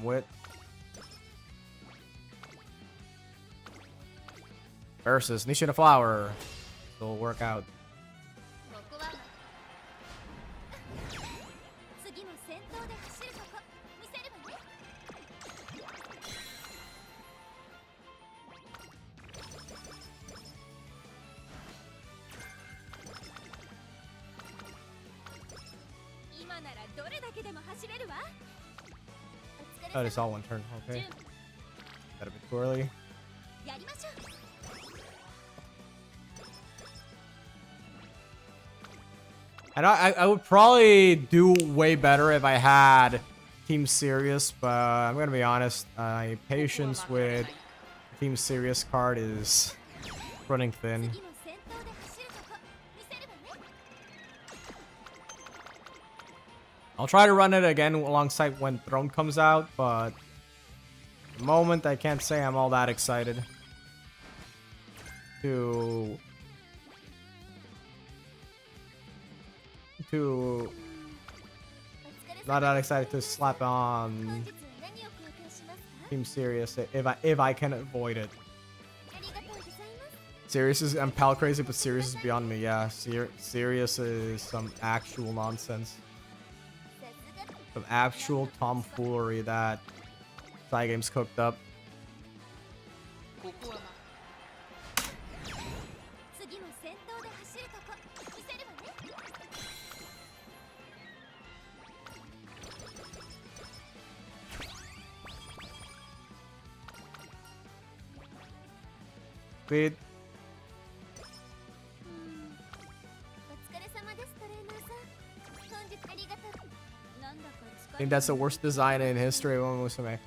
wit. Versus Nishina Flower. It'll work out. ここは次も先頭で走るとこ見せるわね。今ならどれだけでも走れるわ。お疲れ Oh, 様。 it's all one turn. Okay. Got a bit too early. やりましょう。 And I would probably do way better if I had Team Serious, but I'm gonna be honest, my patience with Team Serious card is running thin. 次も先頭で走るとこ見せるわね。 I'll try to run it again alongside when Throne comes out, but at the moment I can't say I'm all that excited to not that excited to slap on 本日は何を貢献しますか？ Team Serious if I can avoid it. ありがとうございます。 Serious is I'm pal crazy, but Serious is beyond me. Yeah, Serious is some actual nonsense, さすが。 some actual tomfoolery that Side Games cooked up. ここは次も先頭で走るとこ見せるわね。 Wait, お疲れ様ですトレーナーさん。本日ありがとう。なんだか疲 I れ think that's the worst design in history of Umamusume.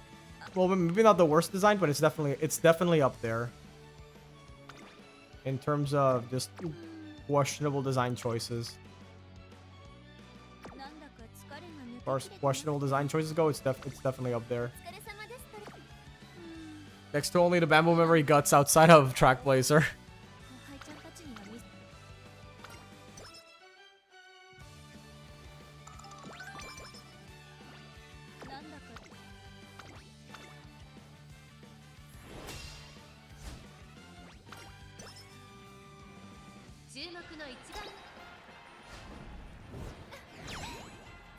Well, maybe not the worst design, but it's definitely up there in terms of just questionable design choices. なんだか疲れが抜け As far as きれて questionable design choices go, it's definitely up there. お疲れ様ですトレ Next to only the Bamboo Memory Guts outside of Track Blazer. 後輩ちゃんたちには見せなんだか注目の一番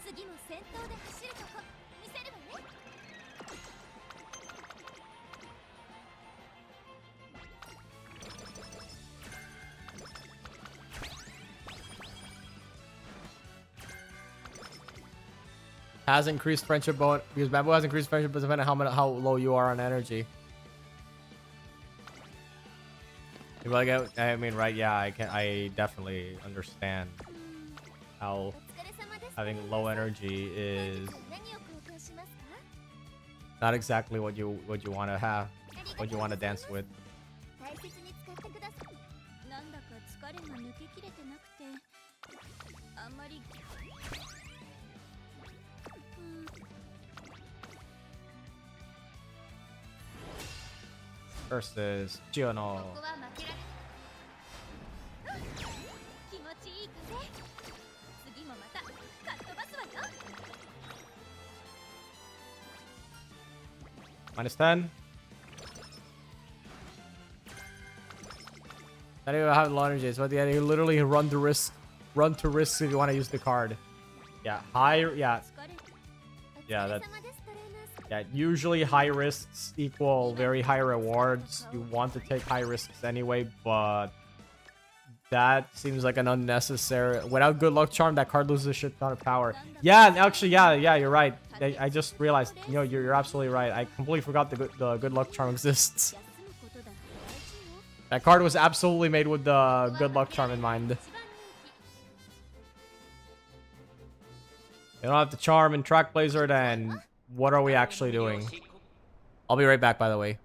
次も先頭で走るとこ見せるわね。 Has increased friendship bonus because Bamboo has increased friendship bonus depending on how low you are on energy. Like, I mean, right? Yeah, I definitely understand how お疲れ様です。 having low energy is 何を貢献しますか？ not exactly what you want to have, what you want to dance with. 大切に使ってください。なんだか疲れが抜けきれてなくて、あんまり。Versus Giono. ここは負けられない。気持ちいい風。次もまたかっ飛ばすわよ。 Minus 10. Not even have low energy, but yeah, you literally run to risk if you want to use the card. Yeah, high. Yeah, 疲れ。 Yeah, お疲れ that's- 様ですトレーナーさん。 yeah. Usually high risks equal very high rewards. You want to take high risks anyway, but that seems like an unnecessary. Without Good Luck Charm, that card loses a shit ton of power. Yeah, actually, yeah, you're right. I just realized. You know, you're absolutely right. I completely forgot the Good Luck Charm exists. 休むことだ。大事よ。 That card was absolutely made with the Good Luck Charm in mind. 一番人気。 You don't have the charm and Track Blazer, then what are we actually doing? I'll be right back, by the way.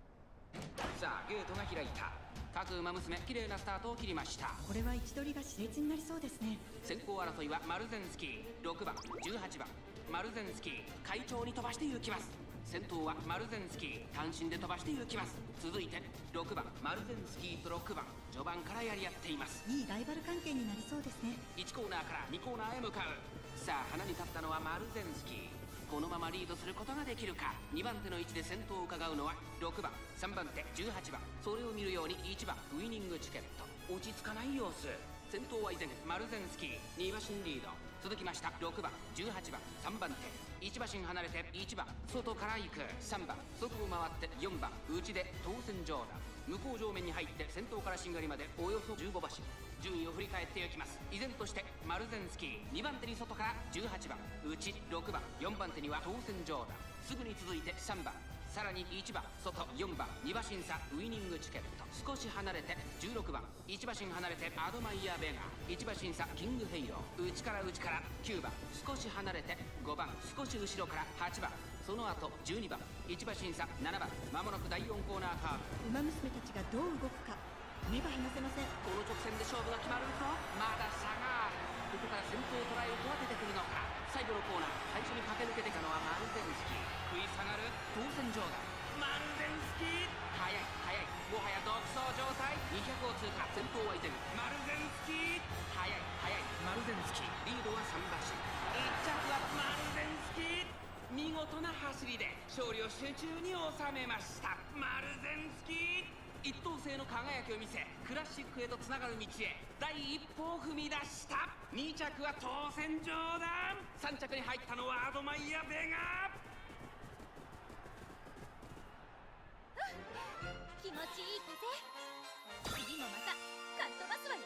さあゲートが開いた。各馬娘綺麗なスタートを切りました。これは位置取りが熾烈になりそうですね。先行争いはマルゼンスキー6番18番マルゼンスキー快調に飛ばして行きます。先頭はマルゼンスキー単身で飛ばして行きます。続いて6番マルゼンスキーと6番序盤からやり合っています。いいライバル関係になりそうですね。1コーナーから2コーナーへ向かう。さあ花に立ったのはマルゼンスキー。このままリードすることができるか。2番手の位置で先頭を伺うのは6番、3番手、18番。それを見るように1番ウイニングチケット。落ち着かない様子。先頭は依然マルゼンスキー、2馬身リード。続きました6番、18番、3番手。1馬身離れて1番外から行く。3番外を回って4番内で当選上段。向こう上面に入って先頭からしんがりまでおよそ15馬身。順位を振り返っていきます。依然としてマルゼンスキー、2番手に外から18番内、6番4番手には当選上段。すぐに続いて3番、さらに1番外、4番2馬身差ウイニングチケット。少し離れて16番1馬身離れてアドマイヤーベガー、1馬身差キングフェイロー。内から9番少し離れて5番少し後ろから8番。その後12番1馬身差7番。まもなく第4コーナーカーブ。馬娘たちがどう動くか目が離せません。この直線で勝負が決まるとまだ差がある。ここから先頭を捉えることは出てくるのか。最後のコーナー最初に駆け抜けてきたのはマルゼンスキー。食い下がる当選上段。マルゼンスキー速い速い、もはや独走状態。200を通過。先頭は依然マルゼンスキー。速い速いマルゼンスキー。リードは3馬身。1着はマルゼンスキー。見事な走りで勝利を集中に収めました。マルゼンスキー一等星の輝きを見せ、クラシックへとつながる道へ第一歩を踏み出した。2着は当選上段。3着に入ったのはアドマイヤ・ベガー。気持ちいい風。次もまたかっ飛ばすわよ。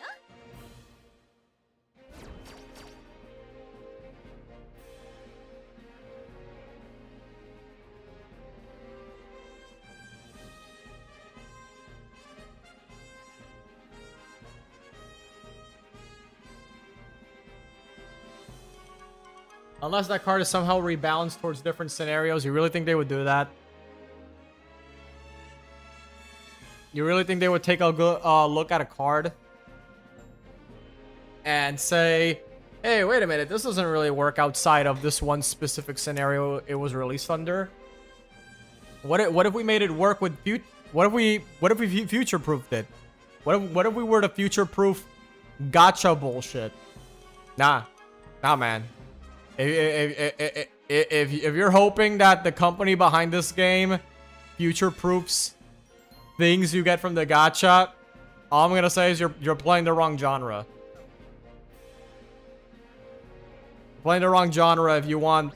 Unless that card is somehow rebalanced towards different scenarios, you really think they would do that? You really think they would take a good look at a card and say, hey, wait a minute, this doesn't really work outside of this one specific scenario it was released under? What if we made it work with what if we future-proofed it? What if we were to future-proof gacha bullshit? Nah, man. If you're hoping that the company behind this game future-proofs things you get from the gacha, all I'm gonna say is you're playing the wrong genre. Playing the wrong genre if you want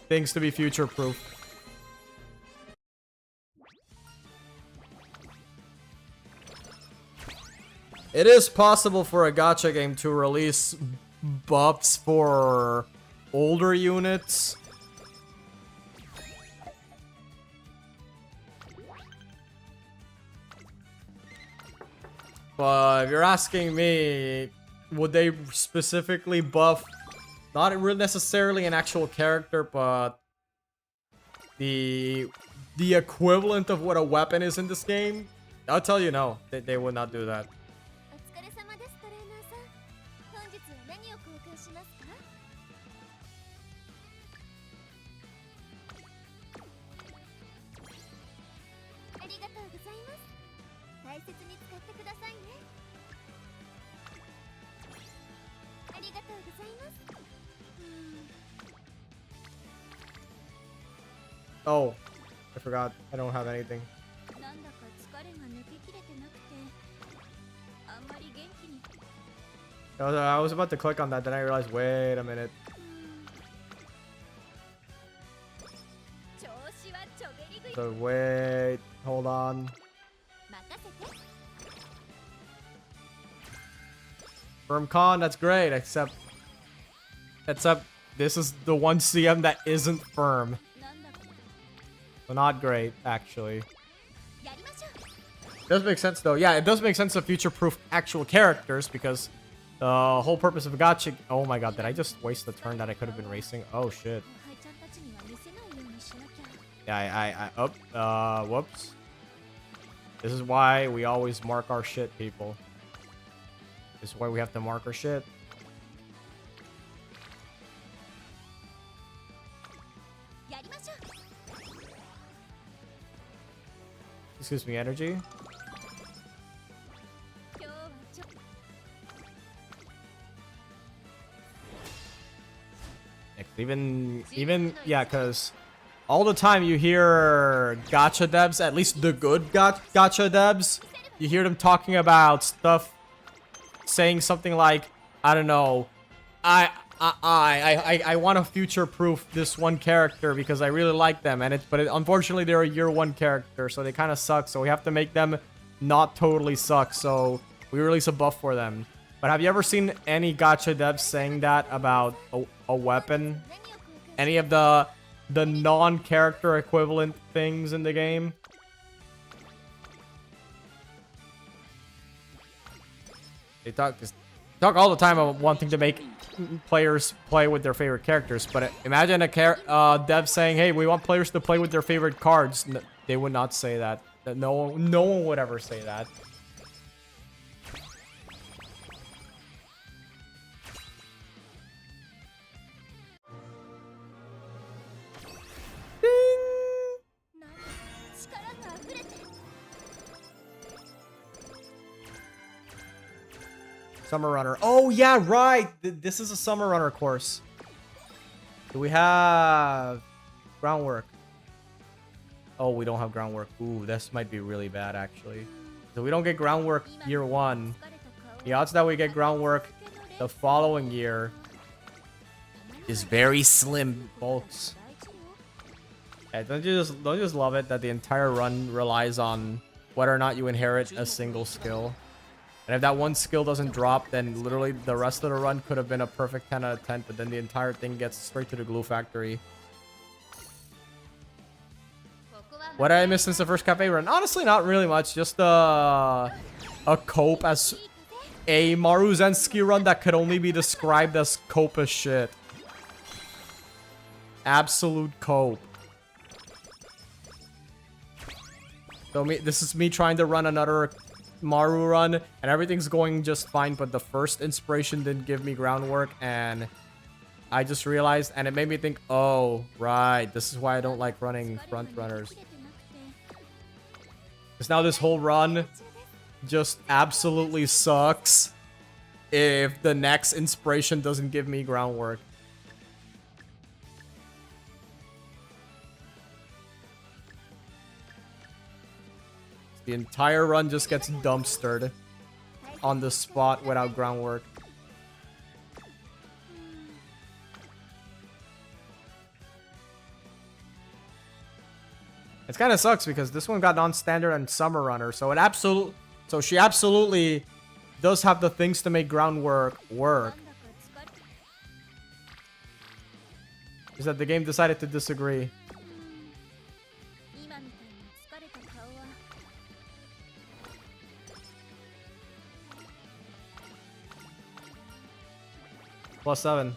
things to be future-proof. It is possible for a gacha game to release buffs for older units. But if you're asking me, would they specifically buff not really necessarily an actual character, but the equivalent of what a weapon is in this game? I'll tell you no, they would not do that. お疲れ様です、トレーナーさん。本日は何を交換しますか？ありがとうございます。大切に使ってくださいね。ありがとうございます。Oh, I forgot. I don't have anything. なんだか疲れが抜けきれてなくて、あんまり元気に。I was about to click on that, then I realized, wait a minute. 調子はちょべりぐい。 So wait, hold on. 任せて。 Firm con, that's great, except this is the one CM that isn't firm. なんだか So not great, actually. やりましょう。 It does make sense though. Yeah, it does make sense to future-proof actual characters because the whole purpose of gacha. Oh my god, did I just waste the turn that I could have been racing? Oh shit. 後輩ちゃんたちには見せないようにしなきゃ。 Yeah, whoops. This is why we always mark our shit, people. This is why we have to mark our shit. やりましょう。 Excuse me, energy. 今日はちょっと。Even yeah, because all the time you hear gacha devs, at least the good gacha devs, you hear them talking about stuff, saying something like, I don't know, I want to future-proof this one character because I really like them, and unfortunately they're a year one character, so they kind of suck. So we have to make them not totally suck. So we release a buff for them. But have you ever seen any gacha devs saying that about a weapon? Any of the non-character equivalent things in the game? They talk all the time about wanting to make players play with their favorite characters, but imagine a dev saying, "Hey, we want players to play with their favorite cards." They would not say that. No one would ever say that. Summer Runner. Oh, yeah, right. This is a Summer Runner course. Do we have groundwork? Oh, we don't have groundwork. Ooh, this might be really bad, actually. So we don't get groundwork year one. The odds that we get groundwork the following year is very slim, folks. Yeah, don't you just love it that the entire run relies on whether or not you inherit a single skill? And if that one skill doesn't drop, then literally the rest of the run could have been a perfect 10 out of 10, but then the entire thing gets straight to the glue factory. What did I miss since the first cafe run? Honestly, not really much. Just a cope as a Maruzensky run that could only be described as cope as shit. Absolute cope. So this is me trying to run another Maru run, and everything's going just fine, but the first inspiration didn't give me groundwork, and I just realized, and it made me think, oh, right, this is why I don't like running front runners. Because now this whole run just absolutely sucks if the next inspiration doesn't give me groundwork. The entire run just gets dumpstered on the spot without groundwork. It kind of sucks because this one got non-standard and Summer Runner, so she absolutely does have the things to make groundwork work. Is that the game decided to disagree? +7.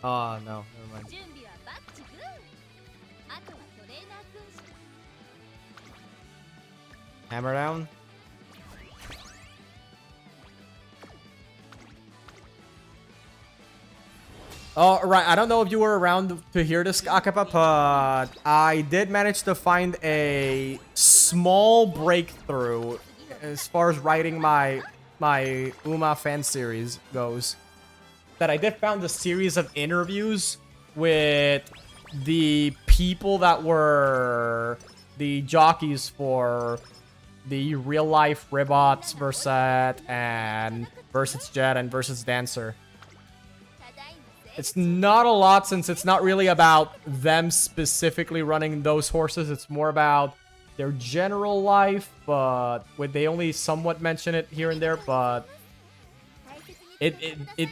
Oh, no. Never mind. Hammer down. Oh, right. I don't know if you were around to hear this, Akapa, but I did manage to find a small breakthrough as far as writing my Uma fan series goes. That I did found a series of interviews with the people that were the jockeys for the real life Ribots Verset and Versus Jet and Versus Dancer. It's not a lot since it's not really about them specifically running those horses. It's more about their general life, but they only somewhat mention it here and there, but it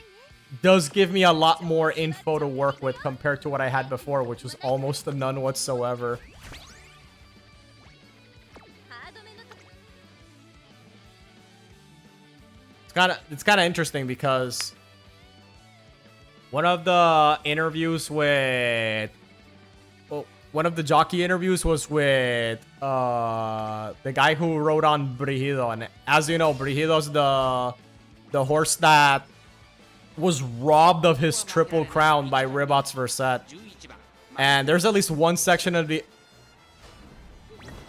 does give me a lot more info to work with compared to what I had before, which was almost none whatsoever. It's kind of interesting because one of the interviews with one of the jockey interviews was with the guy who rode on Brigido, and as you know, Brigido's the horse that was robbed of his triple crown by Ribots Verset. And there's at least one section of the...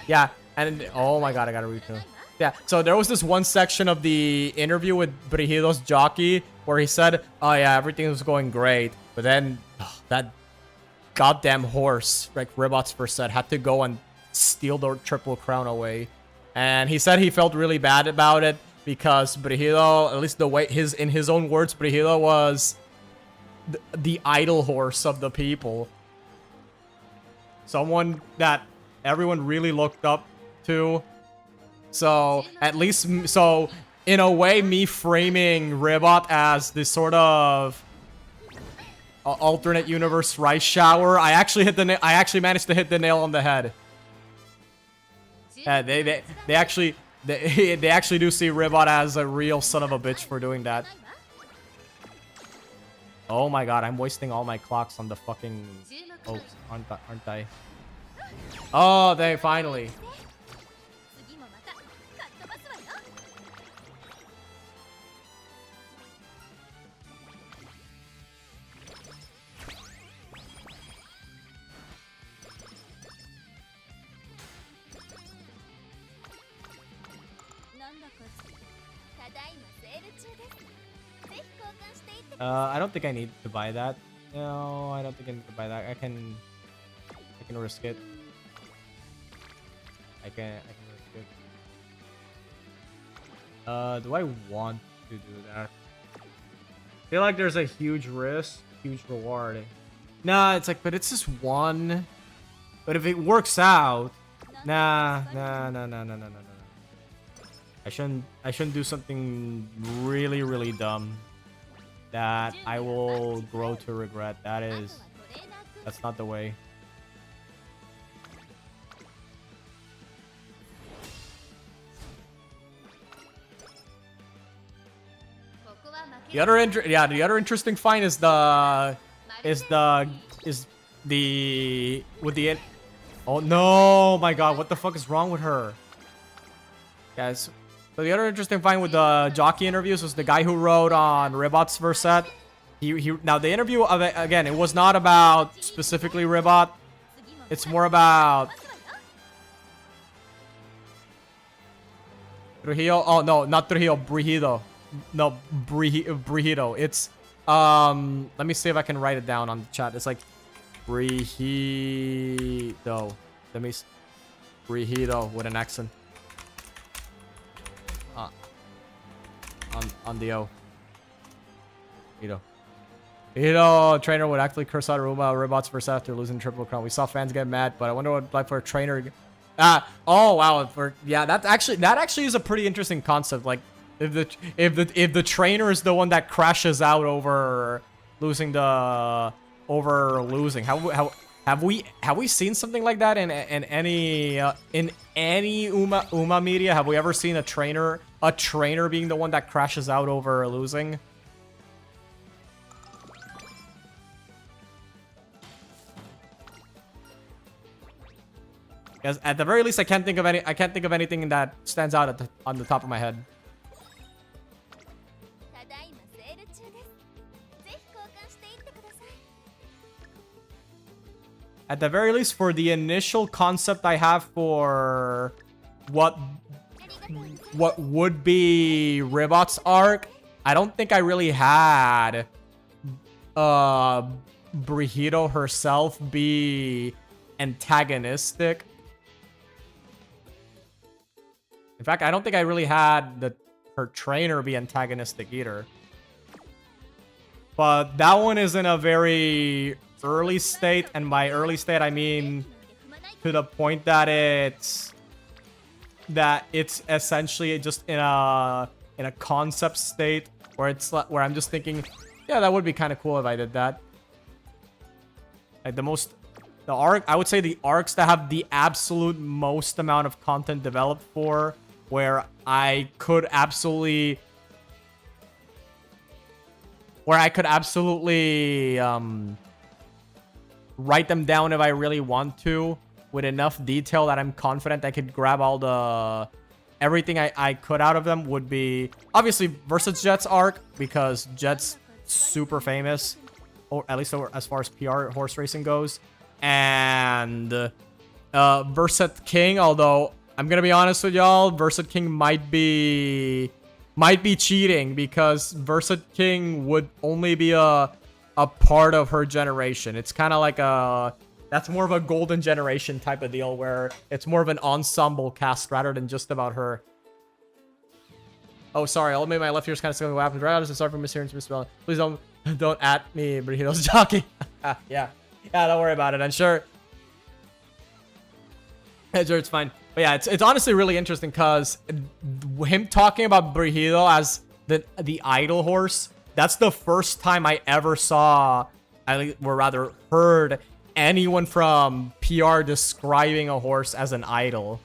Yeah, and... Oh my god, I gotta read too. Yeah, so there was this one section of the interview with Brigido's jockey where he said, oh yeah, everything was going great. But then that goddamn horse, like Ribots first said, had to go and steal the Triple Crown away. And he said he felt really bad about it because Brigido, at least the way in his own words, Brigido was the idle horse of the people. Someone that everyone really looked up to. So, at least, so, in a way, me framing Ribot as this sort of alternate universe rice shower, I actually managed to hit the nail on the head. Yeah, they actually do see Ribot as a real son of a bitch for doing that. Oh my god, I'm wasting all my clocks on the fucking oaks, aren't I? Oh, they finally. I don't think I need to buy that. No, I don't think I need to buy that. I can risk it. I can risk it. Do I want to do that? I feel like there's a huge risk, huge reward. Nah, it's like, but it's just one. But if it works out, nah. I shouldn't do something really dumb that I will grow to regret. That's not the way. The other interesting find is the oh no, my god, what the fuck is wrong with her? Guys, so the other interesting find with the jockey interviews was the guy who wrote on Ribot's verset. Now the interview of it, again, it was not about specifically Ribot. It's more about Trujillo. Oh no, not Trujillo, Brigido. No, Brigido. It's let me see if I can write it down on the chat. It's like Brigido. Brigido with an accent. On the O. Brigido trainer would actually curse out Ribot's verse after losing Triple Crown. We saw fans get mad, but I wonder what it's like for a trainer. Oh wow, that actually is a pretty interesting concept. Like if the trainer is the one that crashes out over losing. Have we seen something like that in any Uma media? Have we ever seen a trainer being the one that crashes out over losing? Because at the very least, I can't think of anything that stands out on the top of my head. At the very least, for the initial concept I have for what would be Ribot's arc, I don't think I really had Brigido herself be antagonistic. In fact, I don't think I really had her trainer be antagonistic either. But that one is in a very early state, and by early state I mean to the point that it's essentially just in a concept state where where I'm just thinking, yeah, that would be kind of cool if I did that. Like I would say the arcs that have the absolute most amount of content developed for, where I could absolutely write them down if I really want to, with enough detail that I'm confident I could grab everything I could out of them, would be obviously versus Jet's arc, because Jet's super famous, or at least as far as PR horse racing goes, and versus King, although I'm gonna be honest with y'all. Versat King might be cheating because Versat King would only be a part of her generation. It's kind of like that's more of a golden generation type of deal where it's more of an ensemble cast rather than just about her. Oh, sorry. I'll make my left ear's kind of scaling. What happened? Right out. Sorry for mishearing some misspelling. Please don't at me, Burrito's jockey. Yeah, don't worry about it. I'm sure. I'm sure it's fine. But yeah, it's honestly really interesting because him talking about Burrito as the idol horse. That's the first time I ever saw, or rather heard, anyone from PR describing a horse as an idol.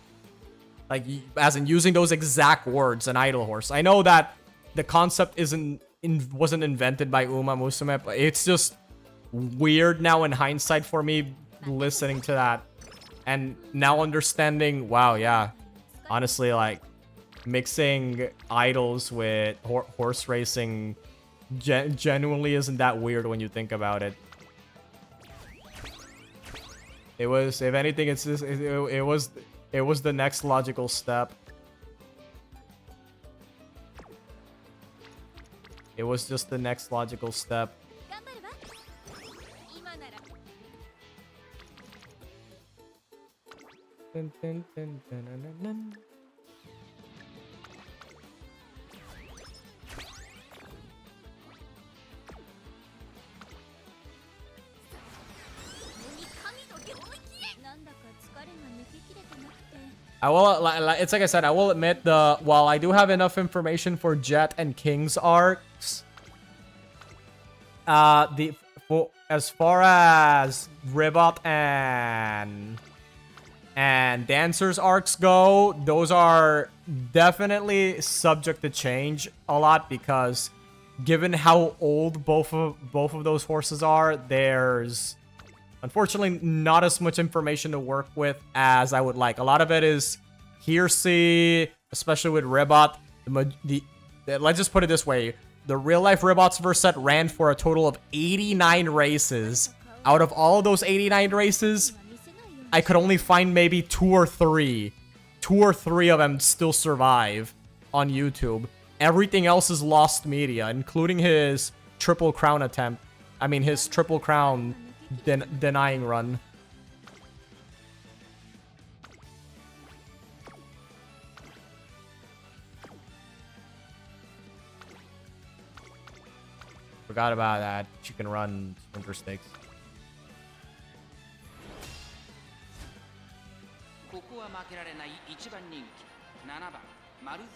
Like, as in using those exact words, an idol horse. I know that the concept wasn't invented by Umamusume, but it's just weird now in hindsight for me listening to that. And now understanding, wow, yeah. Honestly, like, mixing idols with horse racing genuinely isn't that weird when you think about it. It was, if anything, it's just, it was the next logical step. It was just the next logical step. Dun, dun, dun, dun, dun, dun, dun. I will, it's like I said, I will admit while I do have enough information for Jet and King's arcs, as far as Ribot and Dancer's arcs go, those are definitely subject to change a lot because given how old both of those horses are, there's unfortunately not as much information to work with as I would like. A lot of it is hearsay, especially with Ribot. Let's just put it this way. The real-life Ribots Verset ran for a total of 89 races. Out of all of those 89 races, I could only find maybe two or three of them still survive on YouTube. Everything else is lost media, including his Triple Crown attempt. I mean, his Triple Crown denying run. Forgot about that. Chicken run sprinter stakes.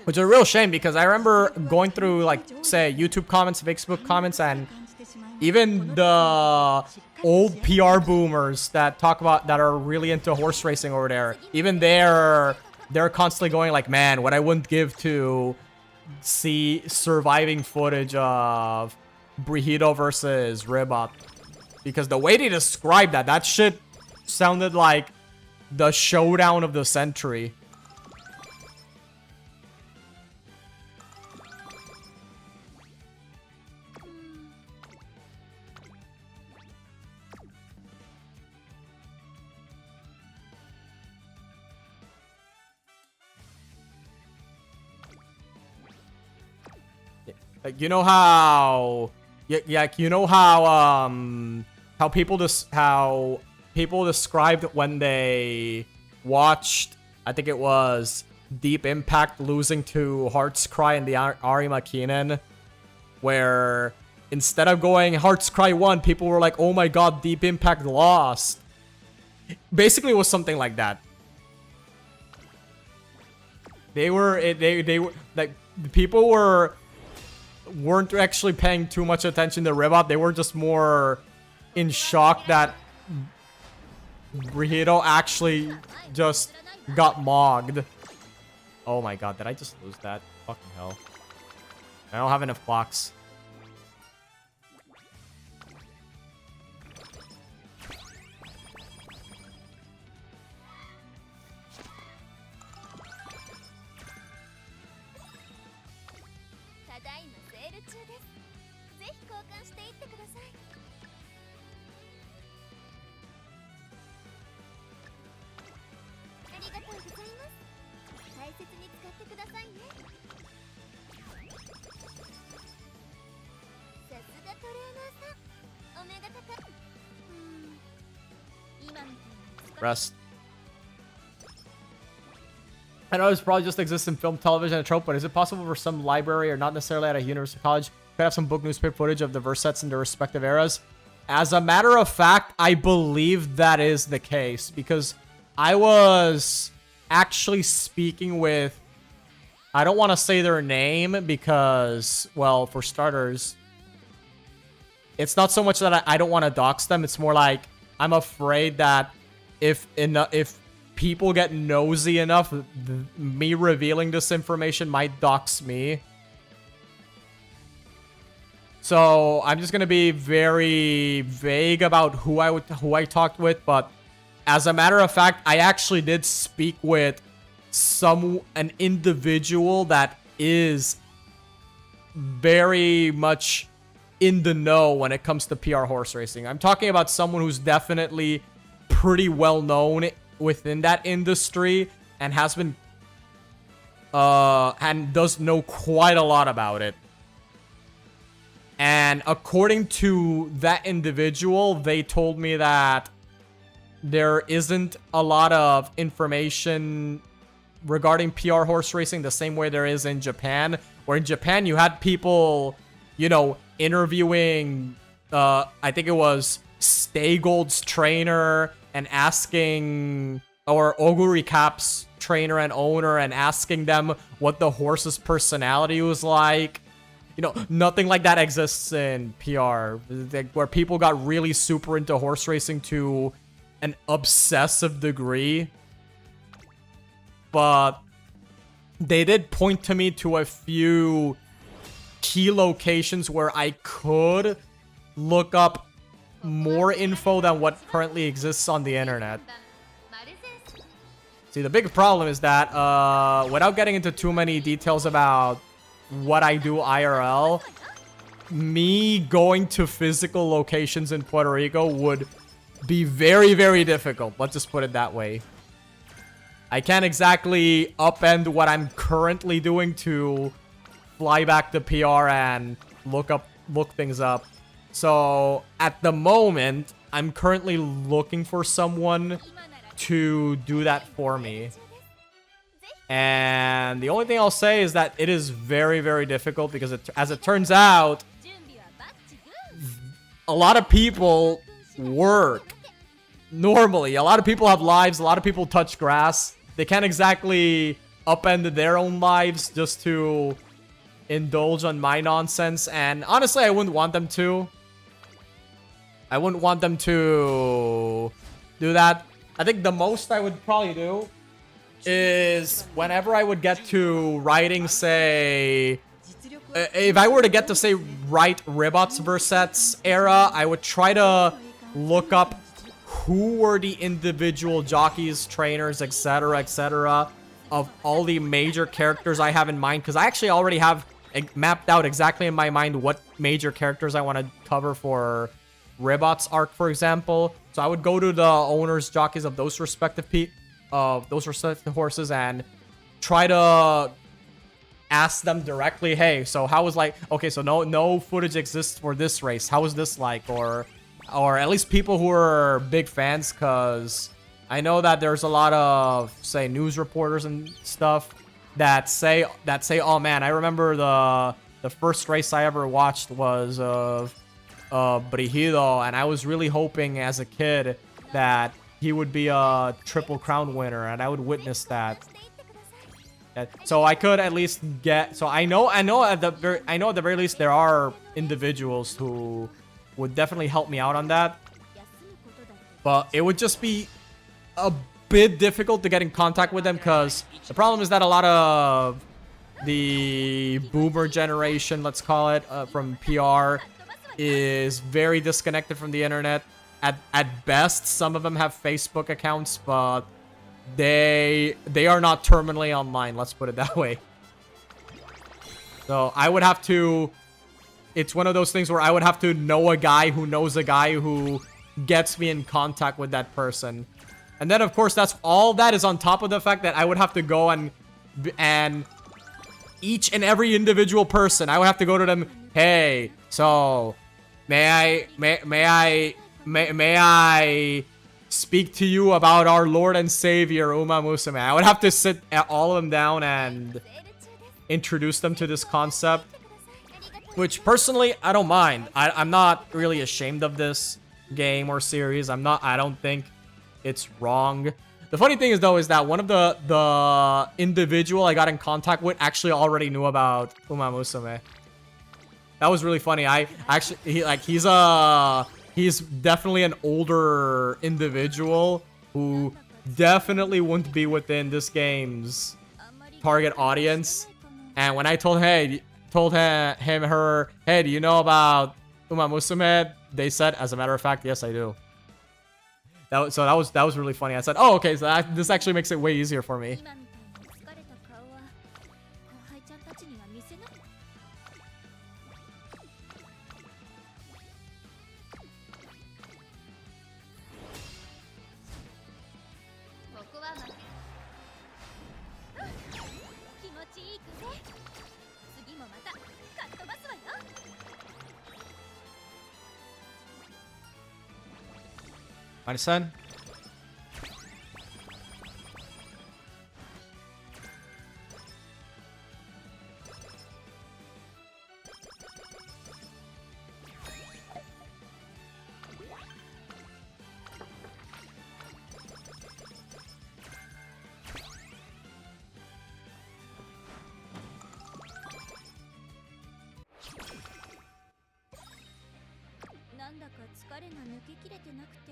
Which is a real shame because I remember going through, like, say, YouTube comments, Facebook comments, and even the old PR boomers that talk about, that are really into horse racing over there, even they're constantly going like, man, what I wouldn't give to see surviving footage of Burrito versus Ribot. Because the way they described that shit sounded like the showdown of the century. Like, you know how, yeah, you know how people described when they watched, I think it was Deep Impact losing to Heart's Cry in the Arima Kinen, where instead of going Heart's Cry won, people were like, oh my god, Deep Impact lost. Basically, it was something like that. They were like, people weren't actually paying too much attention to Ribot. They were just more in shock that Burrito actually just got mogged. Oh my god, did I just lose that? Fucking hell. I don't have enough clocks. 大切に使ってくださいね。さすがトレーナーさん、お目が高い。今みたいに使 Rest. I know this probably just exists in film, television, and trope, but is it possible for some library, or not necessarily at a university or college, could have some book newspaper footage of the verse sets in their respective eras? As a matter of fact, I believe that is the case, because I was actually speaking with... I don't want to say their name because, well, for starters, it's not so much that I don't want to dox them. It's more like I'm afraid that if people get nosy enough, me revealing this information might dox me. So I'm just gonna be very vague about who I talked with, but as a matter of fact, I actually did speak with an individual that is very much in the know when it comes to PR horse racing. I'm talking about someone who's definitely pretty well known within that industry and has been and does know quite a lot about it. And according to that individual, they told me that there isn't a lot of information regarding PR horse racing the same way there is in Japan, where in Japan you had people, you know, interviewing I think it was Stay Gold's trainer and asking, or Oguri Cap's trainer and owner, and asking them what the horse's personality was like. You know, nothing like that exists in PR, where people got really super into horse racing to an obsessive degree. But they did point to me to a few key locations where I could look up more info than what currently exists on the internet. See, the big problem is that, without getting into too many details about what I do IRL, me going to physical locations in Puerto Rico would be very, very difficult. Let's just put it that way. I can't exactly upend what I'm currently doing to fly back to PR and look things up. So at the moment, I'm currently looking for someone to do that for me. And the only thing I'll say is that it is very, very difficult because as it turns out, a lot of people work normally. A lot of people have lives. A lot of people touch grass. They can't exactly upend their own lives just to indulge on my nonsense. And honestly, I wouldn't want them to. I wouldn't want them to do that. I think the most I would probably do is whenever I would get to writing, say, if I were to get to, say, write Ribots Versets era, I would try to look up who were the individual jockeys, trainers, etc., of all the major characters I have in mind, because I actually already have mapped out exactly in my mind what major characters I want to cover for Ribots arc, for example. So I would go to the owners, jockeys of those respective horses and try to ask them directly, hey, so how was, like, okay, so no footage exists for this race, how was this like? Or at least people who are big fans, because I know that there's a lot of, say, news reporters and stuff that say, oh man, I remember the first race I ever watched was of Brigido, and I was really hoping as a kid that he would be a Triple Crown winner, and I would witness that. So I could at least get. So I know at the very least there are individuals who would definitely help me out on that. But it would just be a bit difficult to get in contact with them, because the problem is that a lot of the boomer generation, let's call it, from PR, is very disconnected from the internet. At best, some of them have Facebook accounts, but they are not terminally online, let's put it that way. So I would have to, it's one of those things where I would have to know a guy who knows a guy who gets me in contact with that person. And then, of course, that's all that is on top of the fact that I would have to go and and each and every individual person, I would have to go to them. Hey, so may I speak to you about our Lord and Savior Umamusume? I would have to sit all of them down and introduce them to this concept, which personally I don't mind. I'm not really ashamed of this game or series. I don't think it's wrong. The funny thing is though is that one of the individual I got in contact with actually already knew about Umamusume. That was really funny. He's definitely an older individual who definitely wouldn't be within this game's target audience. And when I told him, hey, do you know about Umamusume? They said, as a matter of fact, yes, I do. That was really funny. I said, oh, okay, so this actually makes it way easier for me. Understand?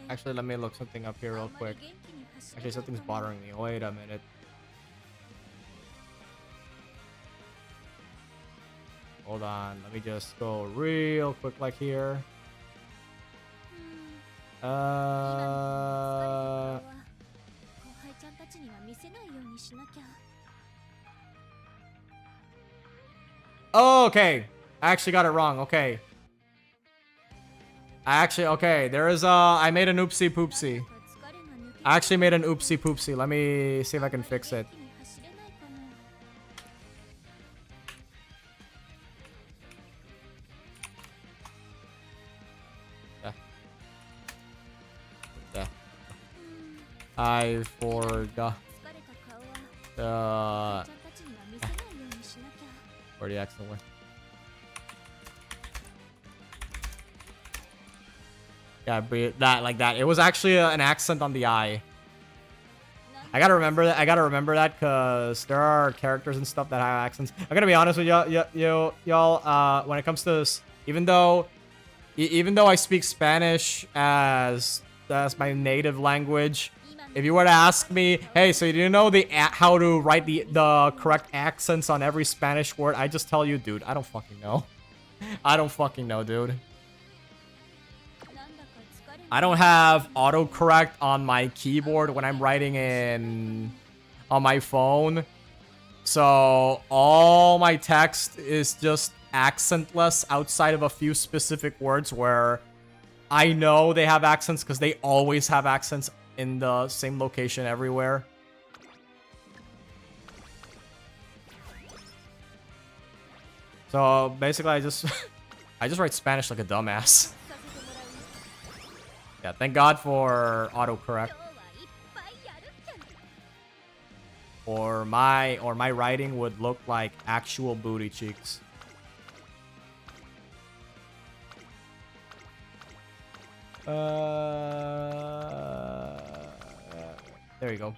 Actually, let me look something up here real quick. Actually, something's bothering me. Wait a minute. Hold on. Let me just go real quick like here. Oh, okay. I actually got it wrong. Okay. Okay, there is I made an oopsie poopsie. I actually made an oopsie poopsie. Let me see if I can fix it. I forgot where the accent went. Yeah, that like that. It was actually an accent on the I. I gotta remember that because there are characters and stuff that have accents. I'm gonna be honest with y'all. When it comes to this, even though I speak Spanish as my native language, if you were to ask me, hey, so do you know how to write the correct accents on every Spanish word? I just tell you, dude, I don't fucking know. I don't fucking know, dude. I don't have autocorrect on my keyboard when I'm writing on my phone. So all my text is just accentless outside of a few specific words where I know they have accents because they always have accents in the same location everywhere. So basically I just write Spanish like a dumbass. Yeah, thank God for autocorrect. Or my writing would look like actual booty cheeks. There you go.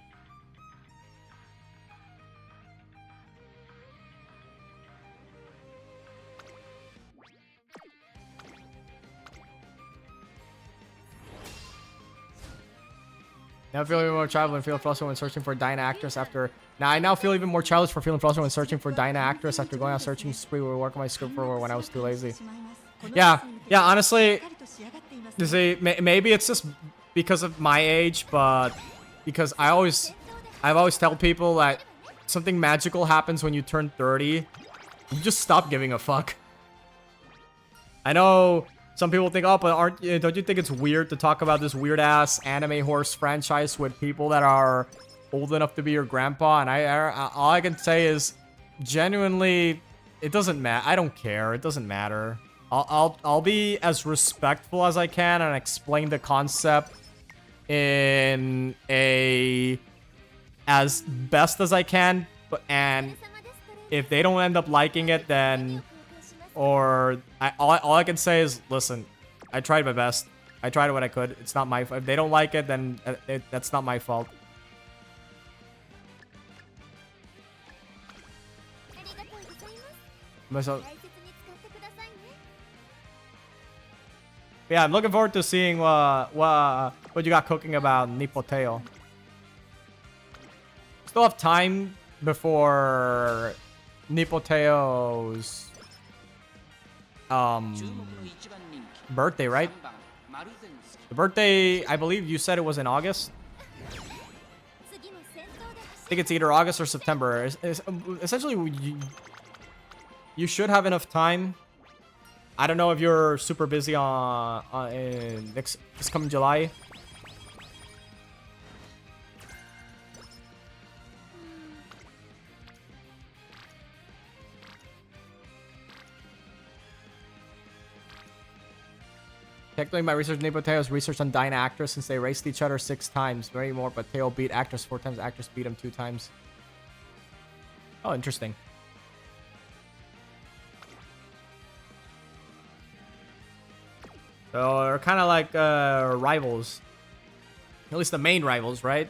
Now feel even more childish and feel frustrated when searching for Dyna actress after. Now I now feel even more childish for feeling frustrated when searching for Dyna actress after going on searching spree where working my script for when I was too lazy. Yeah, honestly, you see, maybe it's just because of my age, but because I've always tell people that something magical happens when you turn 30. You just stop giving a fuck. I know some people think, oh, but don't you think it's weird to talk about this weird-ass anime horse franchise with people that are old enough to be your grandpa, and all I can say is, genuinely, it doesn't matter. I don't care. It doesn't matter. I'll be as respectful as I can and explain the concept in as best as I can. And if they don't end up liking it, then all I can say is, listen, I tried my best. I tried what I could. It's not my. If they don't like it, then that's not my fault. Yeah, I'm looking forward to seeing what you got cooking about Nipoteo. Still have time before Nipoteo's birthday, right? The birthday, I believe you said it was in August. I think it's either August or September. Essentially, you should have enough time. I don't know if you're super busy in this coming July. Technically, my research on Teo's research on Dyna actress since they raced each other 6 times. Very more, but Teo beat actress 4 times. Actress beat him 2 times. Oh, interesting. So they're kind of like rivals. At least the main rivals, right?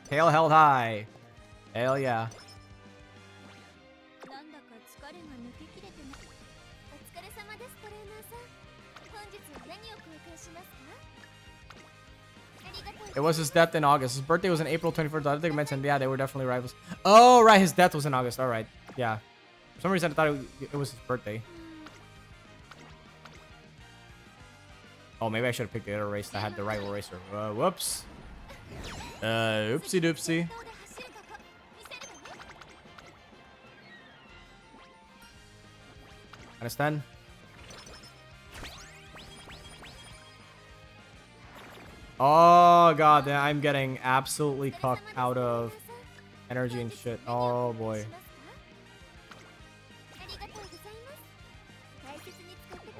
Tail held high. Hell yeah. It was his death in August. His birthday was in April 24th. I don't think I mentioned. Yeah, they were definitely rivals. Oh, right. His death was in August. All right. Yeah. For some reason, I thought it was his birthday. Oh, maybe I should have picked the other race that had the rival racer. Whoops. Oopsie doopsie. Understand? Oh god, I'm getting absolutely cucked out of energy and shit. Oh boy.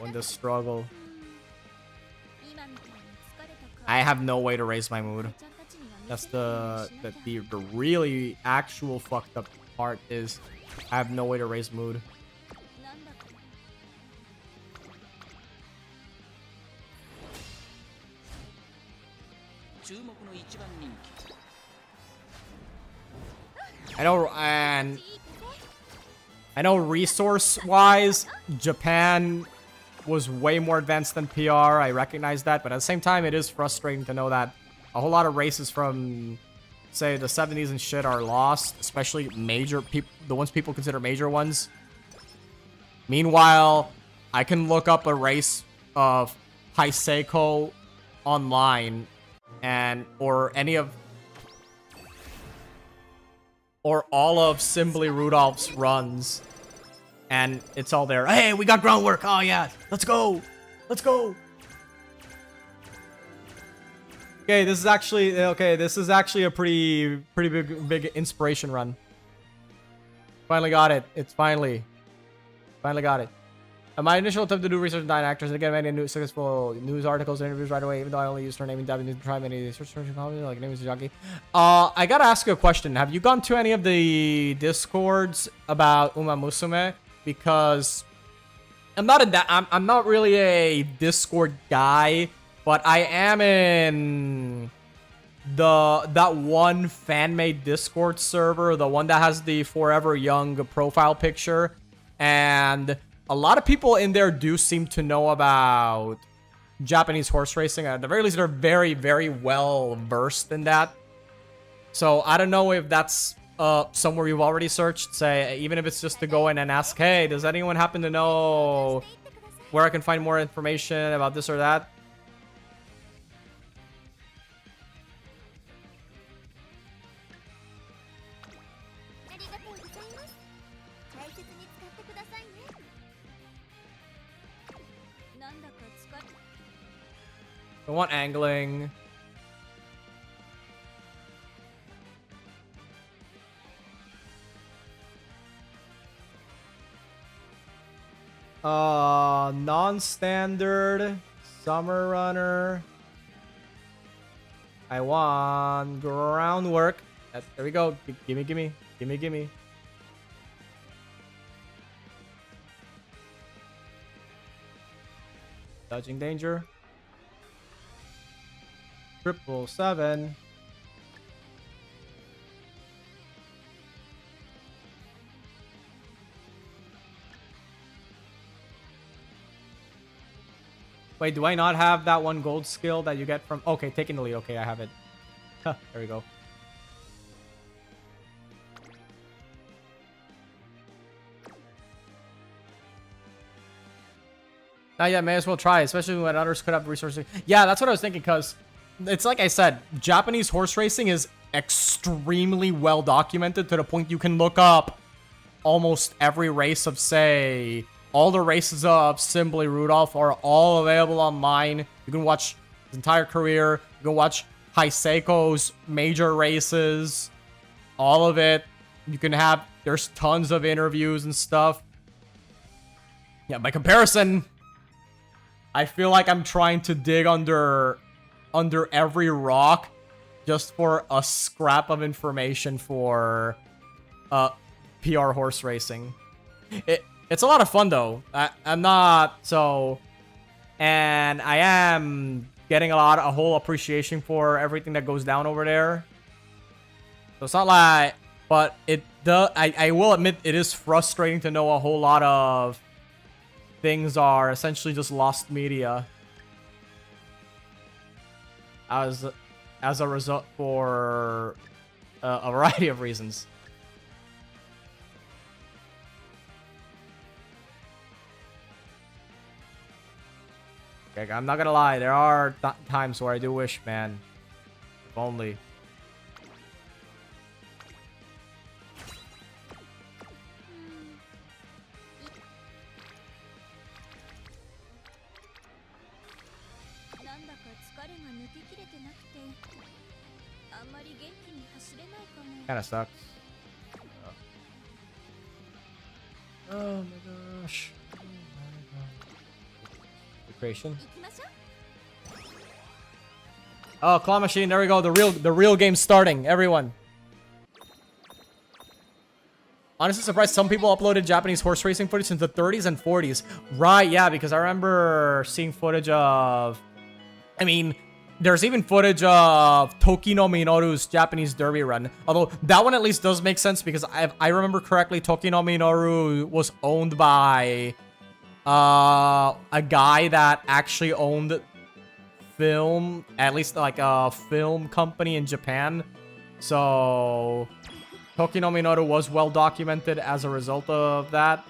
In the struggle. I have no way to raise my mood. That's the really actual fucked up part is I have no way to raise mood. I know resource-wise, Japan was way more advanced than PR. I recognize that, but at the same time, it is frustrating to know that a whole lot of races from, say, the 70s and shit are lost, especially major people, the ones people consider major ones. Meanwhile, I can look up a race of Hiseiko online or all of Simbly Rudolph's runs, and it's all there. Hey, we got groundwork. Oh yeah, let's go. Let's go. Okay, this is actually a pretty big inspiration run. Finally got it. It's finally got it. My initial attempt to do research on Dyna actors and get many new successful news articles and interviews right away, even though I only used her name in Japanese and try many search comments like name is Jackie. I gotta ask you a question. Have you gone to any of the discords about Umamusume? Because I'm not really a Discord guy, but I am in that one fan-made Discord server, the one that has the Forever Young profile picture, and a lot of people in there do seem to know about Japanese horse racing. At the very least, they're very, very well versed in that. So I don't know if that's somewhere you've already searched. Say, even if it's just to go in and ask, hey, does anyone happen to know where I can find more information about this or that? I want angling. Non-standard summer runner. I want groundwork. There we go. Gimme. Dodging danger. 777. Wait, do I not have that one gold skill that you get from... Okay, taking the lead. Okay, I have it. Huh, there we go. Yeah, may as well try, especially when others could have resources. Yeah, that's what I was thinking, because it's like I said, Japanese horse racing is extremely well documented to the point you can look up almost every race of, say... All the races of Simply Rudolph are all available online. You can watch his entire career. You can watch Heiseiko's major races. All of it. You can have... There's tons of interviews and stuff. Yeah, by comparison, I feel like I'm trying to dig under every rock just for a scrap of information for PR horse racing. It's a lot of fun, though. I'm not so... And I am getting a whole appreciation for everything that goes down over there. So it's not like... But I will admit, it is frustrating to know a whole lot of things are essentially just lost media. As a result, for a variety of reasons. I'm not gonna lie, there are times where I do wish, man. If only. Kinda sucks. Oh my gosh. Creation. Oh, claw machine. There we go. The real game's starting. Everyone. Honestly surprised some people uploaded Japanese horse racing footage in the 30s and 40s. Right, yeah, because I remember seeing footage of... I mean, there's even footage of Toki no Minoru's Japanese derby run. Although, that one at least does make sense because I remember correctly, Toki no Minoru was owned by... a guy that actually owned film, at least like a film company in Japan. So, Toki no Minoru was well documented as a result of that.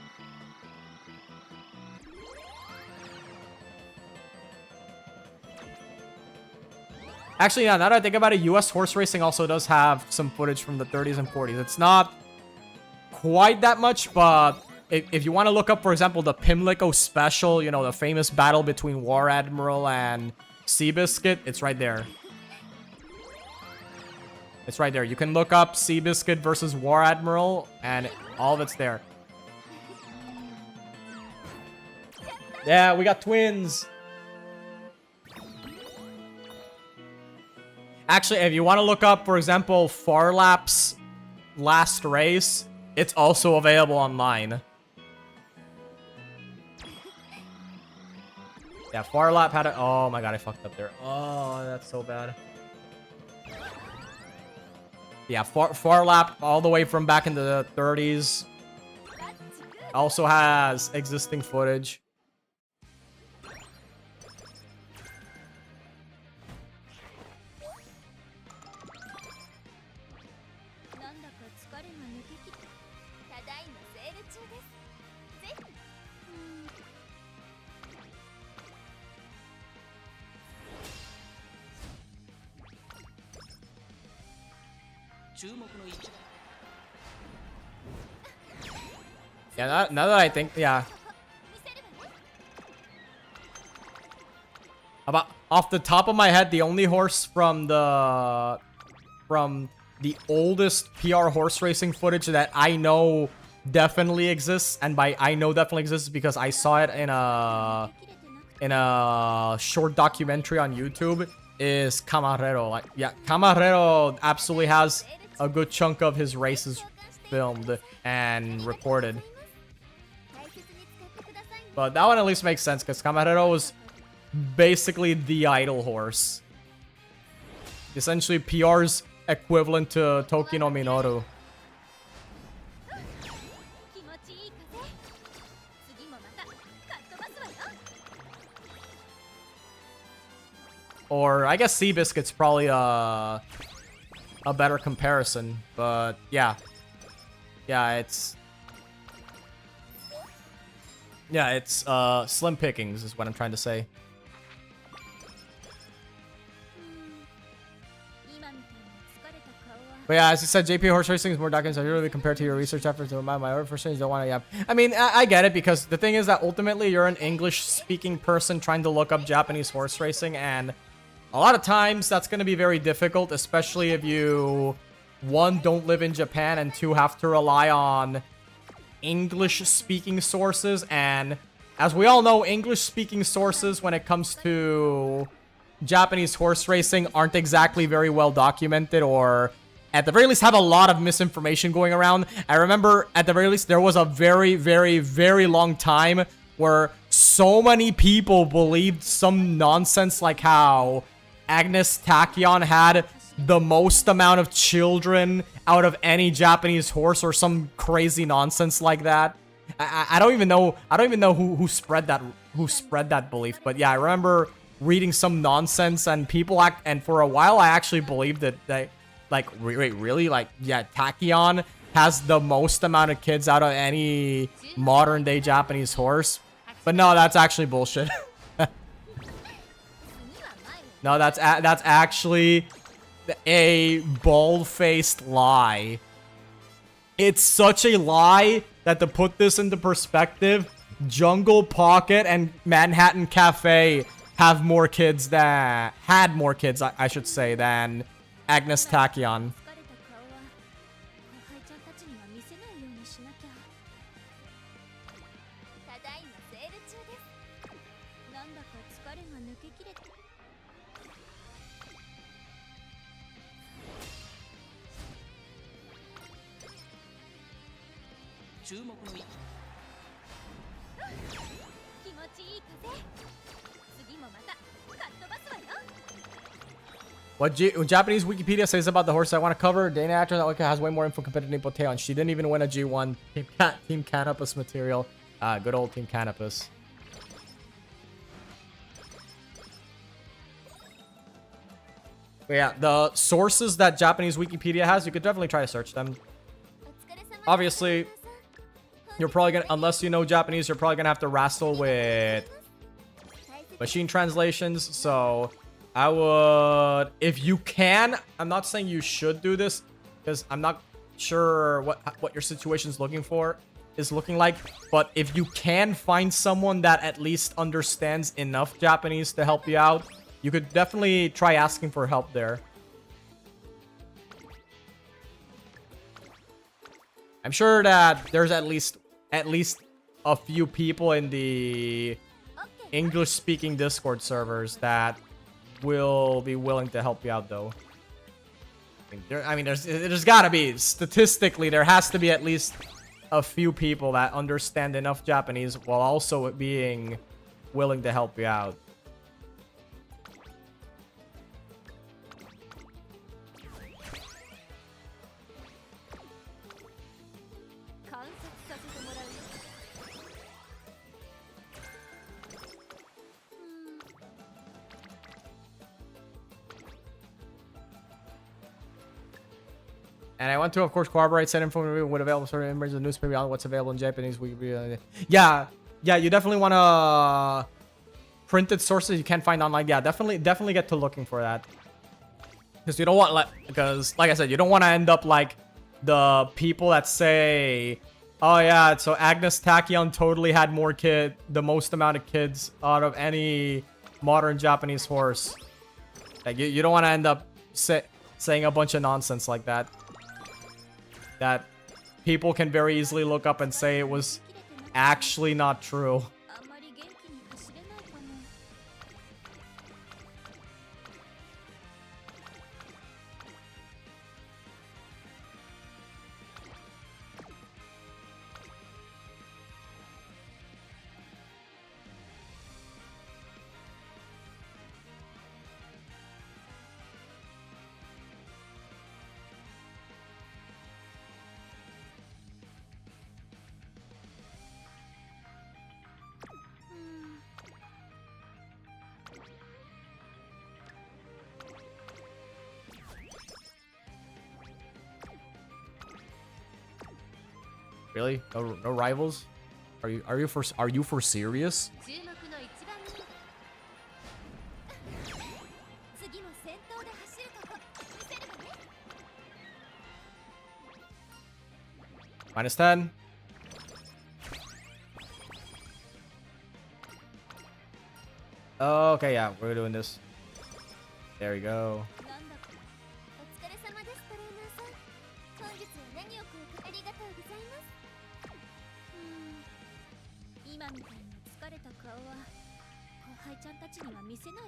Actually, yeah, now that I think about it, US horse racing also does have some footage from the 30s and 40s. It's not quite that much, but... If you want to look up, for example, the Pimlico special, you know, the famous battle between War Admiral and Seabiscuit, it's right there. It's right there. You can look up Seabiscuit versus War Admiral, and all of it's there. Yeah, we got twins. Actually, if you want to look up, for example, Farlap's last race, it's also available online. Yeah, Farlap had a... Oh my god, I fucked up there. Oh, that's so bad. Yeah, Farlap all the way from back in the 30s. Also has existing footage. ぜひ注目の位置 Yeah, now that I think, yeah. 見せるわね About off the top of my head, the only horse from the oldest PR horse racing footage that I know definitely exists, and by I know definitely exists because I saw it in a short documentary on YouTube, is Camarero. Like, yeah, Camarero absolutely has a good chunk of his races filmed and recorded. 大切に使ってくださいね But that one at least makes sense because Camarero was basically the idol horse. Essentially PR's equivalent to Toki no Minoru. 気持ちいい風次もまたかっ飛ばすわよ Or I guess Seabiscuit's probably a better comparison, but yeah. Yeah, it's slim pickings is what I'm trying to say. 今みたいに疲れた顔は But yeah, as you said, JP horse racing is more documents really compared to your research efforts. My other person you don't want to. Yeah, I mean, I get it because the thing is that ultimately you're an English-speaking person trying to look up Japanese horse racing, and a lot of times that's going to be very difficult, especially if you, one, don't live in Japan, and two, have to rely on English-speaking sources. And as we all know, English-speaking sources when it comes to Japanese horse racing aren't exactly very well documented, or at the very least have a lot of misinformation going around. I remember at the very least there was a very, very, very long time where so many people believed some nonsense like how Agnes Tachyon had the most amount of children out of any Japanese horse, or some crazy nonsense like that. I don't even know who spread that belief, but yeah, I remember reading some nonsense, and people and for a while I actually believed that like, wait, really? Like, yeah, Tachyon has the most amount of kids out of any modern day Japanese horse. But no, that's actually bullshit. No, that's actually a bald-faced lie. It's such a lie that, to put this into perspective, Jungle Pocket and Manhattan Cafe have more kids than I should say, than Agnes Tachyon. 疲れた顔は後輩ちゃんたちには見せないようにしなきゃただいまセール中ですなんだか疲れが抜けきれて注目の位置気持ちいい風次もまたかっ飛ばすわよ What Japanese Wikipedia says about the horse I want to cover? Dana actor that has way more info compared to Nipo Teon. She didn't even win a G1. Team Canopus material. Good old Team Canopus. But yeah, the sources that Japanese Wikipedia has, you could definitely try to search them. お疲れ様です Obviously, you're probably gonna, unless you know Japanese, you're probably gonna have to wrestle with machine translations. So I would, if you can, I'm not saying you should do this because I'm not sure what your situation is looking like. But if you can find someone that at least understands enough Japanese to help you out, you could definitely try asking for help there. I'm sure that there's at least a few people in the English-speaking Discord servers that will be willing to help you out, though. There's gotta be, statistically, there has to be at least a few people that understand enough Japanese while also being willing to help you out. And I want to, of course, corroborate said info with available sort of images of newspaper on what's available in Japanese. Yeah, you definitely want to printed sources you can't find online. Yeah, definitely get to looking for that. Because you don't want, like I said, you don't want to end up like the people that say, oh yeah, so Agnes Tachyon totally had the most amount of kids out of any modern Japanese horse. Like, you don't want to end up saying a bunch of nonsense like that. That people can very easily look up and say it was actually not true. あんまり元気に走れないかも。 Really? No rivals? Are you for serious? 注目の一番人次も先頭で走るとこ見せるわね。 -10. Okay, yeah, we're doing this. There we go. なんだかお疲れ様ですトレーナーさん。本日は何をありがとうございます。今みたいに疲れた顔は後輩ちゃんたちには見せない。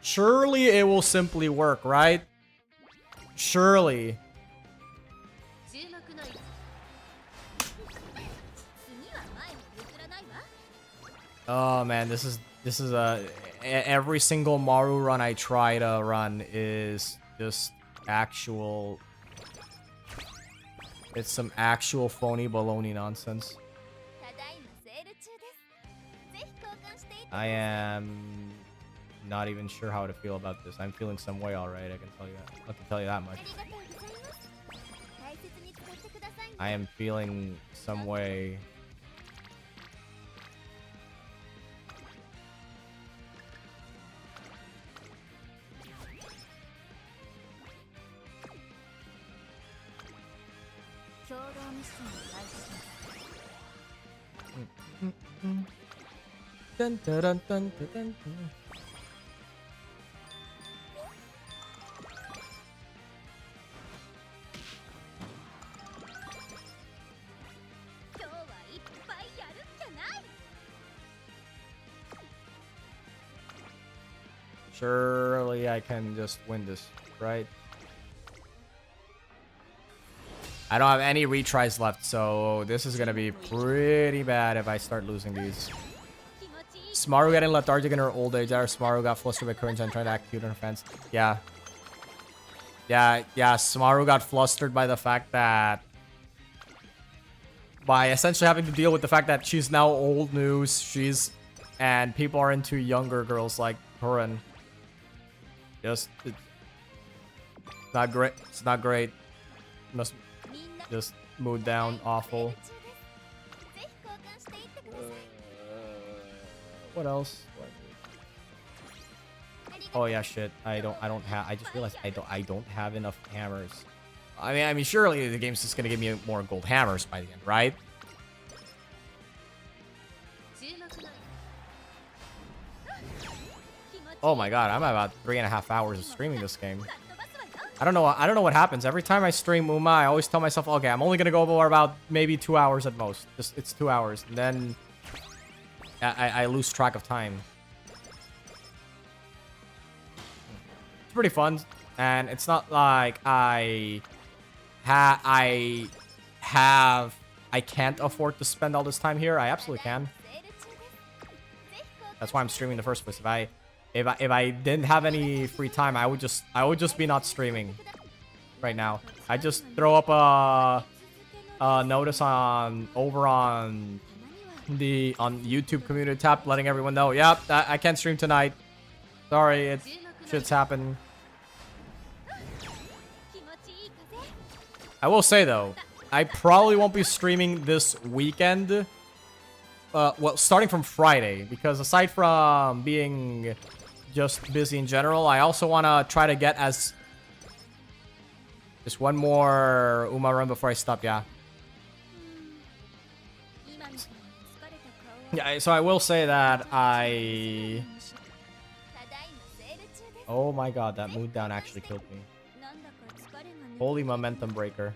Surely it will simply work, right? Surely. 注目の次は前に譲らないわ。 Oh man, this is every single Maru run I try to run is just actual. It's some actual phony baloney nonsense. ただいまセール中です。ぜひ交換していただ I am not even sure how to feel about this. I'm feeling some way, all right. I can tell you that much. ありがとうございます。大切に使ってくださいね。 I am feeling some way. Dun, dun, dun, dun, dun, dun. 今日はいっぱいやるっきゃない。 Surely I can just win this, right? I don't have any retries left, so this is gonna be pretty bad if I start losing these. 気持ちいい。 Smaru getting lethargic in her old age. Our Smaru got flustered by courage and trying to act cute on her fans. Yeah. Smaru got flustered by the fact that... by essentially having to deal with the fact that she's now old news. And people are into younger girls like Torin. It's not great. It's not great. Must みんな just mood down. Awful. セール中です。ぜひ交換していってください。 What else? Oh yeah, shit. I don't have. I just realized I don't have enough hammers. I mean, surely the game's just gonna give me more gold hammers by the end, right? 注目の気持ち Oh my god, I'm at about 3.5 hours of streaming this game. かっ飛ばすわよ。 I don't know what happens. Every time I stream Uma, I always tell myself, okay, I'm only gonna go for about maybe 2 hours at most. Just it's 2 hours, and then I lose track of time. It's pretty fun, and it's not like I can't afford to spend all this time here. I absolutely can. セール中です。ぜひ交換 That's why I'm streaming in the first place. If I didn't have any free time, I would just be not streaming right now. I just throw up a notice over on the YouTube community tab, letting everyone know, yep, I can't stream tonight. Sorry, shit's happened. I will say though, I probably won't be streaming this weekend. Well, starting from Friday, because aside from being just busy in general, I also want to try to get as... Just one more Uma run before I stop, yeah. Yeah, so I will say that I... Oh my god, that mood down actually killed me. Holy momentum breaker.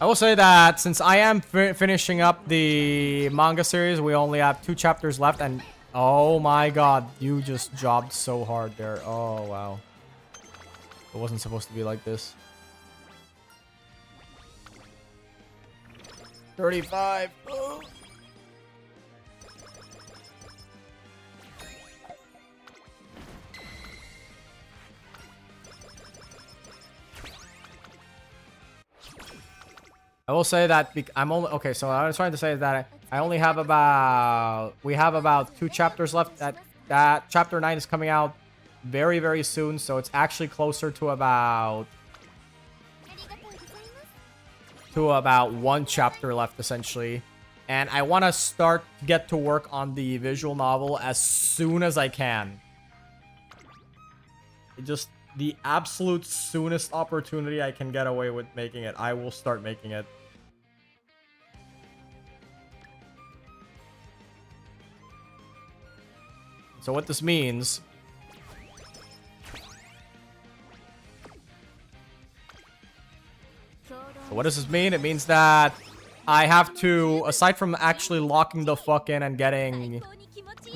I will say that since I am finishing up the manga series, we only have 2 chapters left, and oh my god, you just jobbed so hard there. Oh wow. It wasn't supposed to be like this. 35. Oh. I will say that I'm only okay. So what I was trying to say is that I only have about we have about 2 chapters left. That chapter 9 is coming out very, very soon. So it's actually closer to about 1 chapter left essentially. And I want to get to work on the visual novel as soon as I can. Just the absolute soonest opportunity I can get away with making it, I will start making it. So what this means... So what does this mean? It means that I have to, aside from actually locking the fuck in and getting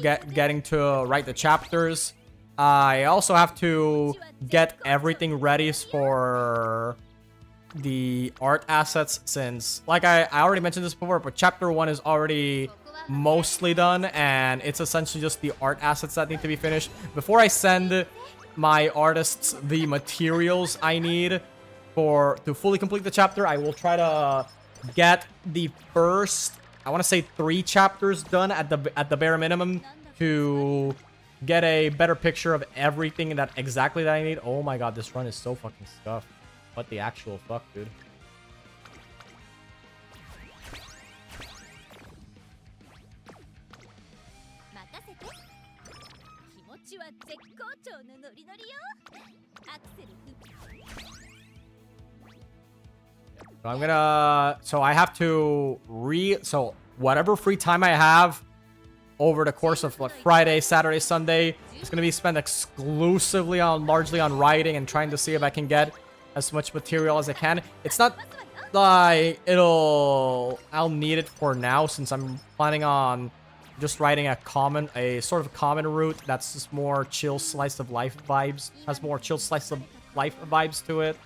to write the chapters, I also have to get everything ready for the art assets, since, like I already mentioned this before, but chapter 1 is already mostly done, and it's essentially just the art assets that need to be finished. Before I send my artists the materials I need to fully complete the chapter, I will try to get the first, I want to say 3 chapters done at the bare minimum to get a better picture of everything exactly that I need. Oh my god, this run is so fucking scuffed. What the actual fuck, dude? So I'm gonna... So I have to So whatever free time I have over the course of like Friday, Saturday, Sunday, it's gonna be spent exclusively largely on writing and trying to see if I can get as much material as I can. It's not like I'll need it for now, since I'm planning on just writing a sort of common route that's just more chill slice of life vibes, has more chill slice of life vibes to it.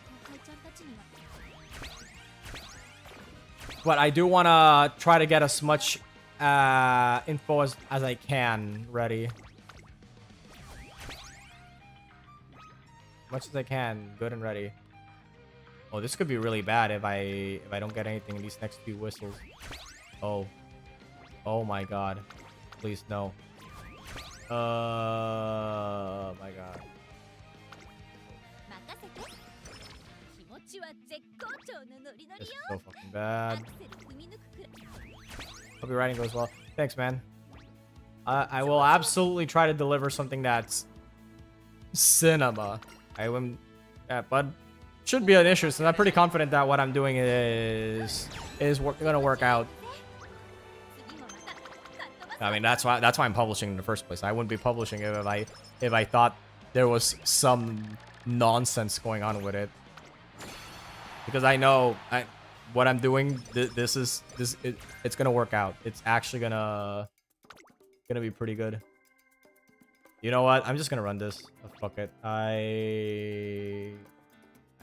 But I do want to try to get as much info as I can ready. As much as I can, good and ready. Oh, this could be really bad if I don't get anything in these next few whistles. Oh. Oh my god. Please, no. My god. This is so fucking bad. Hope your writing goes well. Thanks, man. I will absolutely try to deliver something that's cinema. I wouldn't... Yeah, but should be an issue, since I'm pretty confident that what I'm doing is gonna work out. I mean, that's why I'm publishing in the first place. I wouldn't be publishing it if I thought there was some nonsense going on with it. Because I know what I'm doing. It's gonna work out. It's actually gonna be pretty good. You know what? I'm just gonna run this. Oh, fuck it. I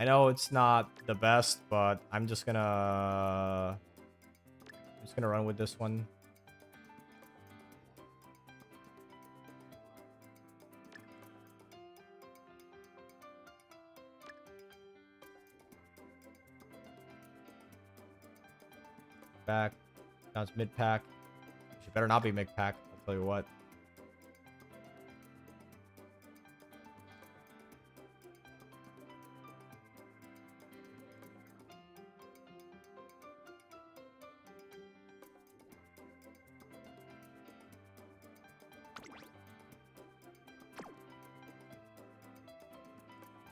know it's not the best, but I'm just gonna run with this one. Now it's mid-pack. She better not be mid-pack, I'll tell you what.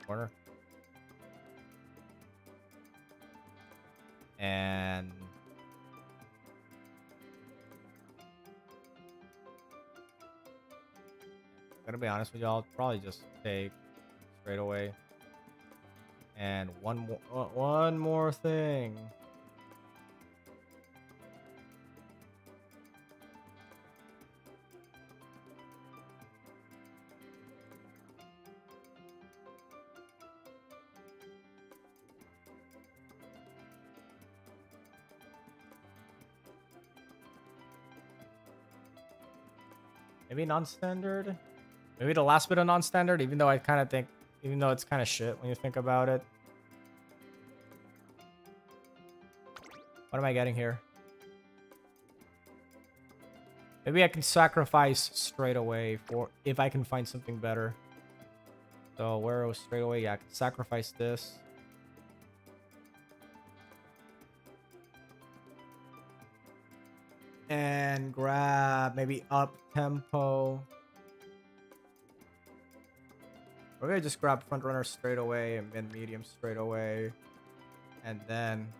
Corner. And gonna be honest with y'all, probably just take straight away. And one more thing. Maybe non-standard? Maybe the last bit of non-standard, even though I kind of think, even though it's kind of shit when you think about it. What am I getting here? Maybe I can sacrifice straight away for if I can find something better. So where it was straight away, yeah, I can sacrifice this. And grab maybe up tempo. We're gonna just grab front runner straight away and mid medium straight away. And then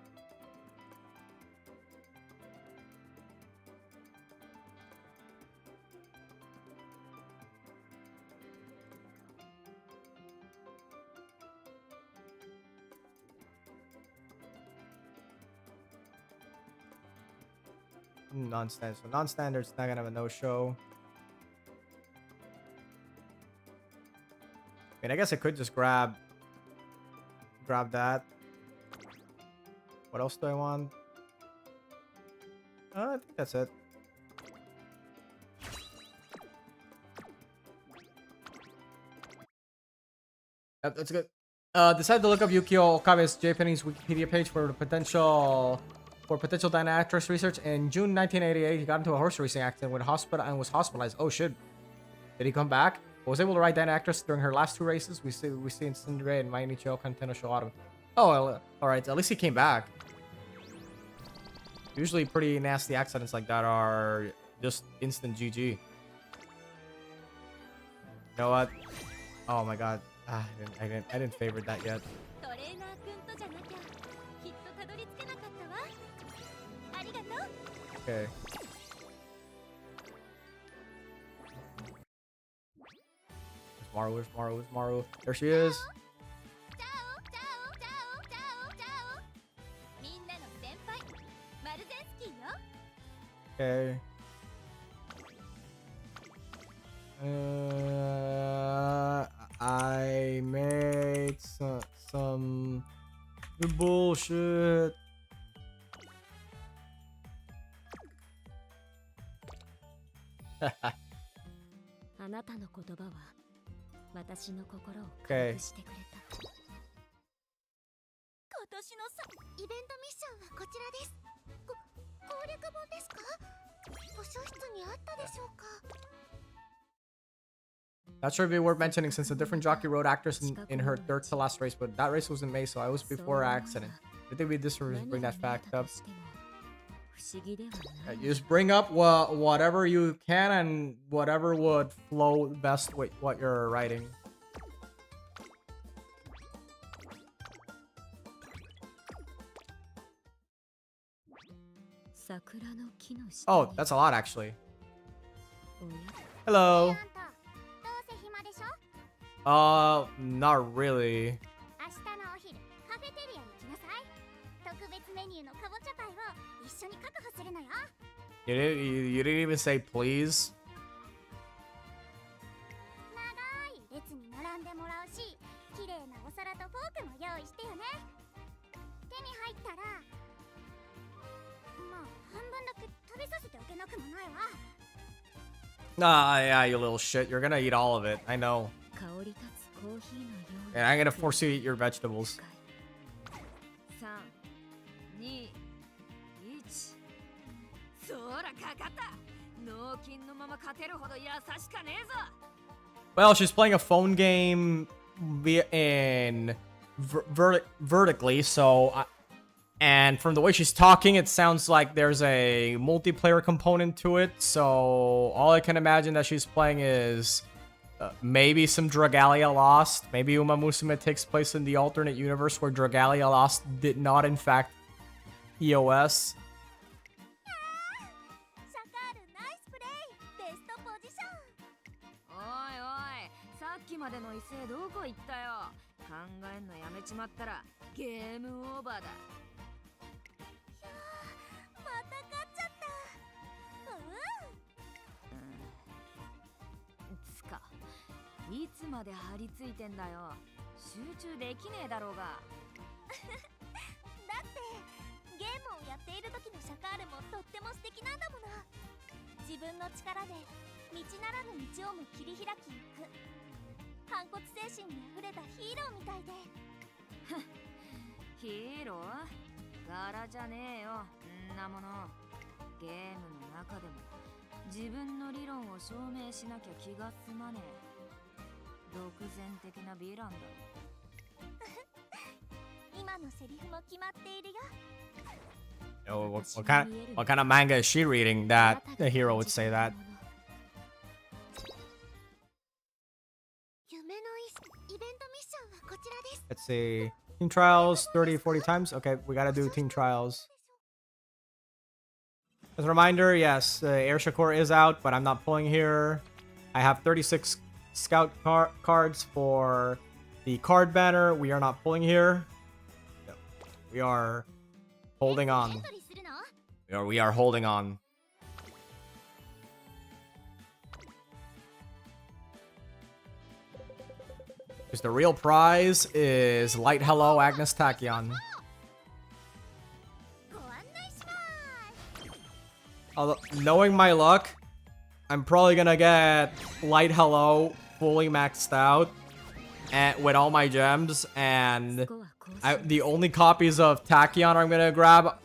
non-standard. So non-standard's not gonna have a no-show. I mean, I guess I could just grab that. What else do I want? I think that's it. Yep, that's good. Decided to look up Yukio Okabe's Japanese Wikipedia page for potential Dyna actress research. In June 1988, he got into a horse racing accident with hospital and was hospitalized. Oh shit! Did he come back? Was able to ride Dyna actress during her last two races. We see in Tsundere and Mainichi Kanteno Showaru. Oh, well, all right. At least he came back. Usually, pretty nasty accidents like that are just instant GG. You know what? Oh my god. I didn't favorite that yet. Okay. Where's Maru? There she is. Okay. I made some bullshit. Okay. イベントミッションはこちらです。攻略本ですか？図書室にあったでしょうか？ That should be worth mentioning since a different jockey rode actress in her third to last race, but that race was in May, so I was before her accident. I think we just bring that fact up. You just bring up whatever you can and whatever would flow best with what you're writing. Oh, that's a lot actually. Hello. Not really. You didn't even say please. Nah, yeah, you little shit. You're gonna eat all of it. I know. And I'm gonna force you to eat your vegetables. Well, she's playing a phone game vertically, so and from the way she's talking, it sounds like there's a multiplayer component to it. So all I can imagine that she's playing is maybe some Dragalia Lost. Maybe Umamusume takes place in the alternate universe where Dragalia Lost did not, in fact, EOS. シャカールナイスプレイベストポジションおいおいさっきまでの威勢どこ行ったよ考えんのやめちまったらゲームオーバーだまた勝っちゃったつかいつまで張り付いてんだよ集中できねえだろうがだってゲームをやっている時のシャカールもとっても素敵なんだもの自分の力で道ならぬ道をも切り開きゆく反骨精神にあふれたヒーローみたいでヒーロー柄じゃねえよんなものゲームの中でも自分の理論を証明しなきゃ気が済まねえ独善的なヴィランだ今のセリフも決まっているよ Oh, what kind of manga is she reading that the hero would say that? Let's see. Team trials 30, 40 times. Okay, we gotta do team trials. As a reminder, yes, Air Shakur is out, but I'm not pulling here. I have 36 scout cards for the card banner. We are not pulling here. We are holding on. We are holding on. Because the real prize is Light Hello Agnes Tachyon. Although, knowing my luck, I'm probably gonna get Light Hello fully maxed out and with all my gems, and the only copies of Tachyon I'm gonna grab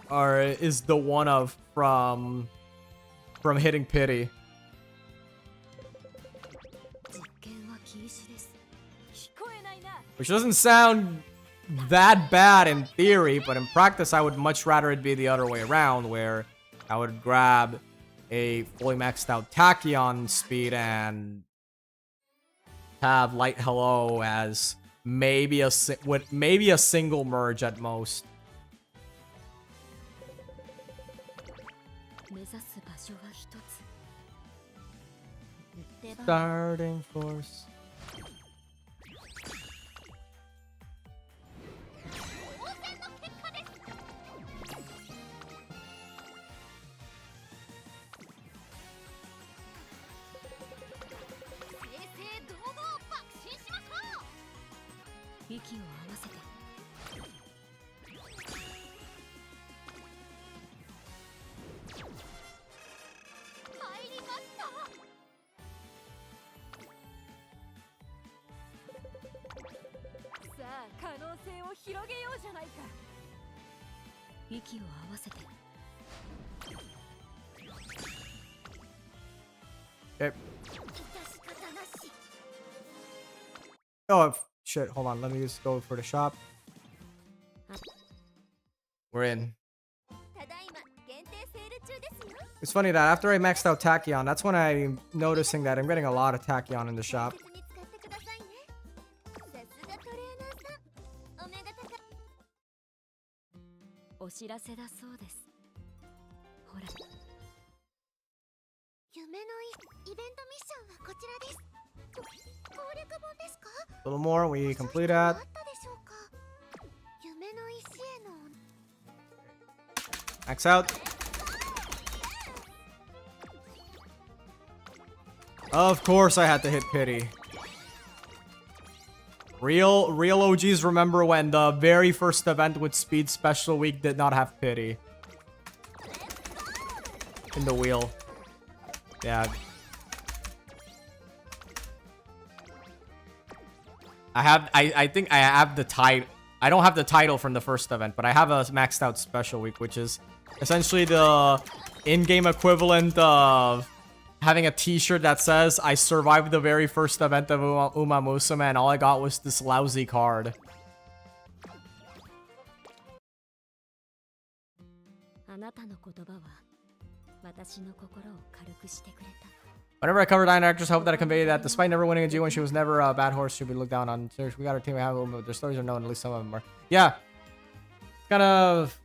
is the one of from hitting Pity. Which doesn't sound that bad in theory, but in practice I would much rather it be the other way around, where I would grab a fully maxed out Tachyon speed and have Light Hello as maybe a single merge at most. Starting force. Okay. Oh, shit. Hold on. Let me just go for the shop. We're in. It's funny that after I maxed out Tachyon, that's when I'm noticing that I'm getting a lot of Tachyon in the shop. A little more, we complete that. Max out. Of course I had to hit Pity. Real OGs remember when the very first event with Speed Special Week did not have Pity. In the wheel. Yeah. I think I have the title. I don't have the title from the first event, but I have a maxed out special week, which is essentially the in-game equivalent of having a t-shirt that says, I survived the very first event of Umamusume and all I got was this lousy card. Whenever I cover Dying Actress, I hope that I convey that despite never winning a G1, she was never a bad horse. Should be looked down on. We got our team, but their stories are known. At least some of them are. Yeah. Kind of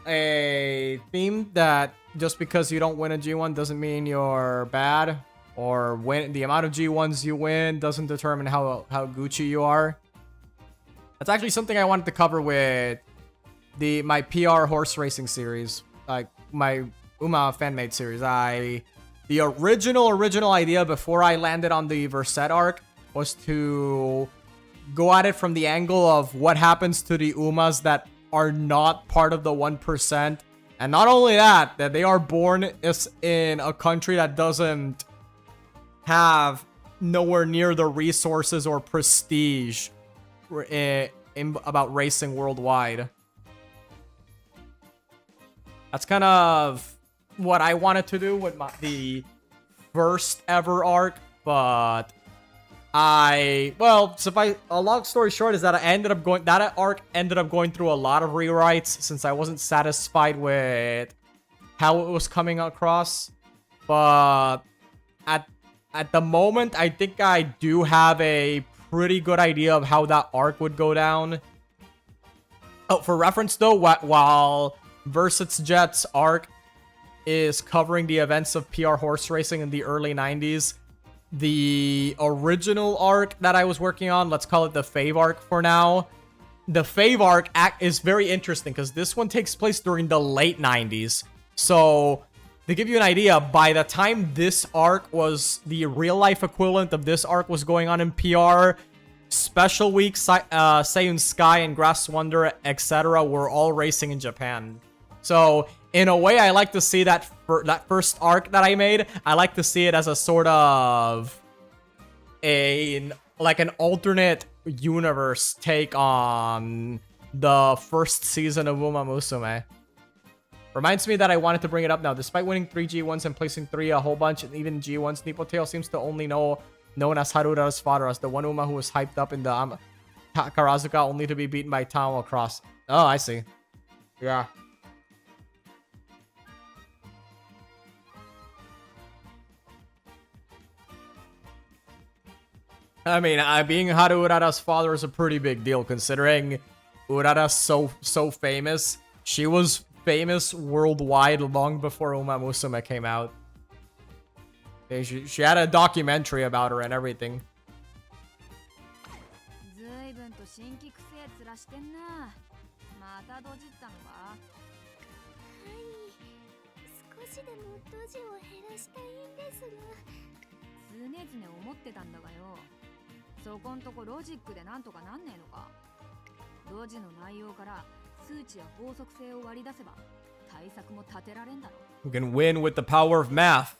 a theme that just because you don't win a G1 doesn't mean you're bad, or win the amount of G1s you win doesn't determine how Gucci you are. That's actually something I wanted to cover with my PR horse racing series, like my Uma fan-made series. The original idea before I landed on the Verset arc was to go at it from the angle of what happens to the Umas that are not part of the 1%. And not only that they are born in a country that doesn't have nowhere near the resources or prestige about racing worldwide. That's kind of what I wanted to do with the first ever arc, but a long story short is that that arc ended up going through a lot of rewrites since I wasn't satisfied with how it was coming across. But at the moment, I think I do have a pretty good idea of how that arc would go down. Oh, for reference though, while Versus Jet's arc is covering the events of PR horse racing in the early 90s, the original arc that I was working on, let's call it the Fave arc for now. The Fave arc is very interesting because this one takes place during the late 90s. So, to give you an idea, by the time this arc was the real-life equivalent of this arc was going on in PR, Special Week, Seiyun Sky, and Grass Wonder, etc. were all racing in Japan. So, in a way, I like to see that first arc that I made, I like to see it as a sort of an alternate universe take on the first season of Umamusume. Reminds me that I wanted to bring it up now. Despite winning 3 G1s and placing 3 a whole bunch, and even G1s, Nippotail seems to only known as Harura's father, as the one Uma who was hyped up in the Karazuka only to be beaten by Tama Cross. Oh, I see. Yeah. I mean, being Haru Urara's father is a pretty big deal, considering Urara's so famous. She was famous worldwide long before Umamusume came out. She had a documentary about her and everything. We can win with the power of math.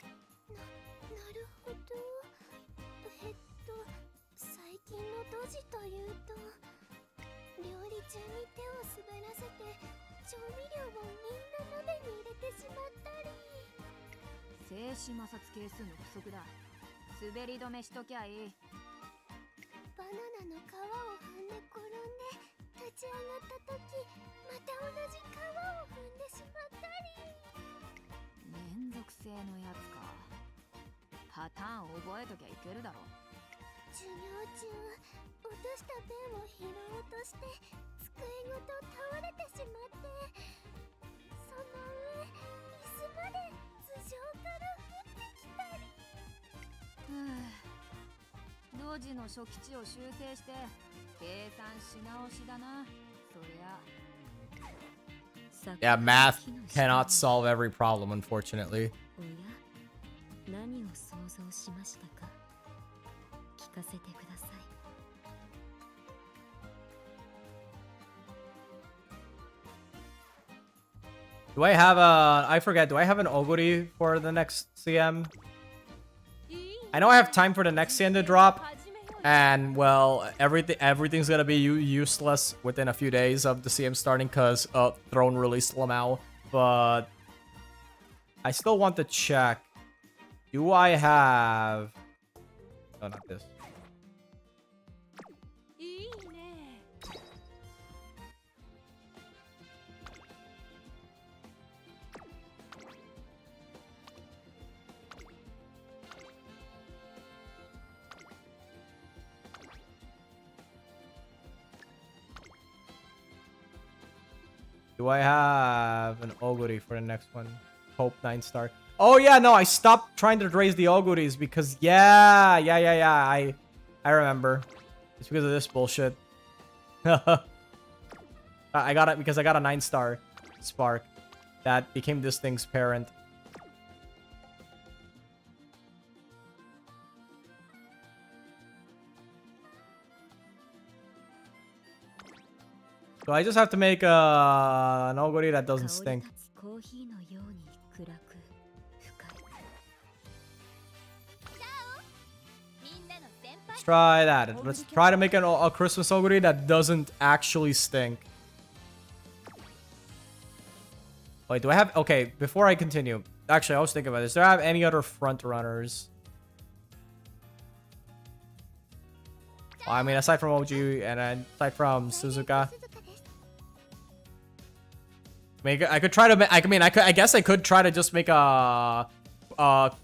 Yeah, math cannot solve every problem, unfortunately. Do I have I forget, do I have an Oguri for the next CM? I know I have time for the next CM to drop. And, well, everything's gonna be useless within a few days of the CM starting because Throne released Lamau. But I still want to check. Do I have... Oh, not this. いいね。 Do I have an Oguri for the next one? Hope 9-star. Oh yeah, no, I stopped trying to raise the Oguris because yeah. I remember. It's because of this bullshit. I got it because I got a 9-star spark that became this thing's parent. So I just have to make an Oguri that doesn't stink. コーヒーのように暗く深い。 みんなの先輩 Let's try that. Let's try to make a Christmas Oguri that doesn't actually stink. Wait, do I have... Okay, before I continue. Actually, I was thinking about this. Do I have any other front runners? Well, I mean, aside from OG and then aside from Suzuka. I could try to... I guess I could try to just make a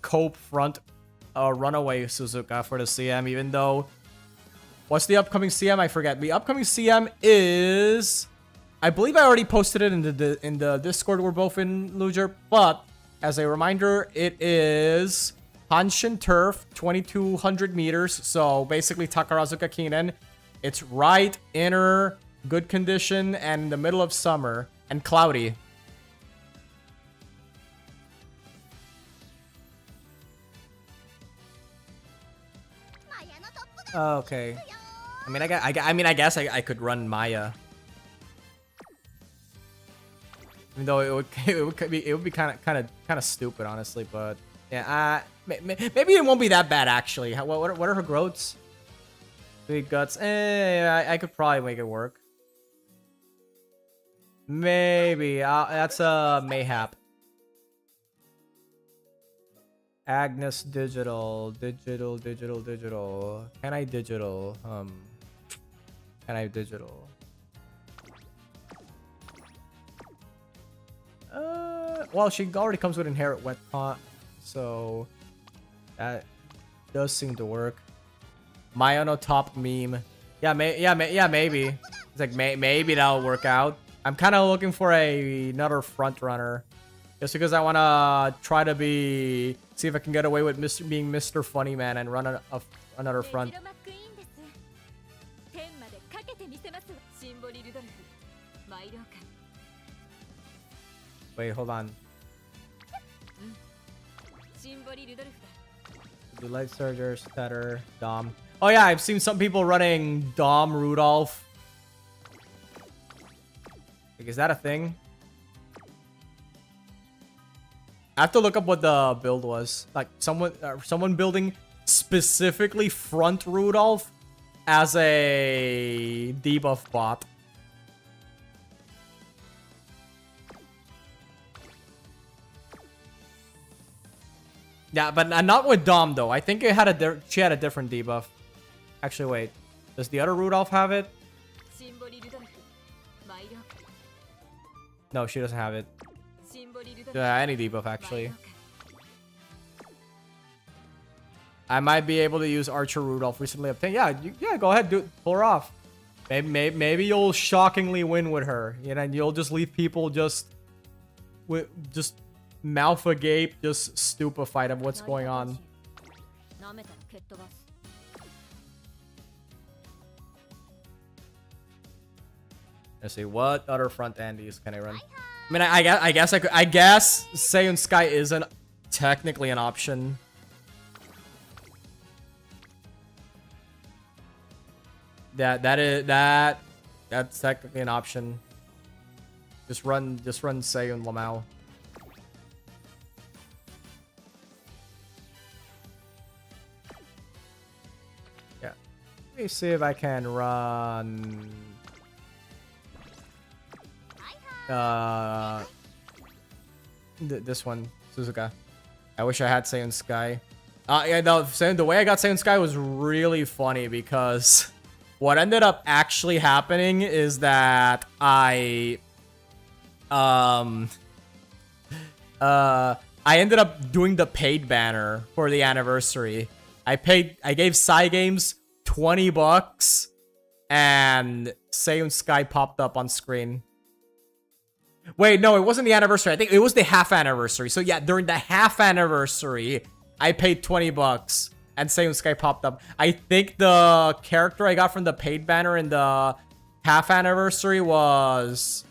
cope front runaway Suzuka for the CM, even though... What's the upcoming CM? I forget. The upcoming CM is... I believe I already posted it in the Discord we're both in, Luger, but as a reminder, it is Hanshin Turf, 2200 meters, so basically Takarazuka Kinen. It's right, inner, good condition, and in the middle of summer, and cloudy. Okay. I guess I could run Maya. Even though it would be kind of stupid, honestly. But yeah, maybe it won't be that bad actually. What are her growths? Big guts. I could probably make it work. Maybe that's a mayhap. Agnes digital. Can I digital? Can I digital? Well, she already comes with inherent wet pot, so that does seem to work. Mayano top meme. Yeah, maybe. It's like maybe that'll work out. I'm kind of looking for another front runner, just because I want to try to see if I can get away with being Mr. Funny Man and run another front. ジロマックイーンです天までかけてみせますシンボリルドルフ毎了解 Wait, hold on. シンボリルドルフだ Do light surgers, Tetter, Dom. Oh yeah, I've seen some people running Dom Rudolph. Like, is that a thing? I have to look up what the build was. Like someone building specifically front Rudolph as a debuff bot. Yeah, but not with Dom though. I think it had she had a different debuff. Actually, wait. Does the other Rudolph have it? シンボリルドルフ毎了解 No, she doesn't have it. シンボリルドルフ Yeah, any debuff 毎 actually. 了解 I might be able to use Archer Rudolph recently obtained. Yeah, go ahead, pull her off. Maybe you'll shockingly win with her. You know, and you'll just leave people just mouth agape, just stupefied of what's going on. 舐めたら蹴っ飛ばす Let's see, what other front Andes can I run? I mean, I guess Seiyun Sky isn't technically an option. That's technically an option. Just run Seiyun Lamau. Yeah. Let me see if I can run this one. Suzuka. I wish I had Saiyan Sky. Yeah, no, the way I got Saiyan Sky was really funny because what ended up actually happening is that I ended up doing the paid banner for the anniversary. I gave Cygames $20 and Saiyan Sky popped up on screen. Wait, no, it wasn't the anniversary. I think it was the half anniversary. So yeah, during the half anniversary, I paid $20 and Saiyan Sky popped up. I think the character I got from the paid banner in the half anniversary was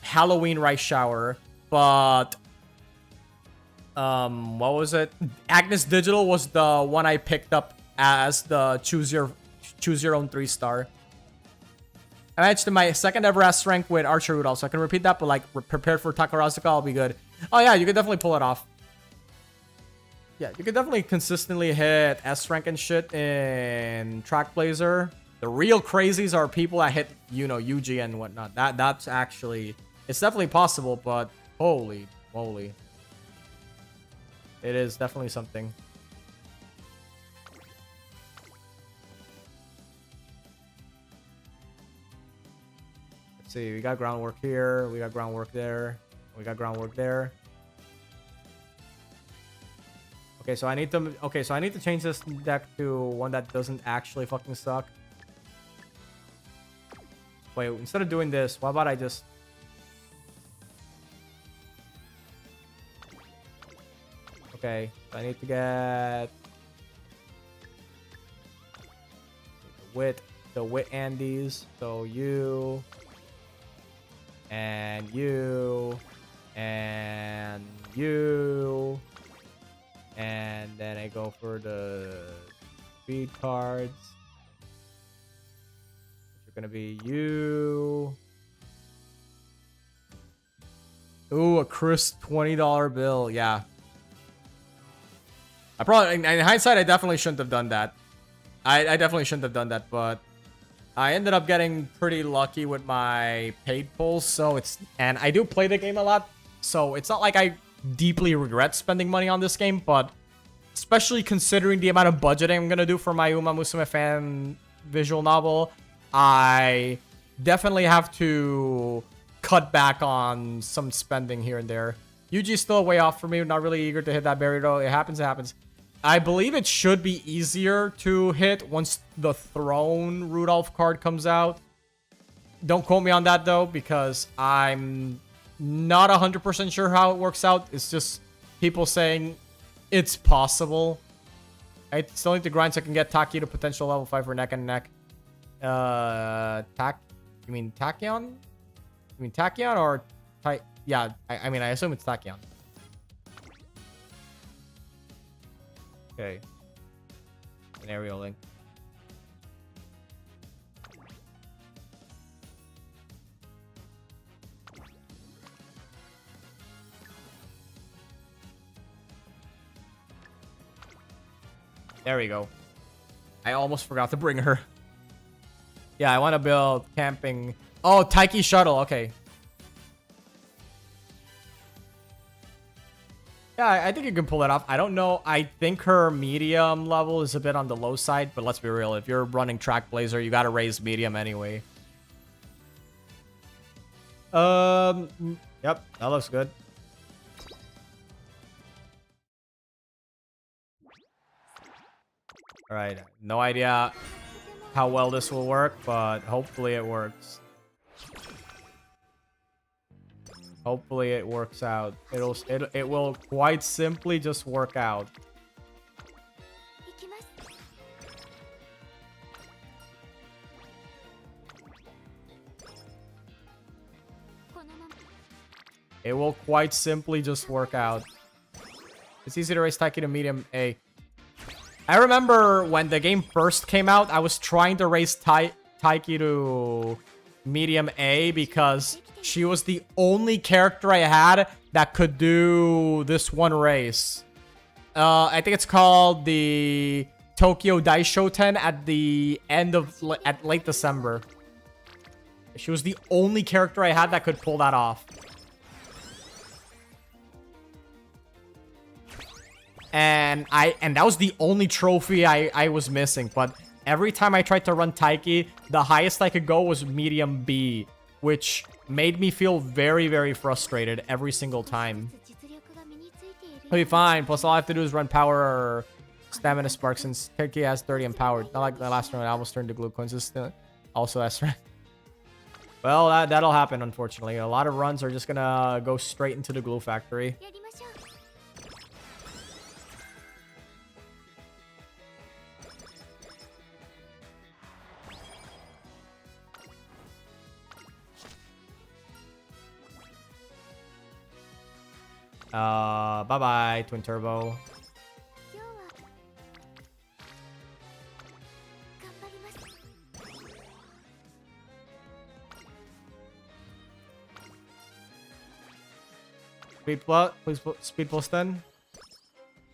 Halloween Rice Shower, but what was it? Agnes Digital was the one I picked up as the choose your own 3-star. I managed my second ever S rank with Archer Rudolph, so I can repeat that, but like prepared for Takarazuka, I'll be good. Oh yeah, you can definitely pull it off. Yeah, you can definitely consistently hit S rank and shit in Track Blazer. The real crazies are people that hit, you know, UG and whatnot. That's actually, it's definitely possible, but holy moly. It is definitely something. Let's see, we got groundwork here, we got groundwork there, we got groundwork there. Okay, so I need to change this deck to one that doesn't actually fucking suck. Wait, instead of doing this, why about I just... Okay, so I need to get the wit Andes. So you and you and you, and then I go for the speed cards, which are gonna be you. Ooh, a crisp $20 bill. Yeah. I probably, in hindsight, I definitely shouldn't have done that. I definitely shouldn't have done that, but I ended up getting pretty lucky with my paid pulls, so it's, and I do play the game a lot, so it's not like I deeply regret spending money on this game, but especially considering the amount of budgeting I'm gonna do for my Umamusume fan visual novel, I definitely have to cut back on some spending here and there. Yuji's still way off for me, not really eager to hit that berry though. It happens, it happens. I believe it should be easier to hit once the Throne Rudolph card comes out. Don't quote me on that though, because I'm not 100% sure how it works out. It's just people saying it's possible. I still need to grind so I can get Taki to potential level 5 for neck and neck. You mean Tachyon? You mean Tachyon or yeah, I mean, I assume it's Tachyon. Okay. An aerial link. There we go. I almost forgot to bring her. Yeah, I want to build camping. Oh, Taiki Shuttle. Okay. Yeah, I think you can pull that off. I don't know. I think her medium level is a bit on the low side, but let's be real. If you're running Track Blazer, you got to raise medium anyway. Yep, that looks good. All right, no idea how well this will work, but hopefully it works. Hopefully it works out. It will quite simply just work out. It will quite simply just work out. It's easy to raise Taiki to medium A. I remember when the game first came out, I was trying to raise Taiki to medium A because she was the only character I had that could do this one race. I think it's called the Tokyo Daishoten at the end of late December. She was the only character I had that could pull that off. And that was the only trophy I was missing. But every time I tried to run Taiki, the highest I could go was medium B, which made me feel very, very frustrated every single time. 実力が身についている It'll be fine. Plus, all I have to do is run power or stamina spark since Taiki has 30 empowered. Not like the last run, I almost turned to glue coins. This also has. Well, that'll happen, unfortunately. A lot of runs are just gonna go straight into the glue factory. やりましょう Bye-bye, Twin Turbo. 今日は頑張ります Speed plus, please, speed plus 10.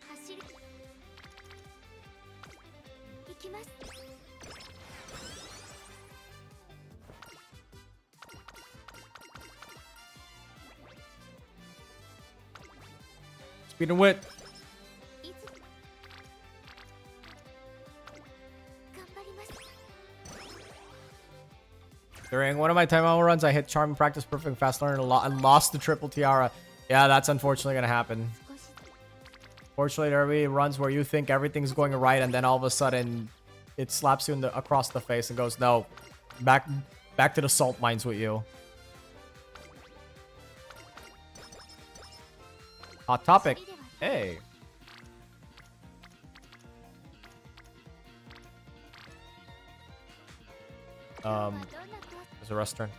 走る行きます Speed and wit. いつ頑張ります During one of my time hour runs, I hit Charm Practice Perfect Fast Learner and lost the triple tiara. Yeah, that's unfortunately gonna happen. 少し Fortunately, there will be runs where you think everything's going right, and then all of a sudden, it slaps you across the face and goes, "No, back to the salt mines with you." Hot topic. Hey. There's a rest turn.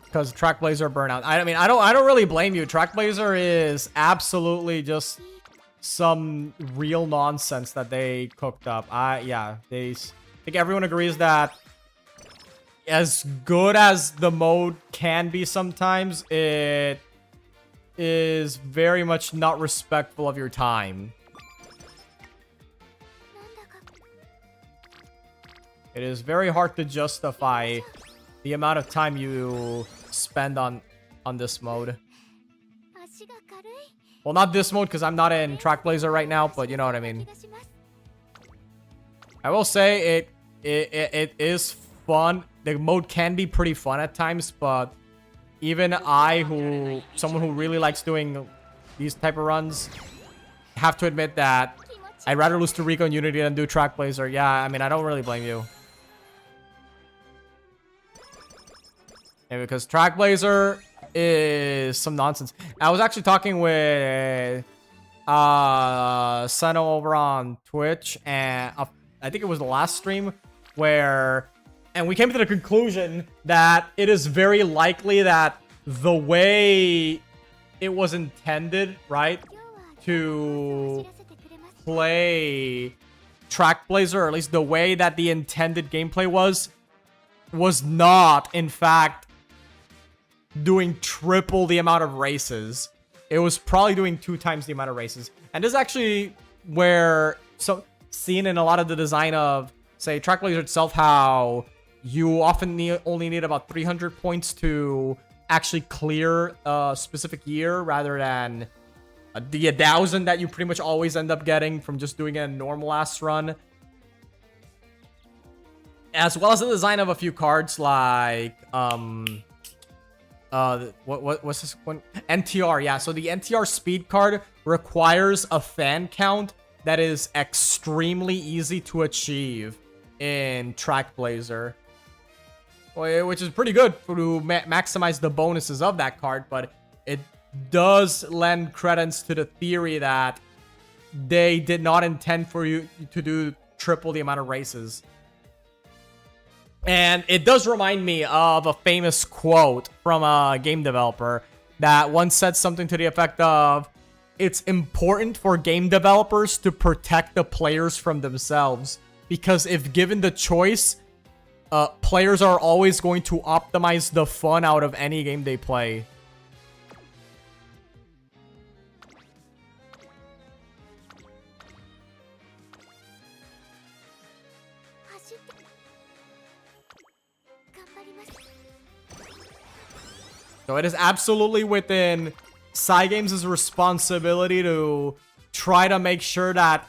Because Trackblazer burnout. I mean, I don't really blame you. Trackblazer is absolutely just some real nonsense that they cooked up. Yeah, I think everyone agrees that as good as the mode can be sometimes, it is very much not respectful of your time. なんだか It is very hard to justify the amount of time you spend on this mode. 足が軽い Well, not this mode because I'm not in Trackblazer right now, but you know what I mean. 気がします I will say it is fun. The mode can be pretty fun at times, but even someone who really likes doing these type of runs, have to admit that I'd rather lose to Rico and Unity than do Trackblazer. Yeah, I mean, I don't really blame you. Yeah, because Trackblazer is some nonsense. I was actually talking with Seno over on Twitch, and I think it was the last stream and we came to the conclusion that it is very likely that the way it was intended, right, 今日は to 知らせてくれます play Trackblazer, or at least the way that the intended gameplay was not, in fact, doing triple the amount of races. It was probably doing 2 times the amount of races. And this is actually where, seen in a lot of the design of, say, Trackblazer itself, how you often only need about 300 points to actually clear a specific year rather than the 1,000 that you pretty much always end up getting from just doing a normal ass run. As well as the design of a few cards like what's this one? NTR, yeah. So the NTR speed card requires a fan count that is extremely easy to achieve in Trackblazer, which is pretty good to maximize the bonuses of that card, but it does lend credence to the theory that they did not intend for you to do triple the amount of races. And it does remind me of a famous quote from a game developer that once said something to the effect of, "It's important for game developers to protect the players from themselves, because if given the choice, players are always going to optimize the fun out of any game they play." So it is absolutely within Cygames' responsibility to try to make sure that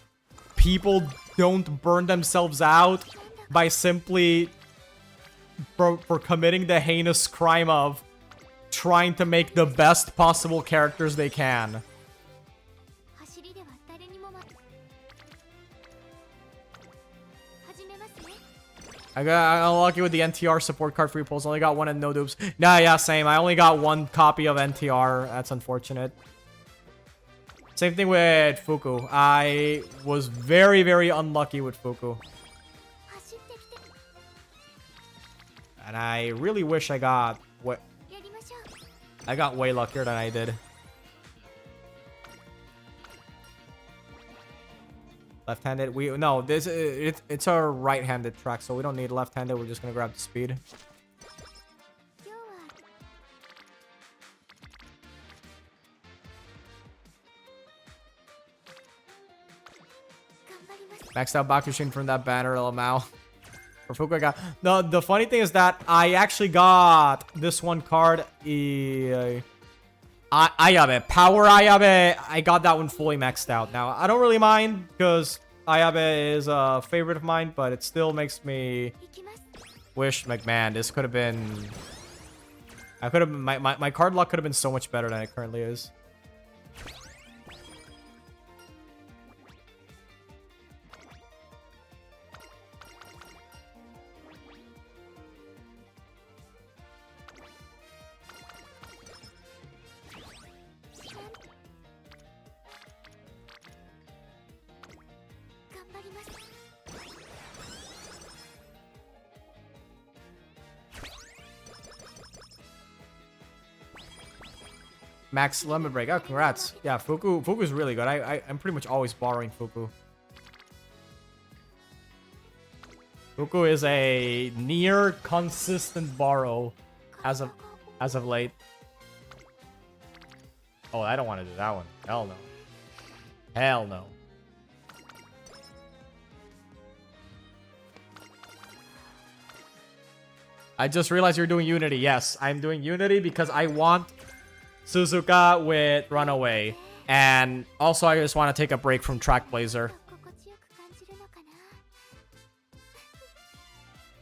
people don't burn themselves out by simply for committing the heinous crime of trying to make the best possible characters they can. 走りでは誰にも始めますね。 I got unlucky with the NTR support card free pulls. Only got one and no dupes. Nah, yeah, same. I only got one copy of NTR. That's unfortunate. Same thing with Fuku. I was very, very unlucky with Fuku. 走ってきて And I really wish I got what やりましょう。 I got way luckier than I did. Left-handed. It's a right-handed track, so we don't need left-handed. We're just gonna grab the speed. 今日は 頑張ります。 Maxed out Bakushin from that banner, Lamau. For Fuku, I got... The funny thing is that I actually got this one card. Ayabe. Power Ayabe. I got that one fully maxed out. Now, I don't really mind because Ayabe is a favorite of mine, but it still makes me 行きます。 wish, like, man, this could have been... My card luck could have been so much better than it currently is. Max Lemon Break. Oh, congrats. Yeah, Fuku's really good. I'm pretty much always borrowing Fuku. Fuku is a near consistent borrow as of late. Oh, I don't want to do that one. Hell no. Hell no. I just realized you're doing Unity. Yes, I'm doing Unity because I want Suzuka with Runaway. And also, I just want to take a break from Track Blazer. 心地よく感じるのかな。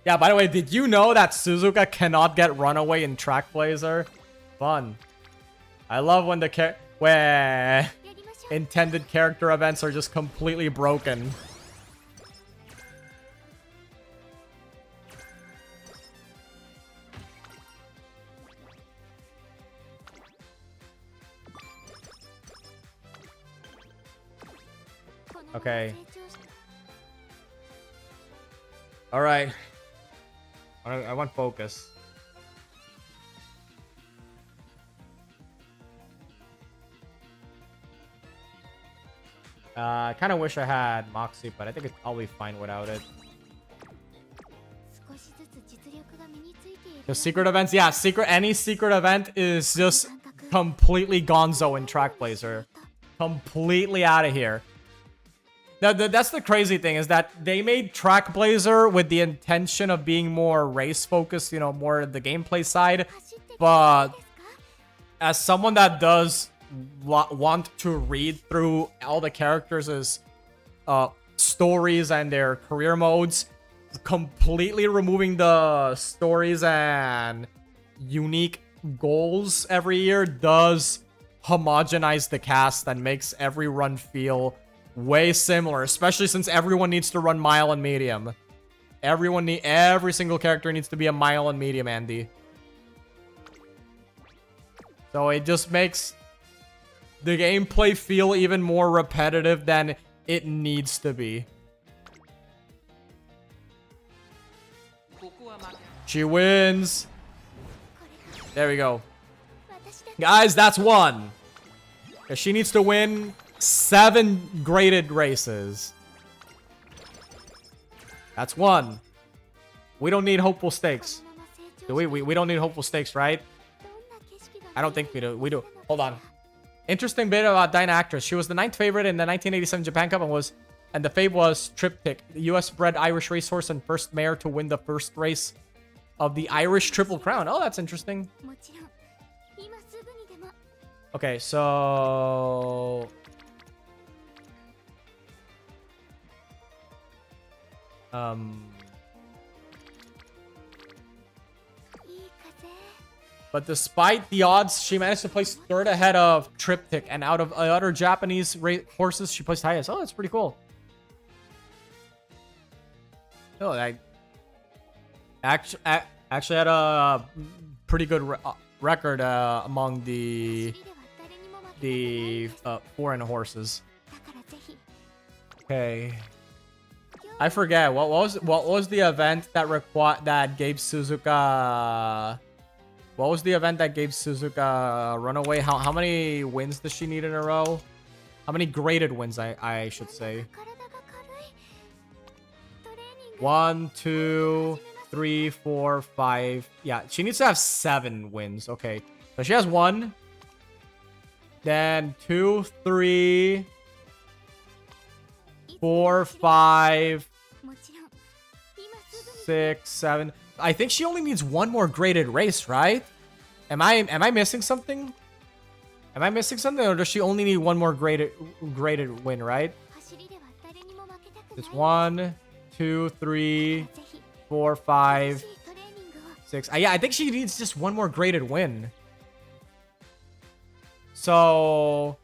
Yeah, by the way, did you know that Suzuka cannot get Runaway in Track Blazer? Fun. I love when where やりましょう。 intended character events are just completely broken. Okay. All right. I want focus. I kind of wish I had Moxie, but I think I'll be fine without it. 少しずつ実力が身についている。 The secret events, yeah, any secret event is just completely gonzo in Track Blazer. Completely out of here. Now, that's the crazy thing, is that they made Track Blazer with the intention of being more race focused, you know, more the gameplay side. 走ってきていい But ですか？ as someone that does want to read through all the characters' stories and their career modes, completely removing the stories and unique goals every year does homogenize the cast and makes every run feel way similar, especially since everyone needs to run mile and medium. Every single character needs to be a mile and medium, Andy. So it just makes the gameplay feel even more repetitive than it needs to be. She wins. There we go. 私だ。 Guys, that's one. She needs to win 7 graded races. That's one. We don't need hopeful stakes. このまま成長 Do we? We don't need hopeful stakes, right? どんな景色が I don't think we do. We do. 見えるのか Hold on. Interesting bit about Dyna Actress. She was the 9th favorite in the 1987 Japan Cup and the fave was Triptych, the US-bred Irish racehorse and first mare to win the first race of the Irish Triple Crown. Oh, that's interesting. もちろん今すぐにでも Okay, so but despite the odds, she managed to place third ahead of Triptych, and out of other Japanese horses, she placed highest. Oh, that's pretty cool. Oh, I actually had a pretty good record among the foreign horses. Okay, I forget what was the event that gave Suzuka. What was the event that gave Suzuka runaway? How many wins does she need in a row? How many graded wins, I should say. 1, 2, 3, 4, 5. Yeah, she needs to have 7 wins. Okay, so she has 1. Then 2, 3, 4, 5, 6, 7. I think she only needs 1 more graded race, right? Am I missing something? Am I missing something, or does she only need 1 more graded win, right? It's 1, 2, 3, 4, 5, 6. Yeah, I think she needs just 1 more graded win. So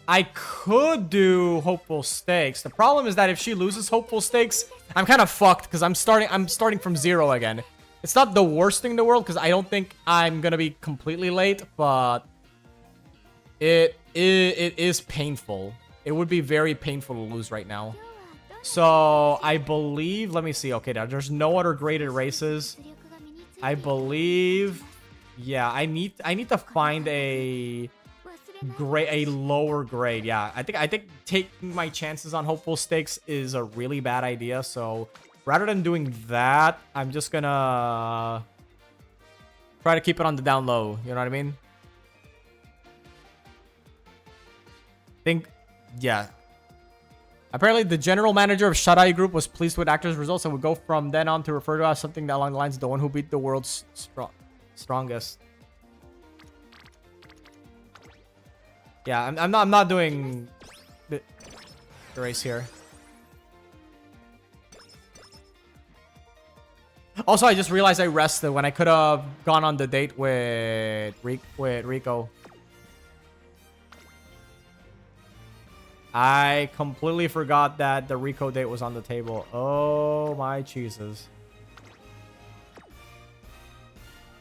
I could do Hopeful Stakes. The problem is that if she loses Hopeful Stakes, I'm kind of fucked because I'm starting from 0 again. It's not the worst thing in the world because I don't think I'm gonna be completely late, but it is painful. It would be very painful to lose right now. So I believe, let me see. Okay, now there's no other graded races. I believe, yeah, I need to find a lower grade. Yeah, I think taking my chances on Hopeful Stakes is a really bad idea. So rather than doing that, I'm just gonna try to keep it on the down low. You know what I mean? Yeah. Apparently, the general manager of Shadai Group was pleased with actors' results and would go from then on to refer to as something along the lines of the one who beat the world's strongest. Yeah, I'm not doing the race here. Also, I just realized I rested when I could have gone on the date with Rico. I completely forgot that the Rico date was on the table. Oh my Jesus.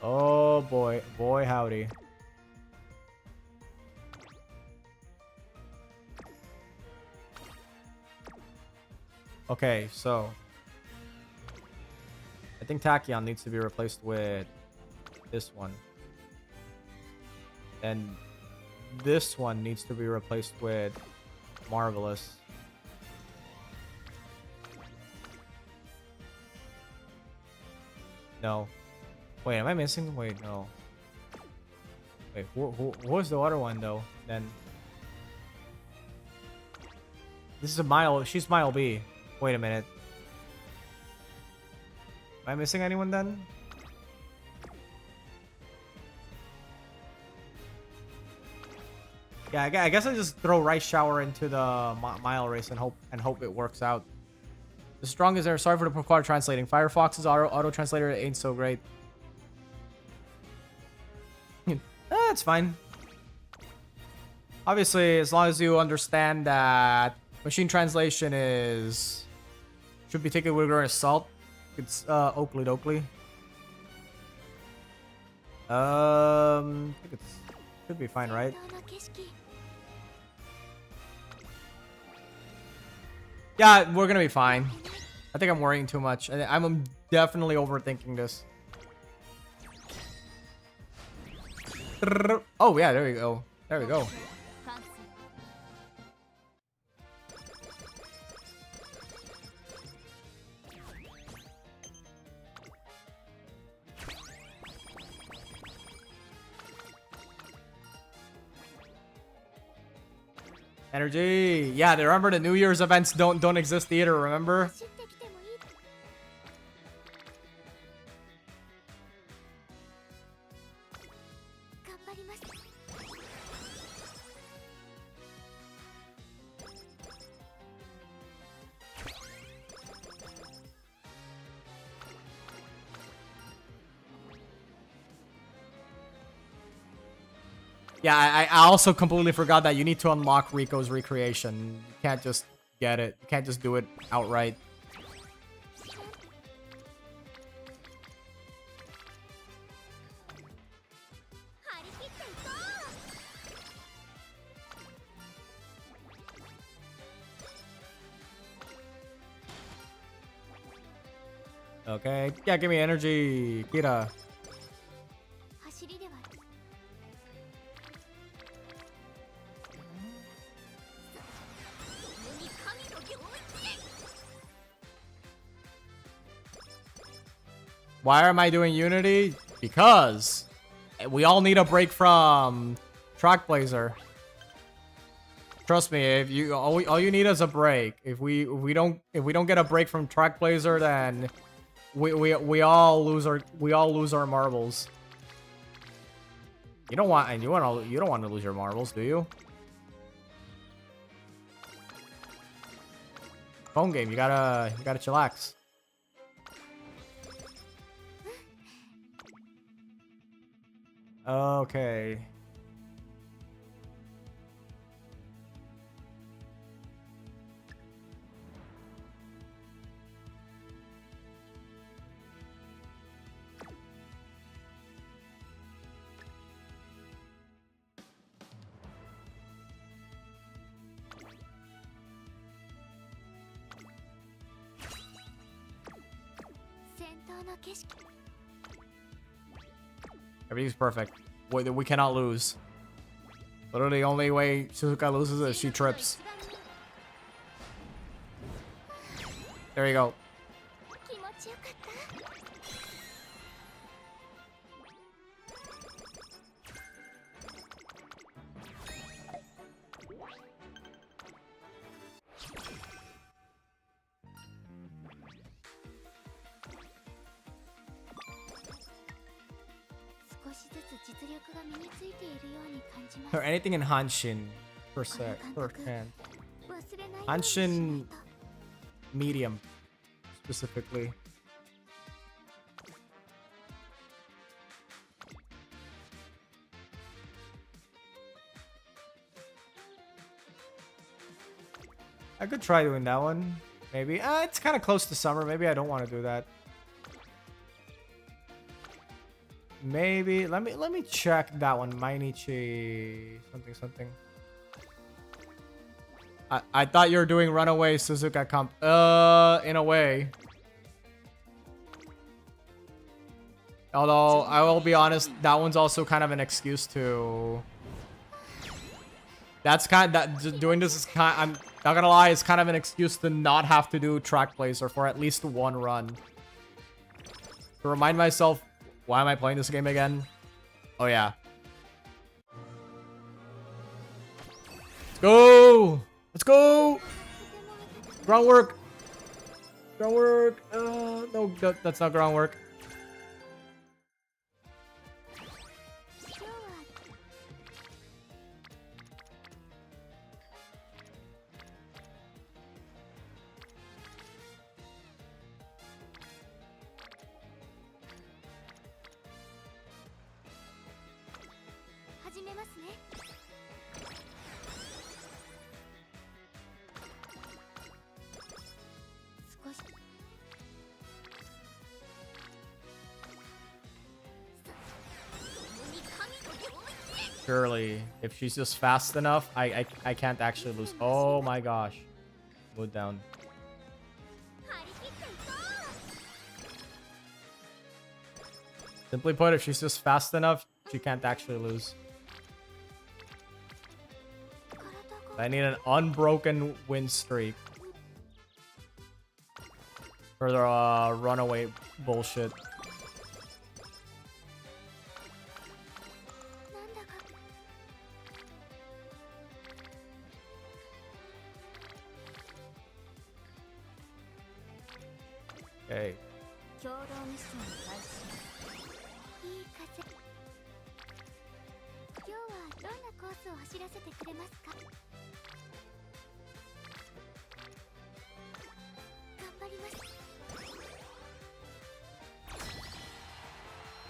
Oh boy. Boy howdy. Okay, so I think Tachyon needs to be replaced with this one. And this one needs to be replaced with Marvelous. No. Wait, am I missing? Wait, no. Wait, who was the other one though? Then this is a Mile. She's Mile B. Wait a minute. Am I missing anyone then? Yeah, I guess I just throw Rice Shower into the mile race and hope it works out. The strongest are sorry for the poor translating. Firefox's auto translator ain't so great. That's fine. Obviously, as long as you understand that machine translation should be taken with a grain of salt. It's Oakley. I think it should be fine, right? Yeah, we're gonna be fine. I think I'm worrying too much. I'm definitely overthinking this. Oh yeah, there we go. There we go. Energy. Yeah, remember the New Year's events don't exist either, remember? Yeah, I also completely forgot that you need to unlock Rico's recreation. You can't just get it. You can't just do it outright. Okay. Yeah, give me energy, Kira. 走りでは Why am I doing Unity? Because we all need a break from Track Blazer. Trust me, if you all you need is a break. If we don't get a break from Track Blazer, then we all lose our marbles. You don't want to lose your marbles, do you? Phone game, you gotta chillax. Okay. Everything's perfect. We cannot lose. Literally, the only way Suzuka loses is if she trips. There you go. Or anything in Hanshin per hand. Hanshin medium specifically. I could try doing that one. Maybe. It's kind of close to summer. Maybe I don't want to do that. Maybe let me check that one. Mainichi something. I thought you were doing Runaway Suzuka comp. In a way. Although I will be honest, that one's also kind of an excuse to. That's kind of that doing this is kind. I'm not gonna lie, it's kind of an excuse to not have to do Track Blazer for at least one run. To remind myself. Why am I playing this game again? Oh, yeah. Let's go! Let's go! Groundwork! Groundwork! No, that's not groundwork. Surely, if she's just fast enough, I can't actually lose. Oh my gosh. Mood down. Simply put, if she's just fast enough, she can't actually lose. I need an unbroken win streak. For the runaway bullshit. Okay.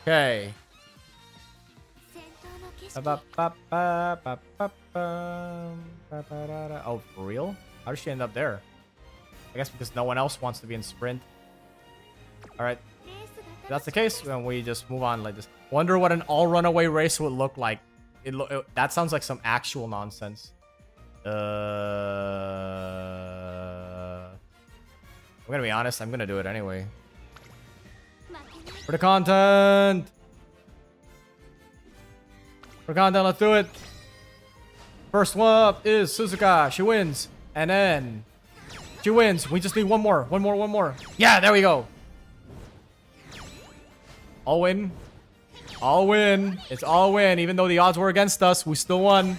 Okay. Oh, for real? How did she end up there? I guess because no one else wants to be in sprint. Alright. If that's the case, then we just move on like this. Wonder what an all runaway race would look like. That sounds like some actual nonsense. I'm gonna be honest, I'm gonna do it anyway. For the content! For content, let's do it! First one up is Suzuka. She wins. And then she wins. We just need one more. One more. Yeah, there we go. All win. All win. It's all win. Even though the odds were against us, we still won.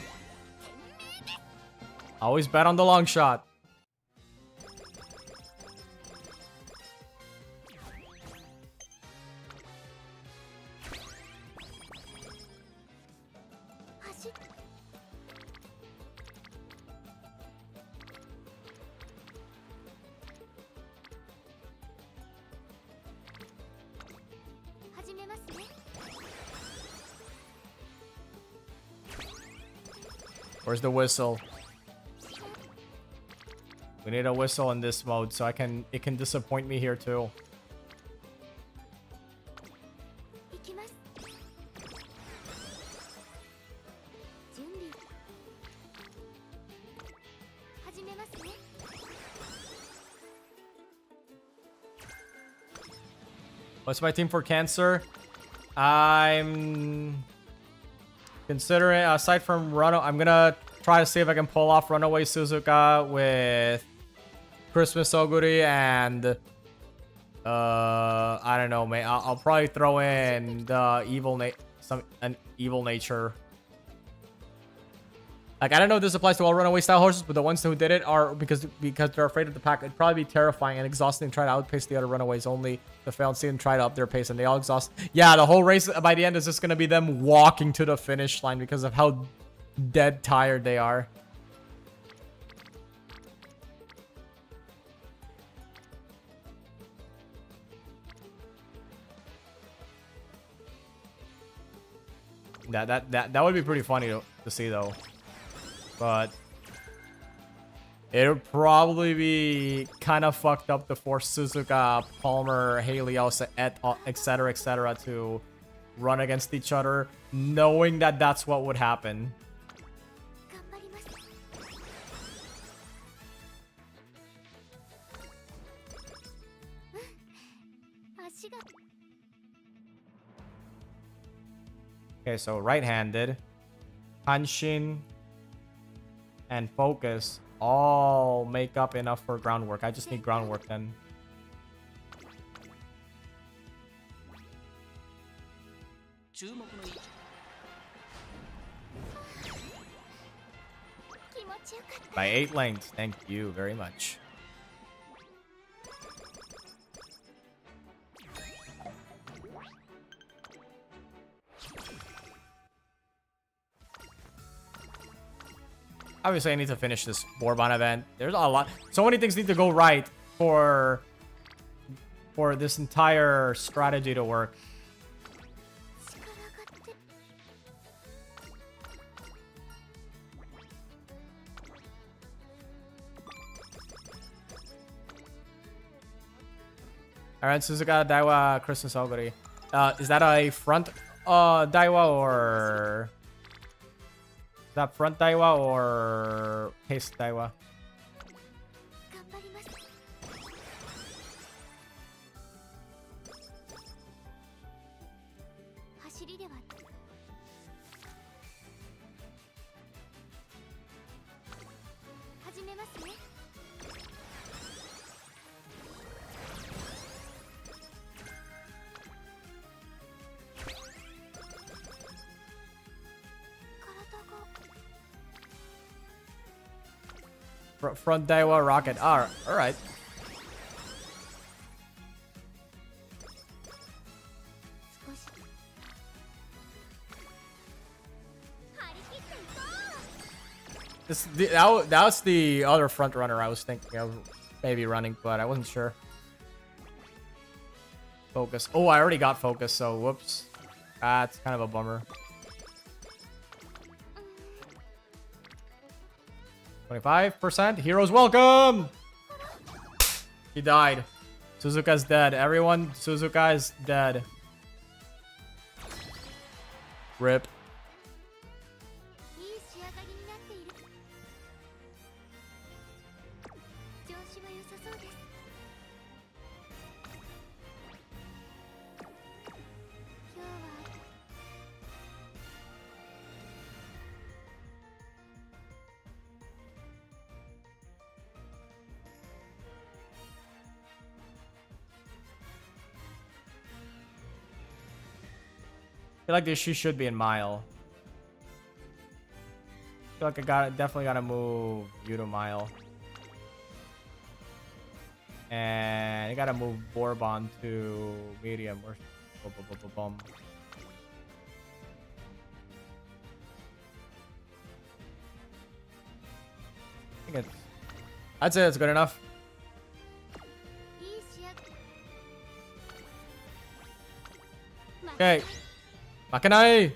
Always bet on the long shot. Where's the whistle? We need a whistle in this mode so it can disappoint me here too. What's my team for Cancer? I'm considering, aside from I'm gonna try to see if I can pull off Runaway Suzuka with Christmas Oguri and I don't know, man. I'll probably throw in the an evil nature. Like, I don't know if this applies to all runaway style horses, but the ones who did it are because they're afraid of the pack. It'd probably be terrifying and exhausting to try to outpace the other runaways, only to fail and see them try to up their pace, and they all exhaust. Yeah, the whole race by the end is just gonna be them walking to the finish line because of how dead tired they are. That would be pretty funny to see though. But it would probably be kind of fucked up to force Suzuka, Palmer, Helios, etc. to run against each other, knowing that that's what would happen. Okay, so right-handed, Hanshin, and Focus all make up enough for groundwork. I just need groundwork then. By 8 lengths, thank you very much. Obviously, I need to finish this Bourbon event. There's a lot. So many things need to go right for this entire strategy to work. Alright, Suzuka, Daiwa, Christmas Oguri. Is that a front Daiwa or... Is that front Daiwa or pace Daiwa? Front Daiwa rocket. All right. That was the other front runner I was thinking of maybe running, but I wasn't sure. Focus. Oh, I already got Focus, so whoops. That's kind of a bummer. 25%. Heroes welcome! He died. Suzuka's dead. Everyone, Suzuka is dead. Rip. いい仕上がりになっている。調子は良さそうです。今日は I feel like this shoe should be in Mile. I feel like I definitely gotta move you to Mile. And I gotta move Bourbon to medium or bum. I think I'd say it's good enough. いい仕上がり。 Okay. Makanai!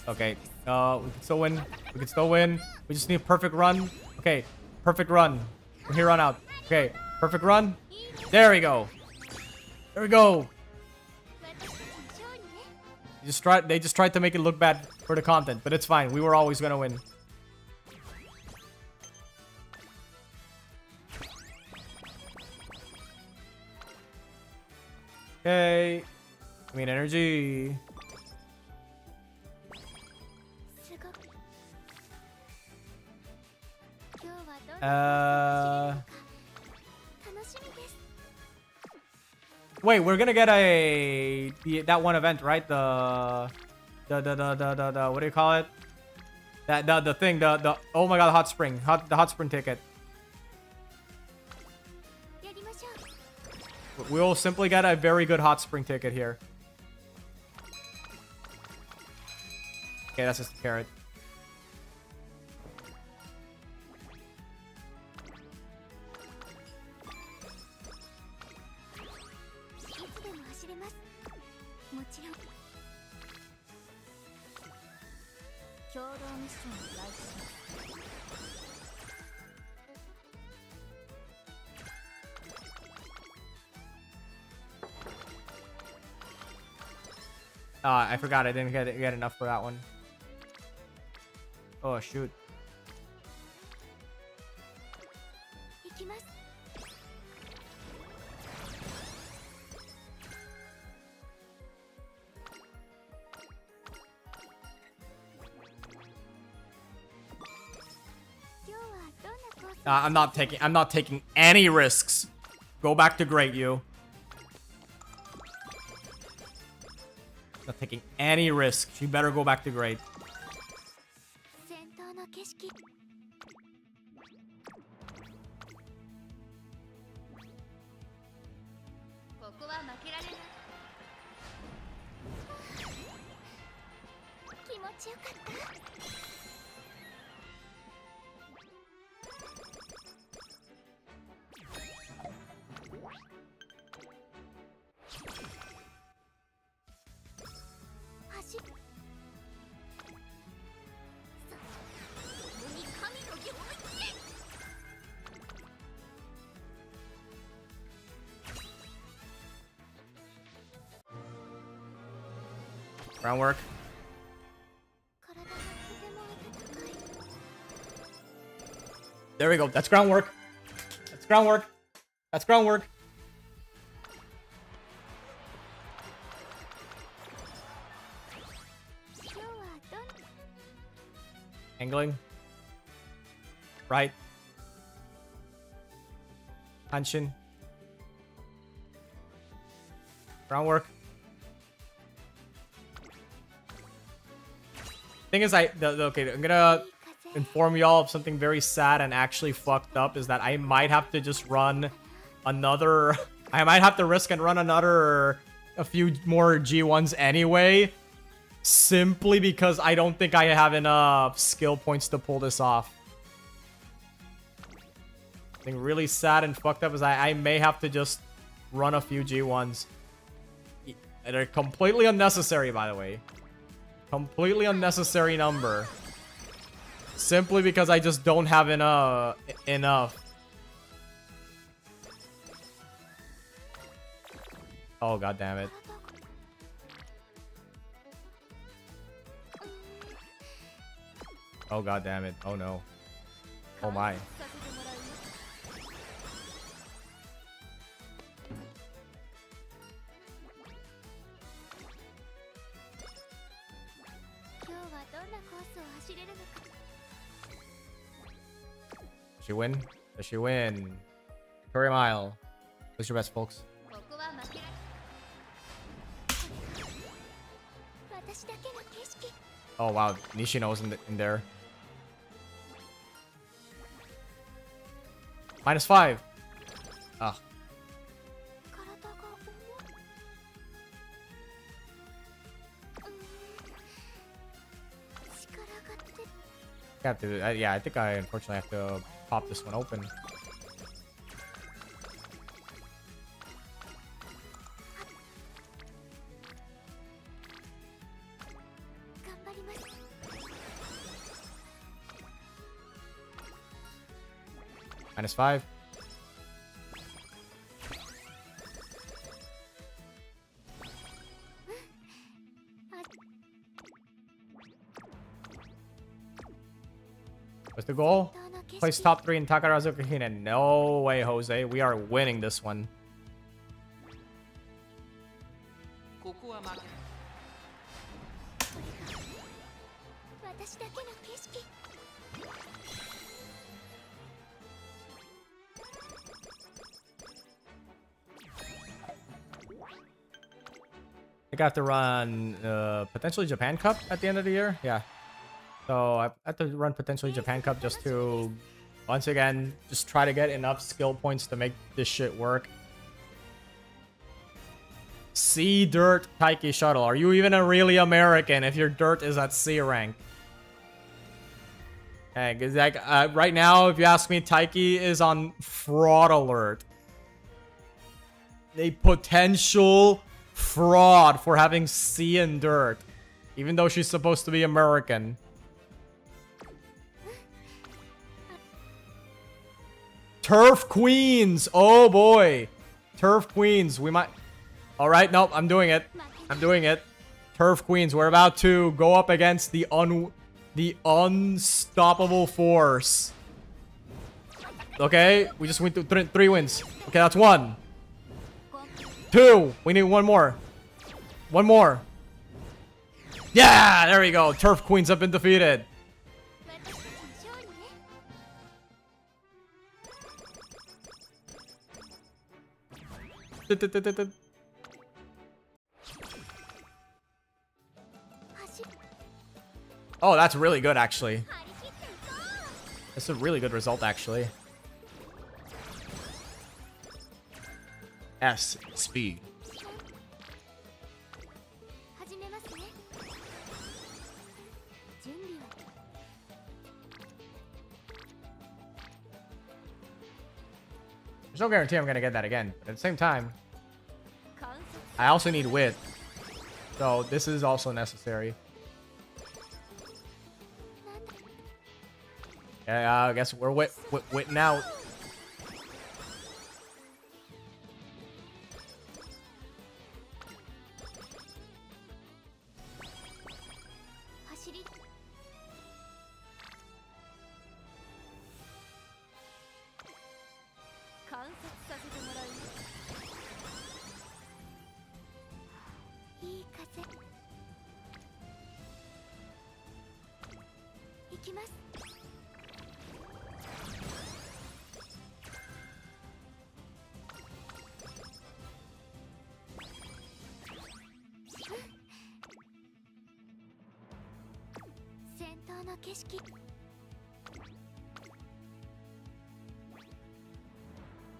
Okay. We can still win. We can still win. We just need a perfect run. Okay. Perfect run. From here on out. Okay. Perfect run. There we go. There we go. 私たちの勝利ね。 They just tried to make it look bad for the content, but it's fine. We were always gonna win. Okay. I mean energy. すごく。今日はどんな走れるのか楽しみです。 Wait, we're gonna get that one event, right? The what do you call it? The thing, the oh my god, the hot spring ticket. やりましょう。 We'll simply get a very good hot spring ticket here. Okay, that's just a carrot. いつでも走れます。もちろん。共同ミッションを開始します。 I forgot I didn't get enough for that one. Oh shoot. 行きます。 今日はどんなコース I'm not taking any risks. Go back to great, you. Not taking any risks. You better go back to great. 戦闘の景色。ここは負けられない。気持ちよかった。 走る。さあ、共に神の領域へ。 Groundwork. 体がとても温かい。 There we go. That's groundwork. That's groundwork. That's groundwork. 今日はどん Angling. Right. Hanshin. Groundwork. Thing is, okay, I'm gonna いい風。 inform y'all of something very sad and actually fucked up is that I might have to just run another I might have to risk and run a few more G1s anyway, simply because I don't think I have enough skill points to pull this off. Something really sad and fucked up is I may have to just run a few G1s. They're completely unnecessary, by the way. Completely unnecessary number. Simply because I just don't have enough. Oh, god damn it. Oh, god damn it. Oh, no. Oh, my. Does she win? Does she win? Victoria Mile. What's your best, folks? Oh wow, Nishino's in there. -5. Ah. I have to. Yeah, I think I unfortunately have to pop this one open. -5. What's the goal? Place top 3 in Takarazuka Hinen. No way, Jose. We are winning this one. I think I have to run potentially Japan Cup at the end of the year. Yeah. So I have to run potentially Japan Cup just to, once again, just try to get enough skill points to make this shit work. C Dirt Taiki Shuttle. Are you even a really American if your dirt is at C rank? Okay, because like right now, if you ask me, Taiki is on fraud alert. A potential fraud for having C in dirt, even though she's supposed to be American. Turf Queens. Oh boy, Turf Queens. We might. All right, nope. I'm doing it. I'm doing it. Turf Queens. We're about to go up against the unstoppable force. Okay, we just went through 3 wins. Okay, that's 1. 2. We need 1 more. 1 more. Yeah, there we go. Turf Queens have been defeated. Oh, that's really good, actually. That's a really good result, actually. S. Speed. There's no guarantee I'm gonna get that again, but at the same time, I also need width. So this is also necessary. Yeah, I guess we're witting out.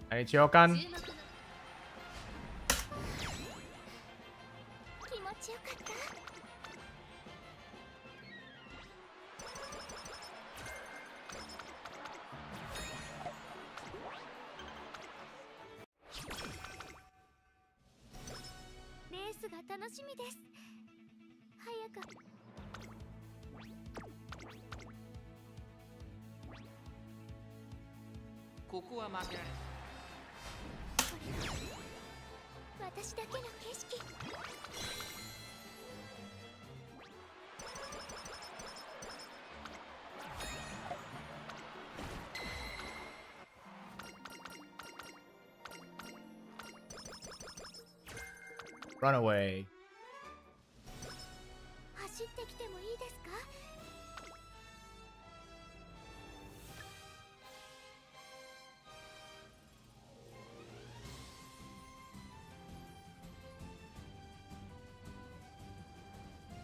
Hey, Chiokan. ここは負けられない。私だけの景色。 Run away. 走ってきてもいいですか？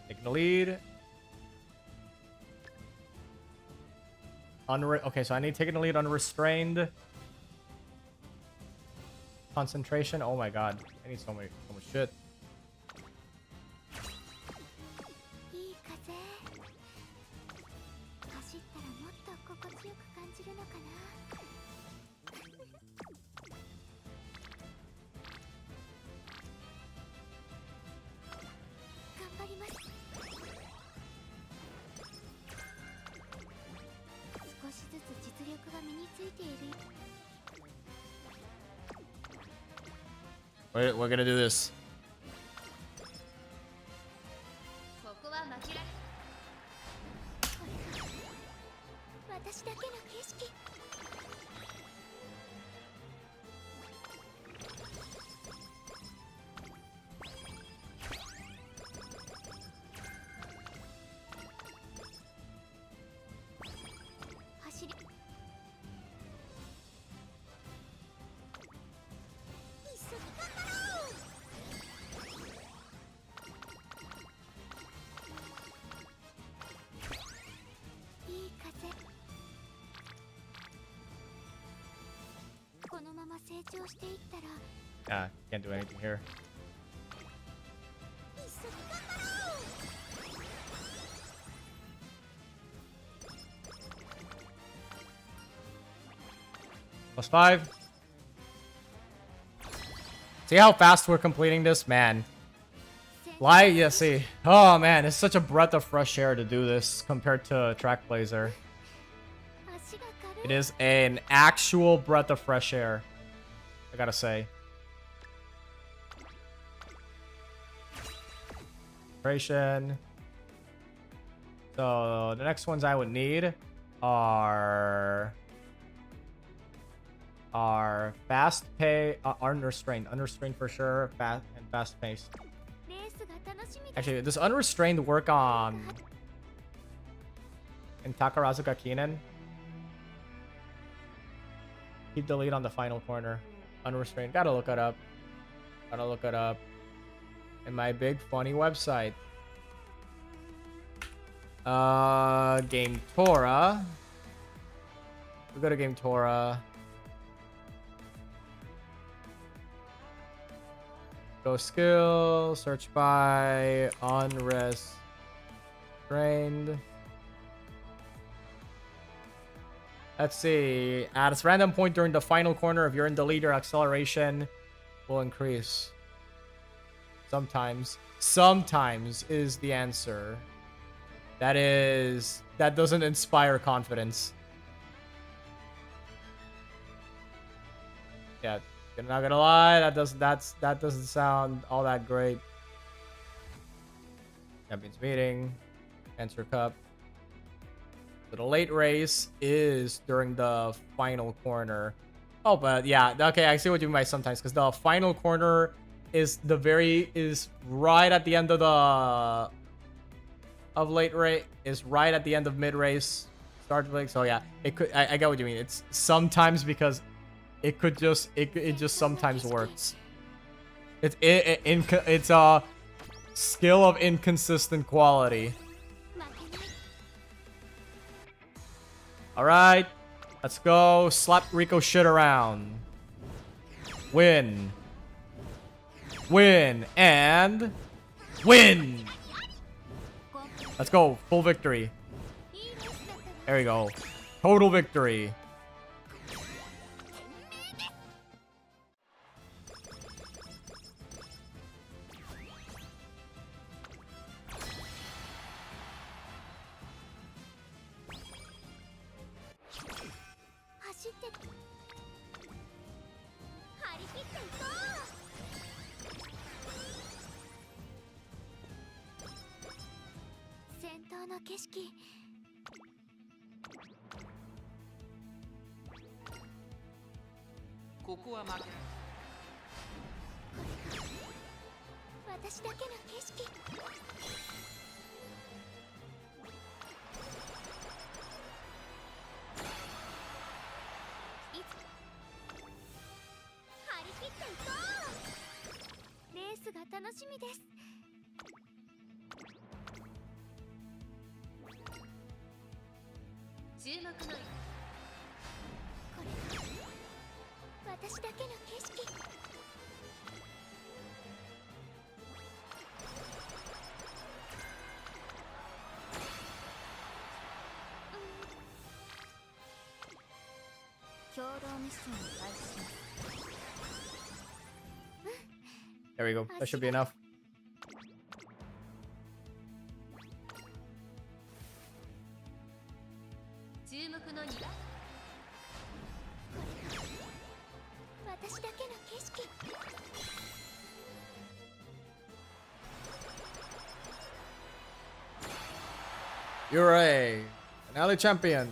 Taking the lead. Okay, so I need taking the lead unrestrained. Concentration. Oh my god. I need so much shit. いい風。走ったらもっと心地よく感じるのかな。頑張ります。少しずつ実力が身についている。 We're gonna do this. ここは負けられ。これが私だけの景色。 走り。 一緒に頑張ろう。 いい風。このまま成長していったら。 Ah, can't do anything here. 一緒に頑張ろう。 +5. See how fast we're completing this? Man. Light, yeah, see. Oh man, it's such a breath of fresh air to do this compared to Track Blazer. 足が軽い。 It is an actual breath of fresh air, I gotta say. Concentration. So the next ones I would need are fast pay, unrestrained for sure, fast and fast paced. レースが楽しみです。 Actually, does unrestrained work on in Takarazuka Kinen? Keep the lead on the final corner. Unrestrained. Gotta look it up. Gotta look it up. In my big funny website. Game Tora. We go to Game Tora. Go skill, search by unrestrained. Let's see. At a random point during the final corner, if you're in the lead, your acceleration will increase. Sometimes. Sometimes is the answer. That doesn't inspire confidence. Yeah, I'm not gonna lie, that doesn't sound all that great. Champions meeting, Answer Cup. So the late race is during the final corner. Oh, but yeah, okay, I see what you mean by sometimes, because the final corner is right at the end of the late race, is right at the end of mid race, start like. So yeah, it could. I get what you mean. It's sometimes because it just sometimes works. It's a skill of inconsistent quality. All right, let's go. Slap Rico shit around. Win. Win and win. Let's go. Full victory. There we go. Total victory. の景色。ここは負けない。私だけの景色。いつ張り切っていこう。レースが楽しみです。注目のこれ私だけの景色。共同ミッションを開始します。 There we go. That should be enough. 注目の2番。私だけの景色。 You're an ally champion.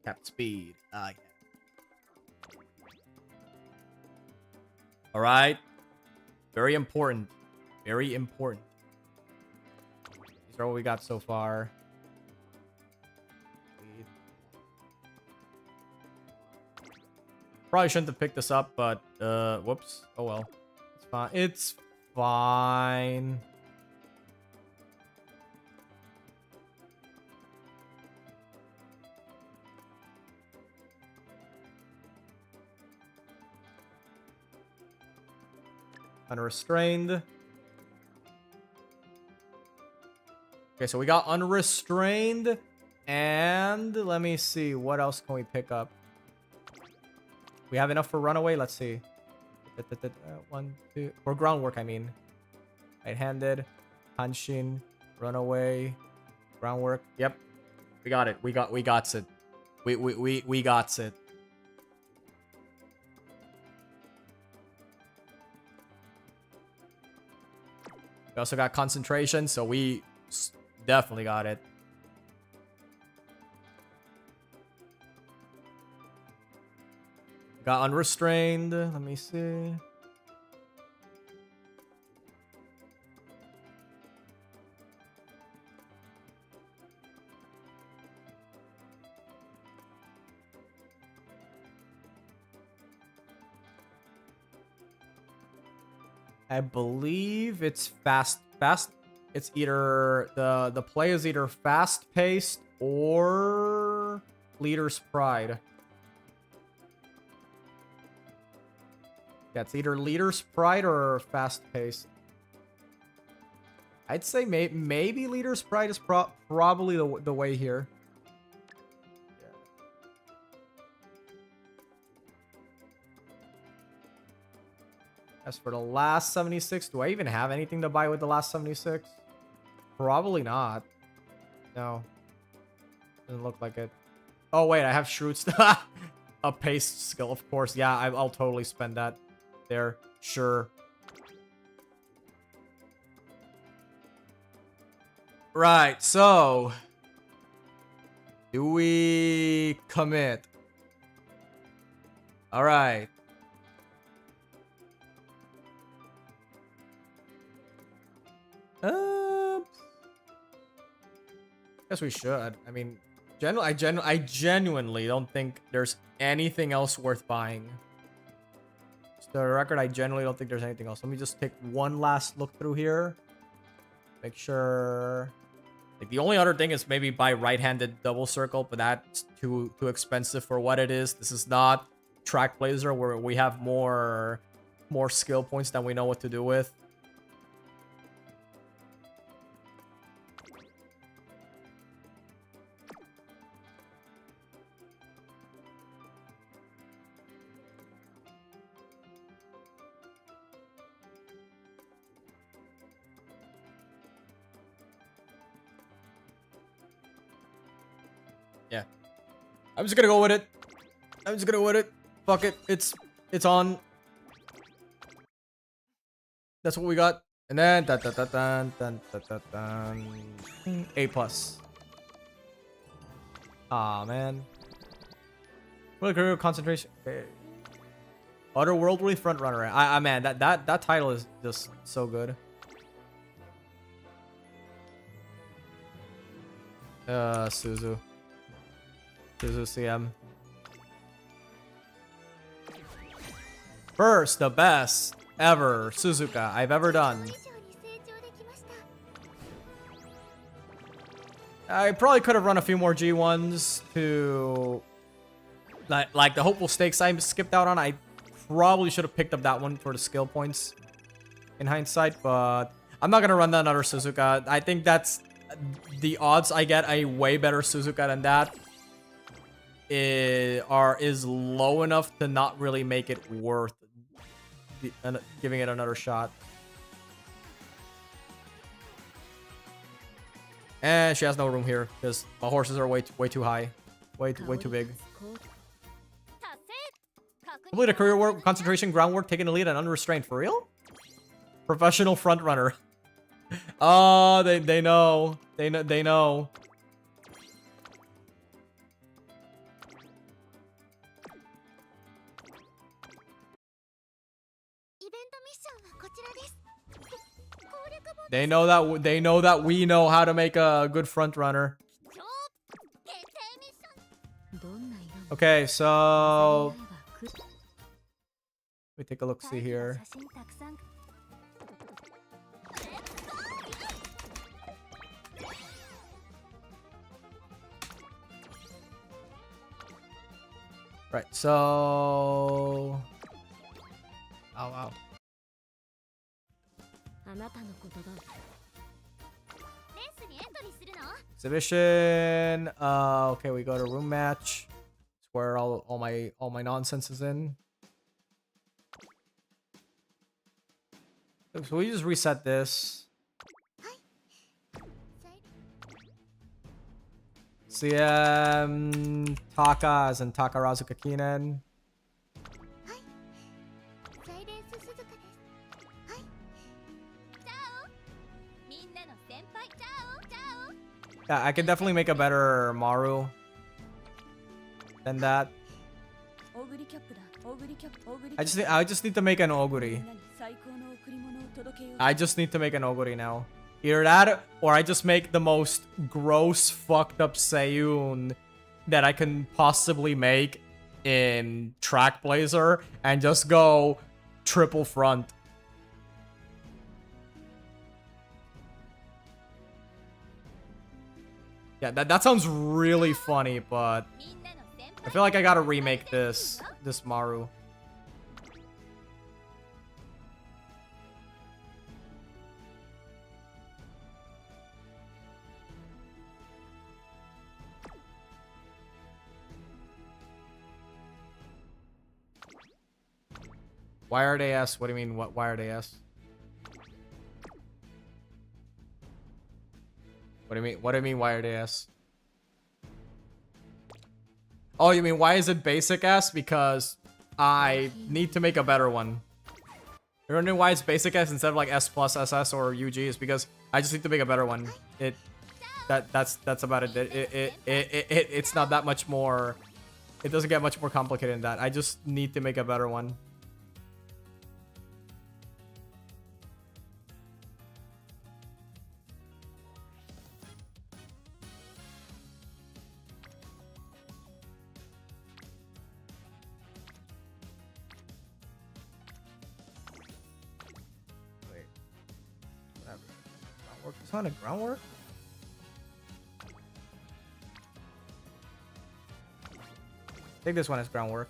Cap speed. Ah, yeah. All right. Very important. Very important. These are what we got so far. Probably shouldn't have picked this up, but whoops. Oh well. It's fine. It's fine. Unrestrained. Okay, so we got unrestrained. And let me see. What else can we pick up? We have enough for runaway? Let's see. 1, 2. For groundwork, I mean. Right-handed. Hanshin. Runaway. Groundwork. Yep. We got it. We got it. We got it. We also got concentration, so we definitely got it. Got unrestrained. Let me see. I believe it's fast. It's either the play is either fast paced or leader's pride. Yeah, it's either leader's pride or fast paced. I'd say maybe leader's pride is probably the way here. As for the last 76, do I even have anything to buy with the last 76? Probably not. No. Doesn't look like it. Oh, wait, I have Shrewd's. A paste skill, of course. Yeah, I'll totally spend that there. Sure. Right, so... do we commit? Alright. Guess we should. I mean, I genuinely don't think there's anything else worth buying. Just the record, I genuinely don't think there's anything else. Let me just take one last look through here. Make sure. Like, the only other thing is maybe buy right-handed double circle, but that's too expensive for what it is. This is not Track Blazer where we have more skill points than we know what to do with. I'm just gonna go with it. I'm just gonna go with it. Fuck it. It's on. That's what we got. And then A plus. Aw, man. Really career concentration. Okay. Otherworldly frontrunner. I man, that title is just so good. Suzu CM. First, the best ever Suzuka I've ever done. I probably could have run a few more G1s to like the hopeful stakes I skipped out on. I probably should have picked up that one for the skill points in hindsight, but I'm not gonna run that other Suzuka. I think that's the odds I get a way better Suzuka than that is low enough to not really make it worth giving it another shot. And she has no room here because my horses are way too high, way too big. Complete a career work, concentration, groundwork, taking the lead and unrestrained. For real? Professional front runner. Oh, they know. They know. They know that we know how to make a good front runner. Okay, so let me take a look. See here. Right, so wow. Exhibition. Okay, we go to room match. It's where all my nonsense is in. So we just reset this. CM Takas and Takarazuka Kinen. Yeah, I can definitely make a better Maru than that. I just need to make an Oguri. I just need to make an Oguri now. Either that, or I just make the most gross, fucked up Seiyun that I can possibly make in Track Blazer and just go triple front. Yeah, that sounds really funny, but I feel like I gotta remake this Maru. Wired AS? What do you mean? What wired AS? What do you mean? What do you mean wired AS? Oh, you mean why is it basic S? Because I need to make a better one. You wondering why it's basic S instead of like S plus SS or UG? Is because I just need to make a better one. That's about it. It's not that much more. It doesn't get much more complicated than that. I just need to make a better one. On a groundwork? I think this one is groundwork,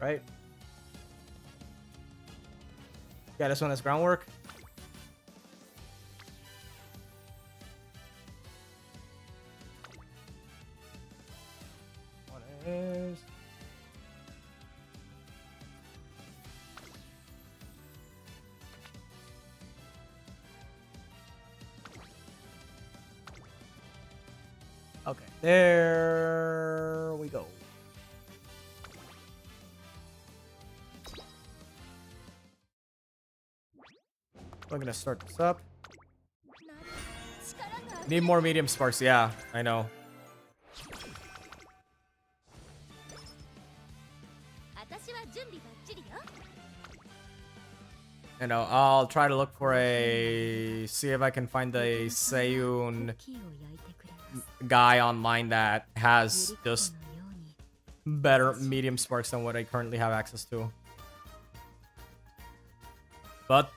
right? Yeah, this one is groundwork. One is okay, there we I'm gonna start this up. Need more medium sparks. Yeah, I know. I know. I'll try to look for a... See if I can find a Seiyun guy online that has just better medium sparks than what I currently have access to. But,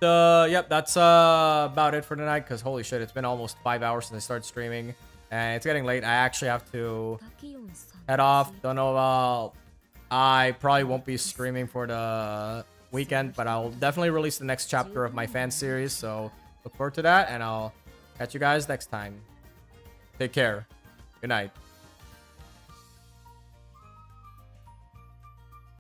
yep, that's about it for tonight, because holy shit, it's been almost 5 hours since I started streaming, and it's getting late. I actually have to head off. Don't know about... I probably won't be streaming for the weekend, but I'll definitely release the next chapter of my fan series, so look forward to that, and I'll catch you guys next time. Take care. Good night.